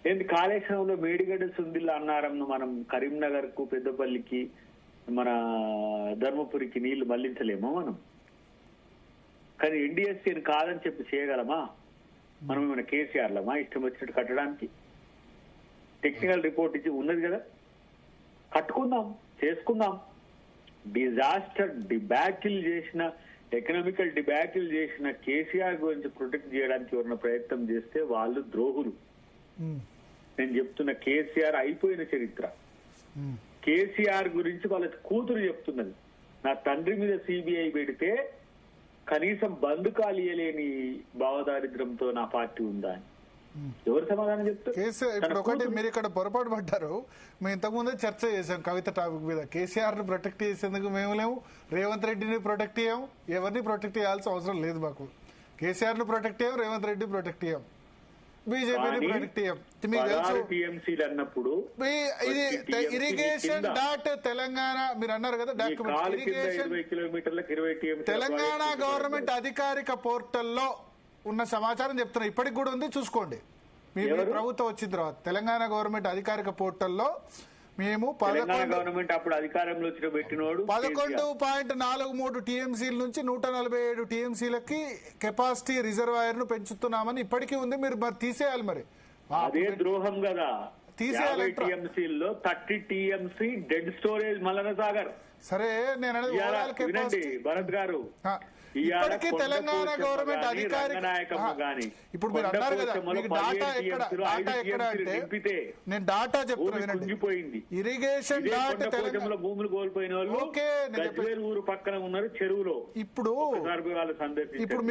ఏంటి కాళేశ్వరంలో మేడిగడ్డ సుందిల్ల అన్నారం మనం కరీంనగర్ కు పెద్దపల్లికి మన ధర్మపురికి నీళ్లు మళ్లించలేమా మనం? కానీ ఎన్డీఎస్సీ కాదని చెప్పి చేయగలమా మనం? ఏమైనా కేసీఆర్ లమా ఇష్టం వచ్చినట్టు కట్టడానికి? టెక్నికల్ రిపోర్ట్ ఇచ్చి ఉన్నది కదా, కట్టుకుందాం, చేసుకుందాం. డిజాస్టర్ డిబాకిల్ చేసిన, ఎకనామికల్ డిబాకిల్ చేసిన కేసీఆర్ గురించి ప్రొటెక్ట్ చేయడానికి ఎవరైనా ప్రయత్నం చేస్తే వాళ్ళు ద్రోహులు. నేను చెప్తున్న కేసీఆర్ అయిపోయిన చరిత్ర. కేసీఆర్ గురించి వాళ్ళ కూతురు చెప్తున్నది, నా తండ్రి మీద సిబిఐ పెడితే కనీసం బంధు కాలియలేని భావదారిద్ర్యంతో నా పార్టీ ఉందా అని ఎవరు సమాధానం చెప్తారు? ఇప్పుడు ఒకటి మీరు ఇక్కడ పొరపాటు పడ్డారు. మేము ఇంతకుముందే చర్చ చేశాం కవిత టాపిక్ మీద. కేసీఆర్ ని ప్రొటెక్ట్ చేసేందుకు మేము లేము, రేవంత్ రెడ్డిని ప్రొటెక్ట్ చేయం, ఎవరిని ప్రొటెక్ట్ చేయాల్సిన అవసరం లేదు మాకు. కేసీఆర్ ని ప్రొటెక్ట్ చేయం, రేవంత్ రెడ్డి ప్రొటెక్ట్ చేయం, బీజేపీని ప్రొటెక్ట్ చేయం. మీకు తెలుసు ఇది ఇరిగేషన్ డాట్ తెలంగాణ మీరు అన్నారు కదా డాక్యుమెంట్. ఇరిగేషన్ తెలంగాణ గవర్నమెంట్ అధికారిక పోర్టల్లో ఉన్న సమాచారం చెప్తున్నా, ఇప్పటికి కూడా ఉంది, చూసుకోండి. మీ ప్రభుత్వం వచ్చిన తర్వాత తెలంగాణ గవర్నమెంట్ అధికారిక పోర్టల్లో మేము 11.43 టీఎంసీల నుంచి 147 టీఎంసీలకి కెపాసిటీ రిజర్వాయర్ ను పెంచుతున్నామని ఇప్పటికీ ఉంది. మీరు మరి తీసేయాలి. మరి అదే ద్రోహం కదా. తీసేయాలి. టీఎంసీలో 30 TMC dead storage Mallanna Sagar. సరే నేను భరత్ గారు ఇప్పటికీ తెలంగాణ గవర్నమెంట్ అధికారిక ఇప్పుడు మీరు అన్నారు కదా మీకు డాటా ఎక్కడ అంటే నేను డాటా చెప్తున్నా. ఇరిగేషన్ డాట్ తెలంగాణ భూములు కోల్పోయిన వాళ్ళు ఊరు పక్కన ఉన్నారు చెరువులో. ఇప్పుడు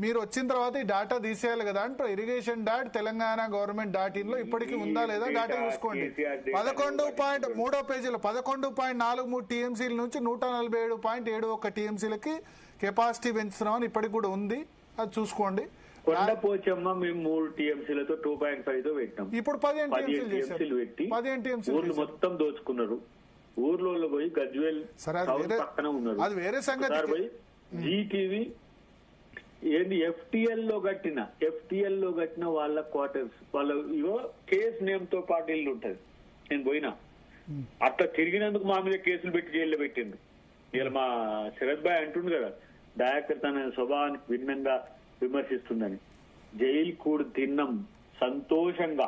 మీరు వచ్చిన తర్వాత ఈ డాటా తీసేయాలి కదా అంటారు. Irrigation dot Telangana government dot in లో ఇప్పటికీ ఉందా లేదా డాటా చూసుకోండి. 11.3 పేజీలో 11.43 టీఎంసీల నుంచి 147.71 టీఎంసీలకి కెపాసిటీ పెంచుతున్నామని ఇప్పటికి కూడా ఉంది. అది చూసుకోండి. కొండపోచమ్మ మేము 3 టీఎంసీలతో 2.5తో పెట్టినాం. ఇప్పుడు 15 టీఎంసీలు పెట్టి 15 టీఎంసీలు ఊర్లు మొత్తం దోచుకున్నారు. ఊర్లో పోయి గజ్వేల్ పక్కన ఉన్నారు. అది వేరే సంగతి. జీటీవీ ఏంది ఎఫ్టీఎల్ లో కట్టిన వాళ్ళ క్వార్టర్స్ వాళ్ళ ఇవో కేసు నేమ్ తో పాటు ఇల్లు ఉంటది. నేను పోయినా అట్లా తిరిగినందుకు మా మీద కేసులు పెట్టి జైల్లో పెట్టిండు. ఇలా మా శరత్ భాయ్ అంటుండు కదా దయాకర్ తన స్వభావానికి భిన్నంగా విమర్శిస్తుందని. జైలు కూడా తిన్నాం సంతోషంగా.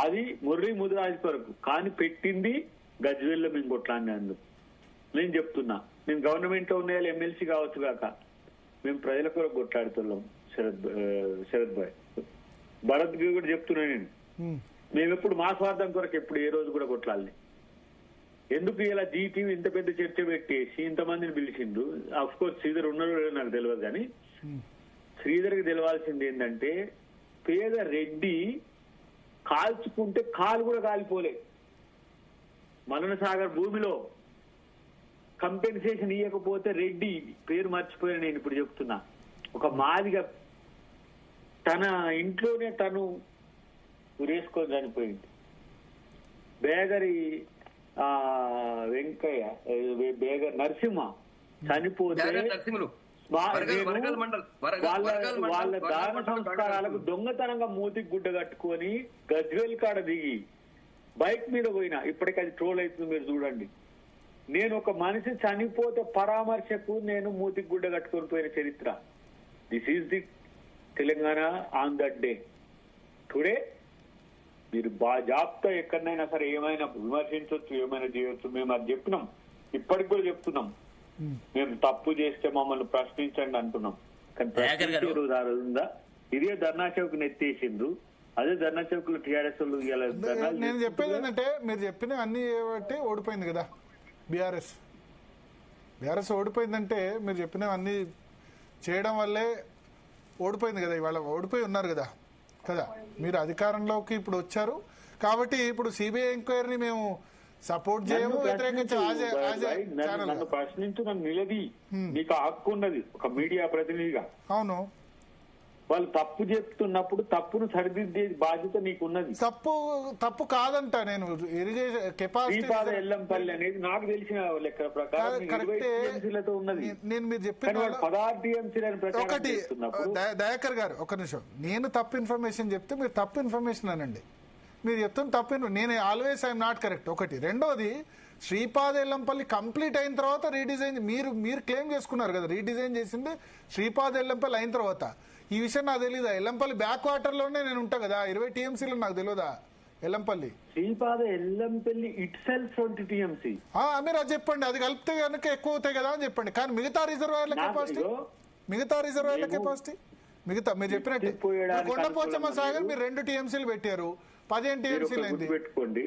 అది ముర్రి ముదిరాజ్ వరకు కానీ పెట్టింది గజ్వేల్లో మేము కొట్లాడినందుకు. నేను చెప్తున్నా మేము గవర్నమెంట్ లో ఉన్న ఎమ్మెల్సీ కావచ్చు కాక మేము ప్రజల కొరకు కొట్లాడుతున్నాం. శరత్ భాయ్ భరత్ కూడా చెప్తున్నా నేను మేము ఎప్పుడు మా స్వార్థం కొరకు ఎప్పుడు ఏ రోజు కూడా కొట్లాలి. ఎందుకు ఇలా జీటీవీ ఇంత పెద్ద చర్చ పెట్టేసి ఇంతమందిని పిలిచిండు? అఫ్ కోర్స్ శ్రీధర్ ఉన్నారో లేదో నాకు తెలియదు, కానీ శ్రీధర్కి తెలవాల్సింది ఏంటంటే పేద రెడ్డి కాల్చుకుంటే కాలు కూడా కాలిపోలే. మల్లన సాగర్ భూమిలో కంపెన్సేషన్ ఇవ్వకపోతే రెడ్డి పేరు మర్చిపోయిన నేను ఇప్పుడు చెప్తున్నా. ఒక మాదిగా తన ఇంట్లోనే తను ఉరేసుకొని చనిపోయింది. బేగరి వెంకయ్య బేగర్ నరసింహ చనిపోతే వాళ్ళ దాన సంస్కారాలకు దొంగతనంగా మూతికి గుడ్డ కట్టుకొని గజ్వేల్ కాడ దిగి బైక్ మీద పోయినా. ఇప్పటికీ అది ట్రోల్ అవుతుంది, మీరు చూడండి. నేను ఒక మనిషి చనిపోతే పరామర్శకు నేను మూతికి గుడ్డ కట్టుకొని పోయిన చరిత్ర. This is the Telangana on that day. Today మీరు జాబ్తో ఎక్కడైనా సరే ఏమైనా విమర్శించవచ్చు, ఏమైనా చేయొచ్చు. మేము అది చెప్పినాం, ఇప్పటికి కూడా చెప్తున్నాం. మేము తప్పు చేస్తే మమ్మల్ని ప్రశ్నించండి అంటున్నాం. కానీ ఉందా? ఇదే ధర్నా చౌక్ నెత్తేసిండ్రు. అదే ధర్నా చౌక్ లో టీఆర్ఎస్ వాళ్ళు. నేను చెప్పేది ఏంటంటే మీరు చెప్పిన అన్ని బట్టి ఓడిపోయింది కదా బీఆర్ఎస్ ఓడిపోయిందంటే మీరు చెప్పిన అన్ని చేయడం వల్లే ఓడిపోయింది కదా. ఇవాళ ఓడిపోయి ఉన్నారు కదా మీరు అధికారంలోకి ఇప్పుడు వచ్చారు కాబట్టి ఇప్పుడు సిబిఐ ఎంక్వైరీని మేము సపోర్ట్ చేయము, నన్ను ప్రశ్నించు, నన్ను నిలది. నీకు హక్కు ఉన్నది ఒక మీడియా ప్రతినిధిగా. అవును, వాళ్ళు తప్పు చెప్తున్నప్పుడు తప్పును సరిదిద్దే బాధ్యత నీకున్నది. తప్పు కాదంట. నేను శ్రీపాద ఎల్లంపల్లి అనేది నాకు తెలిసిన లెక్క ప్రకారం ఉన్నది. నేను మీరు చెప్పిన 16 టీఎంసీలను ఒకటి దయాకర్ గారు ఒక నిమిషం. నేను తప్పు ఇన్ఫర్మేషన్ చెప్తే మీరు తప్పు ఇన్ఫర్మేషన్ అనండి. మీరు చెప్తున్న తప్పు నేను ఆల్వేస్ ఐఎమ్ నాట్ కరెక్ట్. ఒకటి. రెండోది, శ్రీపాద ఎల్లంపల్లి కంప్లీట్ అయిన తర్వాత రీడిజైన్ మీరు క్లెయిమ్ చేసుకున్నారు కదా, రీడిజైన్ చేసింది శ్రీపాద ఎల్లంపల్లి అయిన తర్వాత. ఈ విషయం నాకు తెలియదా? ఎల్లంపల్లి బ్యాక్ వాటర్ లోనే నేను ఉంటా కదా, 20 టీఎంసీలో నాకు తెలియదా Yellampalli? Sripada Yellampalli it self 20 TMC. మీరు అది చెప్పండి, అది కలిపితే కనుక ఎక్కువ అవుతాయి కదా అని చెప్పండి. కానీ మిగతా రిజర్వాయర్ల కెపాసిటీ మీరు చెప్పినట్టు కొండపోచమ్మ సాగర్ మీరు 2 టీఎంసీలు పెట్టారు, 15 టీఎంసీలు అయింది. పెట్టుకోండి.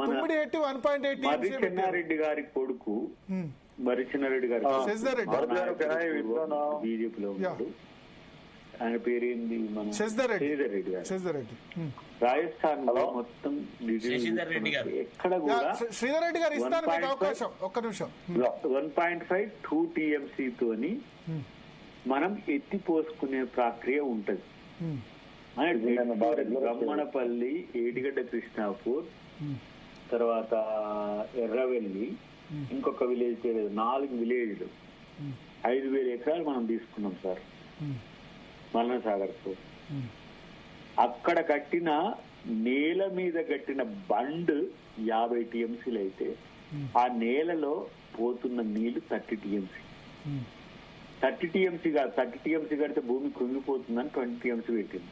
తుమ్మిడి ఎట్టి 1.8 టీఎంసీ. చెన్నారెడ్డి గారి కొడుకు మరిచిన్నారెడ్డి గారు బీజేపీలో ఉన్నాడు. ఆయన పేరేంది? మన శశిధర్ రెడ్డి. రాజస్థాన్ లో మొత్తం ఎక్కడ కూడా శ్రీధర్ రెడ్డి గారు ఇస్తారు మీకు అవకాశం. ఒక్క నిమిషం. 1.5 2 టీఎంసీ తోని మనం ఎత్తిపోసుకునే ప్రక్రియ ఉంటది. బ్రహ్మణపల్లి, ఏడిగడ్డ కృష్ణాపూర్, తర్వాత ఎర్రవెల్లి, ఇంకొక విలేజ్ పేరు 4 విలేజ్లు 5,000 ఎకరాలు మనం తీసుకున్నాం సార్ మల్లన సాగర్ తో. అక్కడ కట్టిన నేల మీద కట్టిన బండ్ 50 టీఎంసీలు అయితే ఆ నేలలో పోతున్న నీళ్లు 30 టీఎంసీ. 30 టీఎంసీ కాదు, 30 టీఎంసీ కడితే భూమి కృంగిపోతుందని 20 టీఎంసీ పెట్టింది.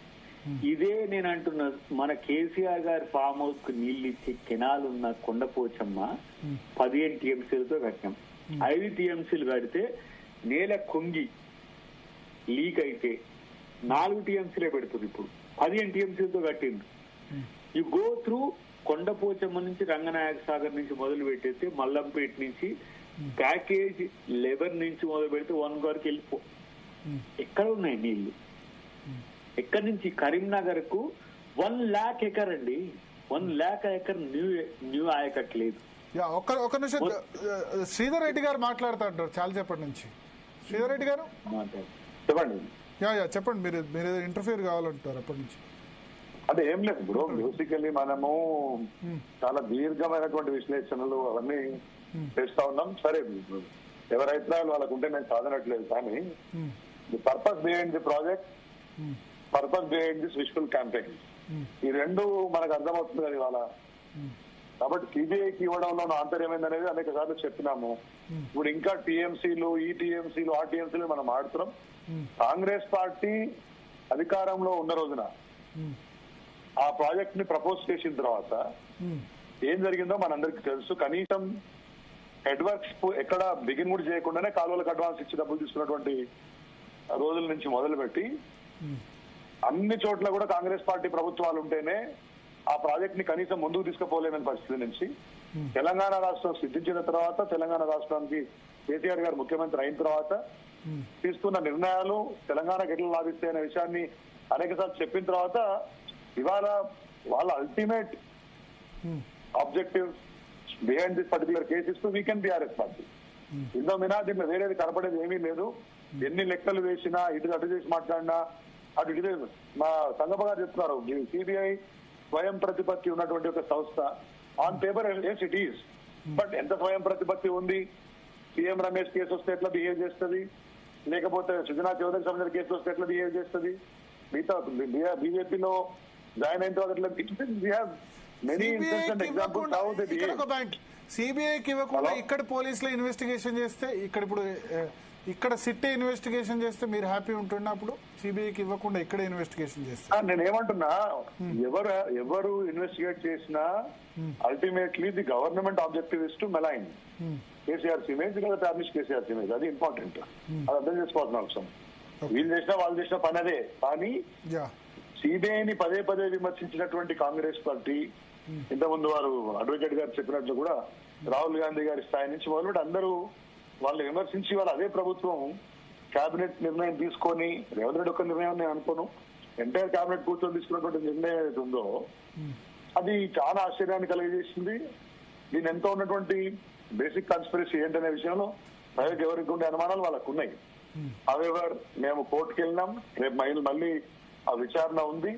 ఇదే నేను అంటున్నా, మన కేసీఆర్ గారి ఫామ్ హౌస్ కు నీళ్లు ఇచ్చి కెనాల్ ఉన్న కొండపోచమ్మ 15 టీఎంసీలతో కట్టాం. 5 టీఎంసీలు కడితే నేల కుంగి లీక్ అయితే 4 టీఎంసీలే పెడుతుంది. ఇప్పుడు 15 టీఎంసీలతో కట్టింది. యు గో త్రూ కొండపోచమ్మ నుంచి రంగనాయక సాగర్ నుంచి మొదలు పెట్టేస్తే మల్లంపేట నుంచి ప్యాకేజ్ 11 నుంచి మొదలు పెడితే 1 వరకు వెళ్ళిపో. ఎక్కడ ఉన్నాయి నీళ్లు? ఎక్కడి నుంచి? కరీంనగర్ కు 1 lakh ఎకర్ అండి, 1 lakh ఎకర్ న్యూ ఆయకట్లేదు. ఒక నిమిషం, శ్రీధర్ రెడ్డి గారు మాట్లాడుతుంటారు చాలా సేపటి నుంచి. శ్రీధర్ రెడ్డి గారు చెప్పండి. చెప్పండి, మీరు ఇంటర్ఫియర్ కావాలంటారు అప్పటి నుంచి. అదే ఏం లేదు బ్రో, బేసికల్లీ మనము చాలా దీర్ఘమైనటువంటి విశ్లేషణలు అవన్నీ చేస్తా ఉన్నాం. సరే, ఎవరి అభిప్రాయాలు వాళ్ళకు ఉంటే నేను సాధనట్లేదు, కానీ the purpose behind the project, purpose behind this visual campaign, ఈ రెండు మనకు అర్థమవుతుంది కదా ఇవాళ. కాబట్టి సిబిఐకి ఇవ్వడంలో ఆంతర్యం ఏందనేది అనేక సార్లు చెప్పినాము. ఇప్పుడు ఇంకా టీఎంసీలు, ఈ టీఎంసీలు, ఆ టీఎంసీలు మనం ఆడుతున్నాం. కాంగ్రెస్ పార్టీ అధికారంలో ఉన్న రోజున ఆ ప్రాజెక్ట్ ని ప్రపోజ్ చేసిన తర్వాత ఏం జరిగిందో మనందరికీ తెలుసు. కనీసం హెడ్ వర్క్స్ ఎక్కడ బిగిన్ కూడా చేయకుండానే కాలువలకు అడ్వాన్స్ ఇచ్చి డబ్బులు తీసుకున్నటువంటి రోజుల నుంచి మొదలుపెట్టి అన్ని చోట్ల కూడా కాంగ్రెస్ పార్టీ ప్రభుత్వాలు ఉంటేనే ఆ ప్రాజెక్ట్ ని కనీసం ముందుకు తీసుకుపోలేని పరిస్థితి నుంచి తెలంగాణ రాష్ట్రం సిద్ధించిన తర్వాత, తెలంగాణ రాష్ట్రానికి కేసీఆర్ గారు ముఖ్యమంత్రి అయిన తర్వాత తీసుకున్న నిర్ణయాలు తెలంగాణకు ఎట్లా లాభిస్తాయనే విషయాన్ని అనేక సార్లు చెప్పిన తర్వాత ఇవాళ వాళ్ళ ultimate objective behind this particular cases to weaken BRS party. ఇందో మినా దీంట్లో వేరేది కనపడేది ఏమీ లేదు. ఎన్ని లెక్కలు వేసినా, ఇటు అటు చేసి మాట్లాడినా, అటు ఇటు మా సంగప్ప గారు చెప్తున్నారు, సిబిఐ స్వయం ప్రతిపత్తి ఉన్నటువంటి ఒక సంస్థ. On paper as it is, but ఎంత స్వయం ప్రతిపత్తి ఉంది? సీఎం రమేష్ కేసు వస్తే ఎట్లా బిహేవ్ చేస్తుంది, లేకపోతే సుజనా చౌదరి సంబంధించిన కేసు వస్తే ఎట్లా బిహేవ్ చేస్తుంది, మిగతా బీజేపీలో జాయిన్ అయిన తర్వాత సిబిఐకి ఇవ్వకుండా ఇక్కడ పోలీసులు ఇన్వెస్టిగేషన్ చేస్తే, ఇక్కడ సిట్ ఇన్వెస్టిగేషన్ చేస్తే మీరు హ్యాపీ ఉంటున్నప్పుడు సిబిఐకి ఇవ్వకుండా ఇక్కడ ఇన్వెస్టిగేషన్ చేస్తే నేను ఏమంటున్నా, ఎవరు ఇన్వెస్టిగేట్ చేసినా ultimately the government objective is to మెలైన్ KCR image, లేదా అమిష్ కేసీఆర్ ఇమేజ్. అది ఇంపార్టెంట్, అది అర్థం చేసుకోవాల్సిన అవసరం. వీళ్ళు చేసినా వాళ్ళు చేసిన పని అదే. కానీ సిబిఐని పదే పదే విమర్శించినటువంటి కాంగ్రెస్ పార్టీ, ఇంతకుముందు వారు అడ్వకేట్ గారు చెప్పినట్లు కూడా రాహుల్ గాంధీ గారి స్థాయి నుంచి మొదలుపెట్టి అందరూ వాళ్ళు విమర్శించి వాళ్ళు అదే ప్రభుత్వం కేబినెట్ నిర్ణయం తీసుకొని, రేవంత్ రెడ్డి ఒక నిర్ణయం నేను అనుకోను, ఎంటైర్ కేబినెట్ కూర్చొని తీసుకున్నటువంటి నిర్ణయం ఏదైతే ఉందో అది చాలా ఆశ్చర్యాన్ని కలిగజేసింది. దీని ఎంతో ఉన్నటువంటి బేసిక్ కాన్స్పిరసీ ఏంటనే విషయంలో ప్రజలకు ఎవరికి ఉండే అనుమానాలు వాళ్ళకు ఉన్నాయి. హవెవర్ మేము కోర్టుకు వెళ్ళినాం, రేపు మళ్ళీ ఆ విచారణ ఉంది.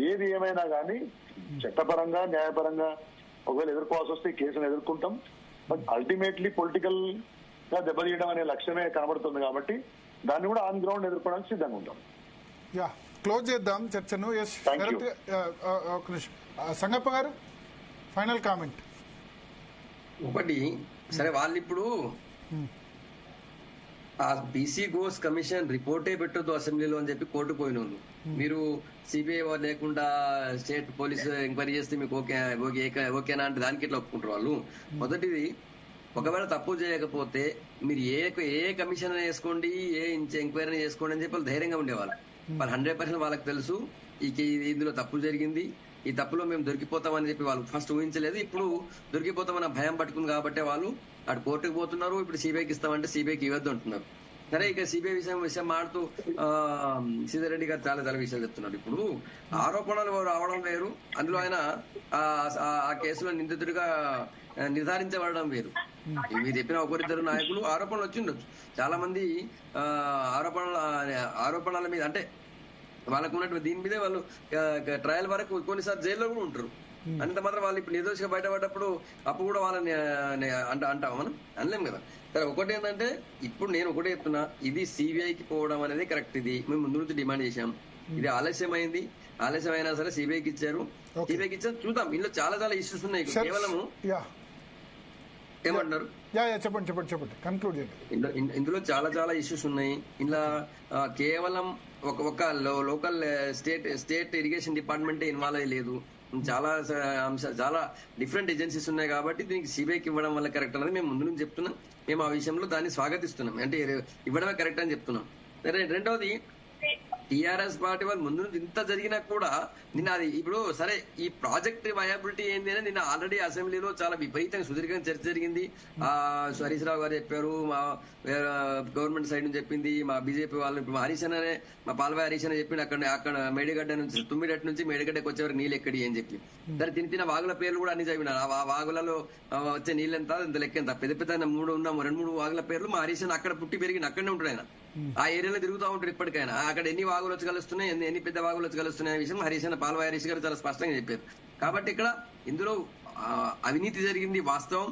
ఏది ఏమైనా కానీ చట్టపరంగా, న్యాయపరంగా ఒకవేళ ఎదుర్కోవాల్సి వస్తే ఈ కేసును ఎదుర్కొంటాం. బట్ అల్టిమేట్లీ పొలిటికల్ గా దెబ్బతీయడం అనే లక్ష్యమే కనబడుతుంది కాబట్టి దాన్ని కూడా ఆన్ గ్రౌండ్ ఎదుర్కోవడానికి సిద్ధంగా ఉంటాం. క్లోజ్ చేద్దాం చర్చను. సంగప్ప గారు ఫైనల్ కామెంట్. ఒకటి, సరే వాళ్ళు ఇప్పుడు ఆ బీసీ ఘోష్ కమిషన్ రిపోర్టే పెట్టొద్దు అసెంబ్లీలో అని చెప్పి కోర్టు పోయిన వాళ్ళు, మీరు సిబిఐ లేకుండా స్టేట్ పోలీస్ ఎంక్వైరీ చేస్తే మీకు ఓకేనా అంటే దానికి ఎట్లా ఒప్పుకుంటారు వాళ్ళు? మొదటిది, ఒకవేళ తప్పు చేయకపోతే మీరు ఏ కమిషన్ వేసుకోండి, ఏ ఎంక్వైరీ చేసుకోండి అని చెప్పి వాళ్ళు ధైర్యంగా ఉండేవాళ్ళు. వాళ్ళు 100% వాళ్ళకి తెలుసు ఇందులో తప్పు జరిగింది, ఈ తప్పులో మేము దొరికిపోతామని చెప్పి వాళ్ళు ఫస్ట్ ఊహించలేదు. ఇప్పుడు దొరికిపోతామన్న భయం పట్టుకుంది కాబట్టి వాళ్ళు అటు కోర్టుకు పోతున్నారు. ఇప్పుడు సిబిఐకి ఇస్తామంటే సిబిఐకి ఇవ్వద్దు అంటున్నారు. సరే, ఇక సిబిఐ విషయం మాడుతూ శ్రీధర్ రెడ్డి గారు చాలా విషయాలు చెప్తున్నారు. ఇప్పుడు ఆరోపణలు రావడం వేరు, అందులో ఆయన ఆ కేసులో నిందితుడిగా నిర్ధారించబడడం వేరు. మీరు చెప్పిన ఒకరిద్దరు నాయకులు ఆరోపణలు వచ్చిండొచ్చు, చాలా మంది ఆరోపణల మీద, అంటే వాళ్ళకు ఉన్నటువంటి దీని మీదే వాళ్ళు ట్రయల్ వరకు కొన్నిసార్లు జైల్లో కూడా ఉంటారు. అంత మాత్రం వాళ్ళు ఇప్పుడు నిర్దోషిగా బయటపడ్డప్పుడు అప్పుడు కూడా వాళ్ళని అంటాం మనం అనలేం కదా. సరే, ఒకటి ఏంటంటే ఇప్పుడు నేను ఒకటే చెప్తున్నా, ఇది సిబిఐకి పోవడం అనేది కరెక్ట్. ఇది మేము ముందు నుంచి డిమాండ్ చేశాం. ఇది ఆలస్యమైంది, ఆలస్యమైనా సరే సిబిఐకి ఇచ్చారు. చూద్దాం, ఇందులో చాలా ఇష్యూస్ ఉన్నాయి. కేవలం ఏమంటున్నారు చెప్పండి కంక్లూడ్ చేయండి. ఇందులో చాలా ఇష్యూస్ ఉన్నాయి. ఇలా కేవలం ఒక లోకల్ స్టేట్ ఇరిగేషన్ డిపార్ట్మెంటే ఇన్వాల్వ్ అయ్యలేదు. చాలా డిఫరెంట్ ఏజెన్సీస్ ఉన్నాయి కాబట్టి దీనికి సిబిఐకి ఇవ్వడం వల్ల కరెక్ట్ అనేది మేము ముందు నుంచి చెప్తున్నాం. మేము ఆ విషయంలో దాన్ని స్వాగతిస్తున్నాం, అంటే ఇవ్వడమే కరెక్ట్ అని చెప్తున్నాం. రెండవది, టీఆర్ఎస్ పార్టీ వాళ్ళు ముందు నుంచి ఇంత జరిగినా కూడా నిన్న అది ఇప్పుడు సరే ఈ ప్రాజెక్ట్ వయబిలిటీ ఏంది అని నిన్న ఆల్రెడీ అసెంబ్లీలో చాలా విపరీతంగా సుదీర్ఘంగా చర్చ జరిగింది. హరీష్ రావు గారు చెప్పారు, మా గవర్నమెంట్ సైడ్ నుంచి చెప్పింది, మా బీజేపీ వాళ్ళు ఇప్పుడు హరీష్ అనే మా పాల్వాయి హరీష్ అని చెప్పింది. అక్కడ మేడిగడ్డ నుంచి తుమ్మిడట్ నుంచి మేడిగడ్డకి వచ్చేవారు నీళ్ళు ఎక్కడి అని చెప్పి సరే తిన్న వాగుల పేర్లు కూడా అన్ని చదివినారు. ఆ వాగులలో వచ్చే నీళ్ళెంత ఇంత లెక్కెంత పెద్ద పెద్ద 2-3 వాగుల పేర్లు మా హరీష్ అని అక్కడ పుట్టి పెరిగిన అక్కడనే ఉంటాడు ఆయన. ఆ ఏరియాలో తిరుగుతూ ఉంటాడు ఇప్పటికైనా. అక్కడ ఎన్ని వాగులు వచ్చి కలుస్తున్నాయి, ఎన్ని పెద్ద వాగులు వచ్చి కలుస్తున్నాయి అనే విషయం హరీష్ అన్న పాల్వాయి హరీష్ గారు చాలా స్పష్టంగా చెప్పారు. కాబట్టి ఇక్కడ ఇందులో అవినీతి జరిగింది వాస్తవం.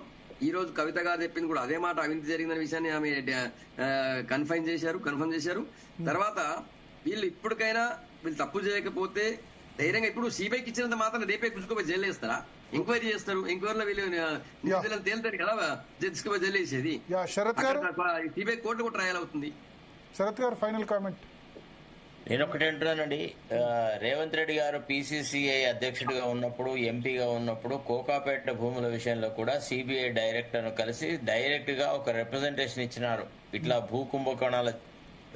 ఈ రోజు కవిత గారు చెప్పింది కూడా అదే మాట, అవినీతి జరిగిందనే విషయాన్ని ఆమె కన్ఫర్మ్ చేశారు. తర్వాత వీళ్ళు ఇప్పటికైనా వీళ్ళు తప్పు చేయకపోతే ధైర్యంగా ఇప్పుడు సిబిఐకి ఇచ్చినంత మాత్రం రేపే కుచుకోపోయి జైలు వేస్తారా? ఎంక్వైరీ చేస్తారు, ఎంక్వైరీలో వీళ్ళు నిధులను తేలుతారు కదా, తీసుకుపోయి జైలు వేసేది. సిబిఐ కోర్టు కూడా ట్రయల్ అవుతుంది. శరత్ గారు ఫైనల్ కామెంట్. నేను ఒకటి అంటున్నానండి, రేవంత్ రెడ్డి గారు పిసిసిఐ అధ్యక్షుడిగా ఉన్నప్పుడు, ఎంపీగా ఉన్నప్పుడు కోకాపేట భూముల విషయంలో కూడా సిబిఐ డైరెక్టర్ ను కలిసి డైరెక్ట్ గా ఒక రిప్రజెంటేషన్ ఇచ్చినారు. ఇట్లా భూ కుంభకోణాలు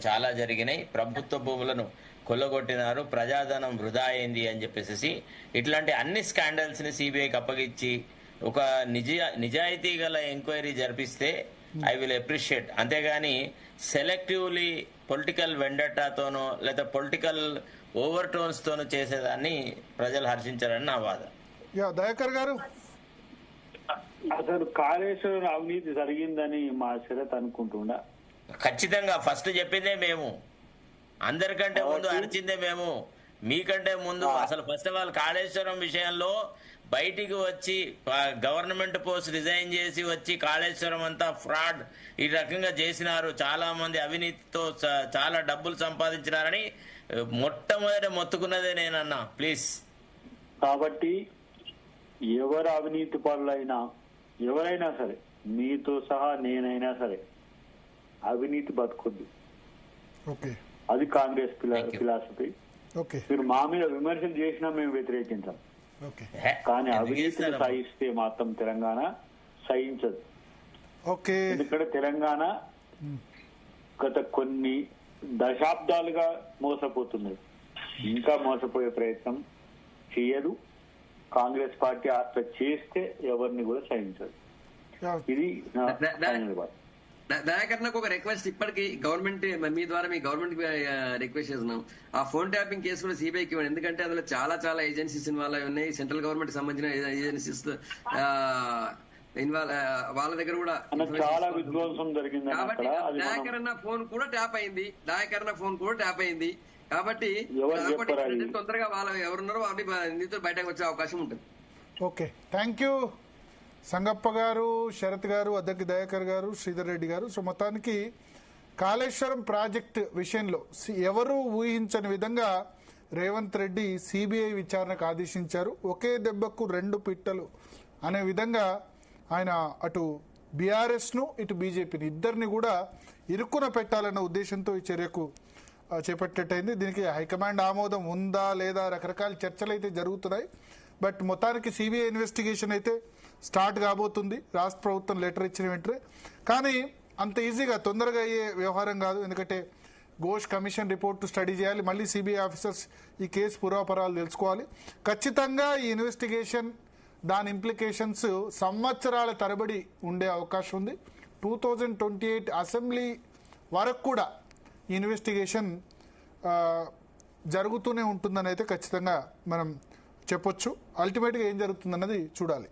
చాలా జరిగినాయి, ప్రభుత్వ భూములను కొల్లగొట్టినారు, ప్రజాధనం వృధా అయింది అని చెప్పేసి ఇట్లాంటి అన్ని స్కాండల్స్ ని సిబిఐకి అప్పగించి ఒక నిజాయితీ గల ఎంక్వైరీ జరిపిస్తే ఐ విల్ అప్రిషియేట్. అంతేగాని సెలెక్టివ్లీ పొలిటికల్ వెండటాతోనో లేదా పొలిటికల్ ఓవర్ టోన్స్ తోనో చేసేదాన్ని ప్రజలు హర్షించారని నా వాదన. దయాకర్ గారు, అసలు కాళేశ్వరం అవినీతి జరిగిందని మా శరత్ అనుకుంటుండా? ఖచ్చితంగా ఫస్ట్ చెప్పిందే మేము, అందరికంటే ముందు అరిచిందే మేము, మీకంటే ముందు. అసలు ఫస్ట్ ఆఫ్ ఆల్ కాళేశ్వరం విషయంలో బయటికి వచ్చి గవర్నమెంట్ పోస్ట్ రిజైన్ చేసి వచ్చి కాళేశ్వరం అంతా ఫ్రాడ్ ఈ రకంగా చేసినారు, చాలా మంది అవినీతితో చాలా డబ్బులు సంపాదించినారని మొట్టమొదటి మొత్తుకున్నదే నేనన్నా. ప్లీజ్, కాబట్టి ఎవరు అవినీతి పరులైనా ఎవరైనా సరే, మీతో సహా నేనైనా సరే, అవినీతి బతుకొద్దు. ఓకే, అది కాంగ్రెస్ ఫిలాసఫీ. ఓకే, మీరు మా మీద విమర్శలు చేసినా మేము వ్యతిరేకించాం, ఓకే, కానీ అవినీతిని సహిస్తే మాత్రం తెలంగాణ సహించదు. ఓకే. ఎందుకంటే తెలంగాణ గత కొన్ని దశాబ్దాలుగా మోసపోతున్నది, ఇంకా మోసపోయే ప్రయత్నం చేయదు. కాంగ్రెస్ పార్టీ అట్లా చేస్తే ఎవరిని కూడా సహించదు. ఇది నా ఫైనల్ వాదన. దయాకర్, నాకు ఒక రిక్వెస్ట్, ఇప్పటికి గవర్నమెంట్ మీ ద్వారా మీ గవర్నమెంట్ రిక్వెస్ట్ చేస్తున్నాం, ఆ ఫోన్ ట్యాపింగ్ కేసు కూడా సిబిఐకి ఇవ్వండి. ఎందుకంటే అందులో చాలా ఏజెన్సీస్ ఇన్వాల్వ్ అయి ఉన్నాయి, సెంట్రల్ గవర్నమెంట్ సంబంధించిన ఏజెన్సీస్ ఇన్వాల్వ్, వాళ్ళ దగ్గర కూడా చాలా విధ్వంసం జరిగింది. కాబట్టి దయాకర్ అన్న ఫోన్ కూడా ట్యాప్ అయింది. కాబట్టి తొందరగా వాళ్ళు ఎవరున్నారో వాళ్ళు నిందితులు బయటకు వచ్చే అవకాశం ఉంటుంది. ఓకే, థ్యాంక్ యూ సంగప్ప గారు, శరత్ గారు, అద్దెకి దయాకర్ గారు, శ్రీధర్ రెడ్డి గారు. సో మొత్తానికి కాళేశ్వరం ప్రాజెక్ట్ విషయంలో ఎవరూ ఊహించని విధంగా రేవంత్ రెడ్డి సిబిఐ విచారణకు ఆదేశించారు. ఒకే దెబ్బకు రెండు పిట్టలు అనే విధంగా ఆయన అటు బీఆర్ఎస్ ను ఇటు బీజేపీని ఇద్దరిని కూడా ఇరుక్కున పెట్టాలన్న ఉద్దేశంతో ఈ చర్యకు చేపట్టేటైంది. దీనికి హైకమాండ్ ఆమోదం ఉందా లేదా రకరకాల చర్చలు అయితే జరుగుతున్నాయి. బట్ మొత్తానికి సిబిఐ ఇన్వెస్టిగేషన్ అయితే స్టార్ట్ కాబోతుంది, రాష్ట్ర ప్రభుత్వం లెటర్ ఇచ్చిన వెంటనే. కానీ అంత ఈజీగా తొందరగా అయ్యే వ్యవహారం కాదు, ఎందుకంటే ఘోష్ కమిషన్ రిపోర్టు స్టడీ చేయాలి, మళ్ళీ సిబిఐ ఆఫీసర్స్ ఈ కేసు పూర్వాపరాలు తెలుసుకోవాలి. ఖచ్చితంగా ఈ ఇన్వెస్టిగేషన్ దాని ఇంప్లికేషన్స్ సంవత్సరాల తరబడి ఉండే అవకాశం ఉంది. 2028 అసెంబ్లీ వరకు కూడా ఈ ఇన్వెస్టిగేషన్ జరుగుతూనే ఉంటుందని అయితే ఖచ్చితంగా మనం చెప్పొచ్చు. అల్టిమేట్గా ఏం జరుగుతుందన్నది చూడాలి.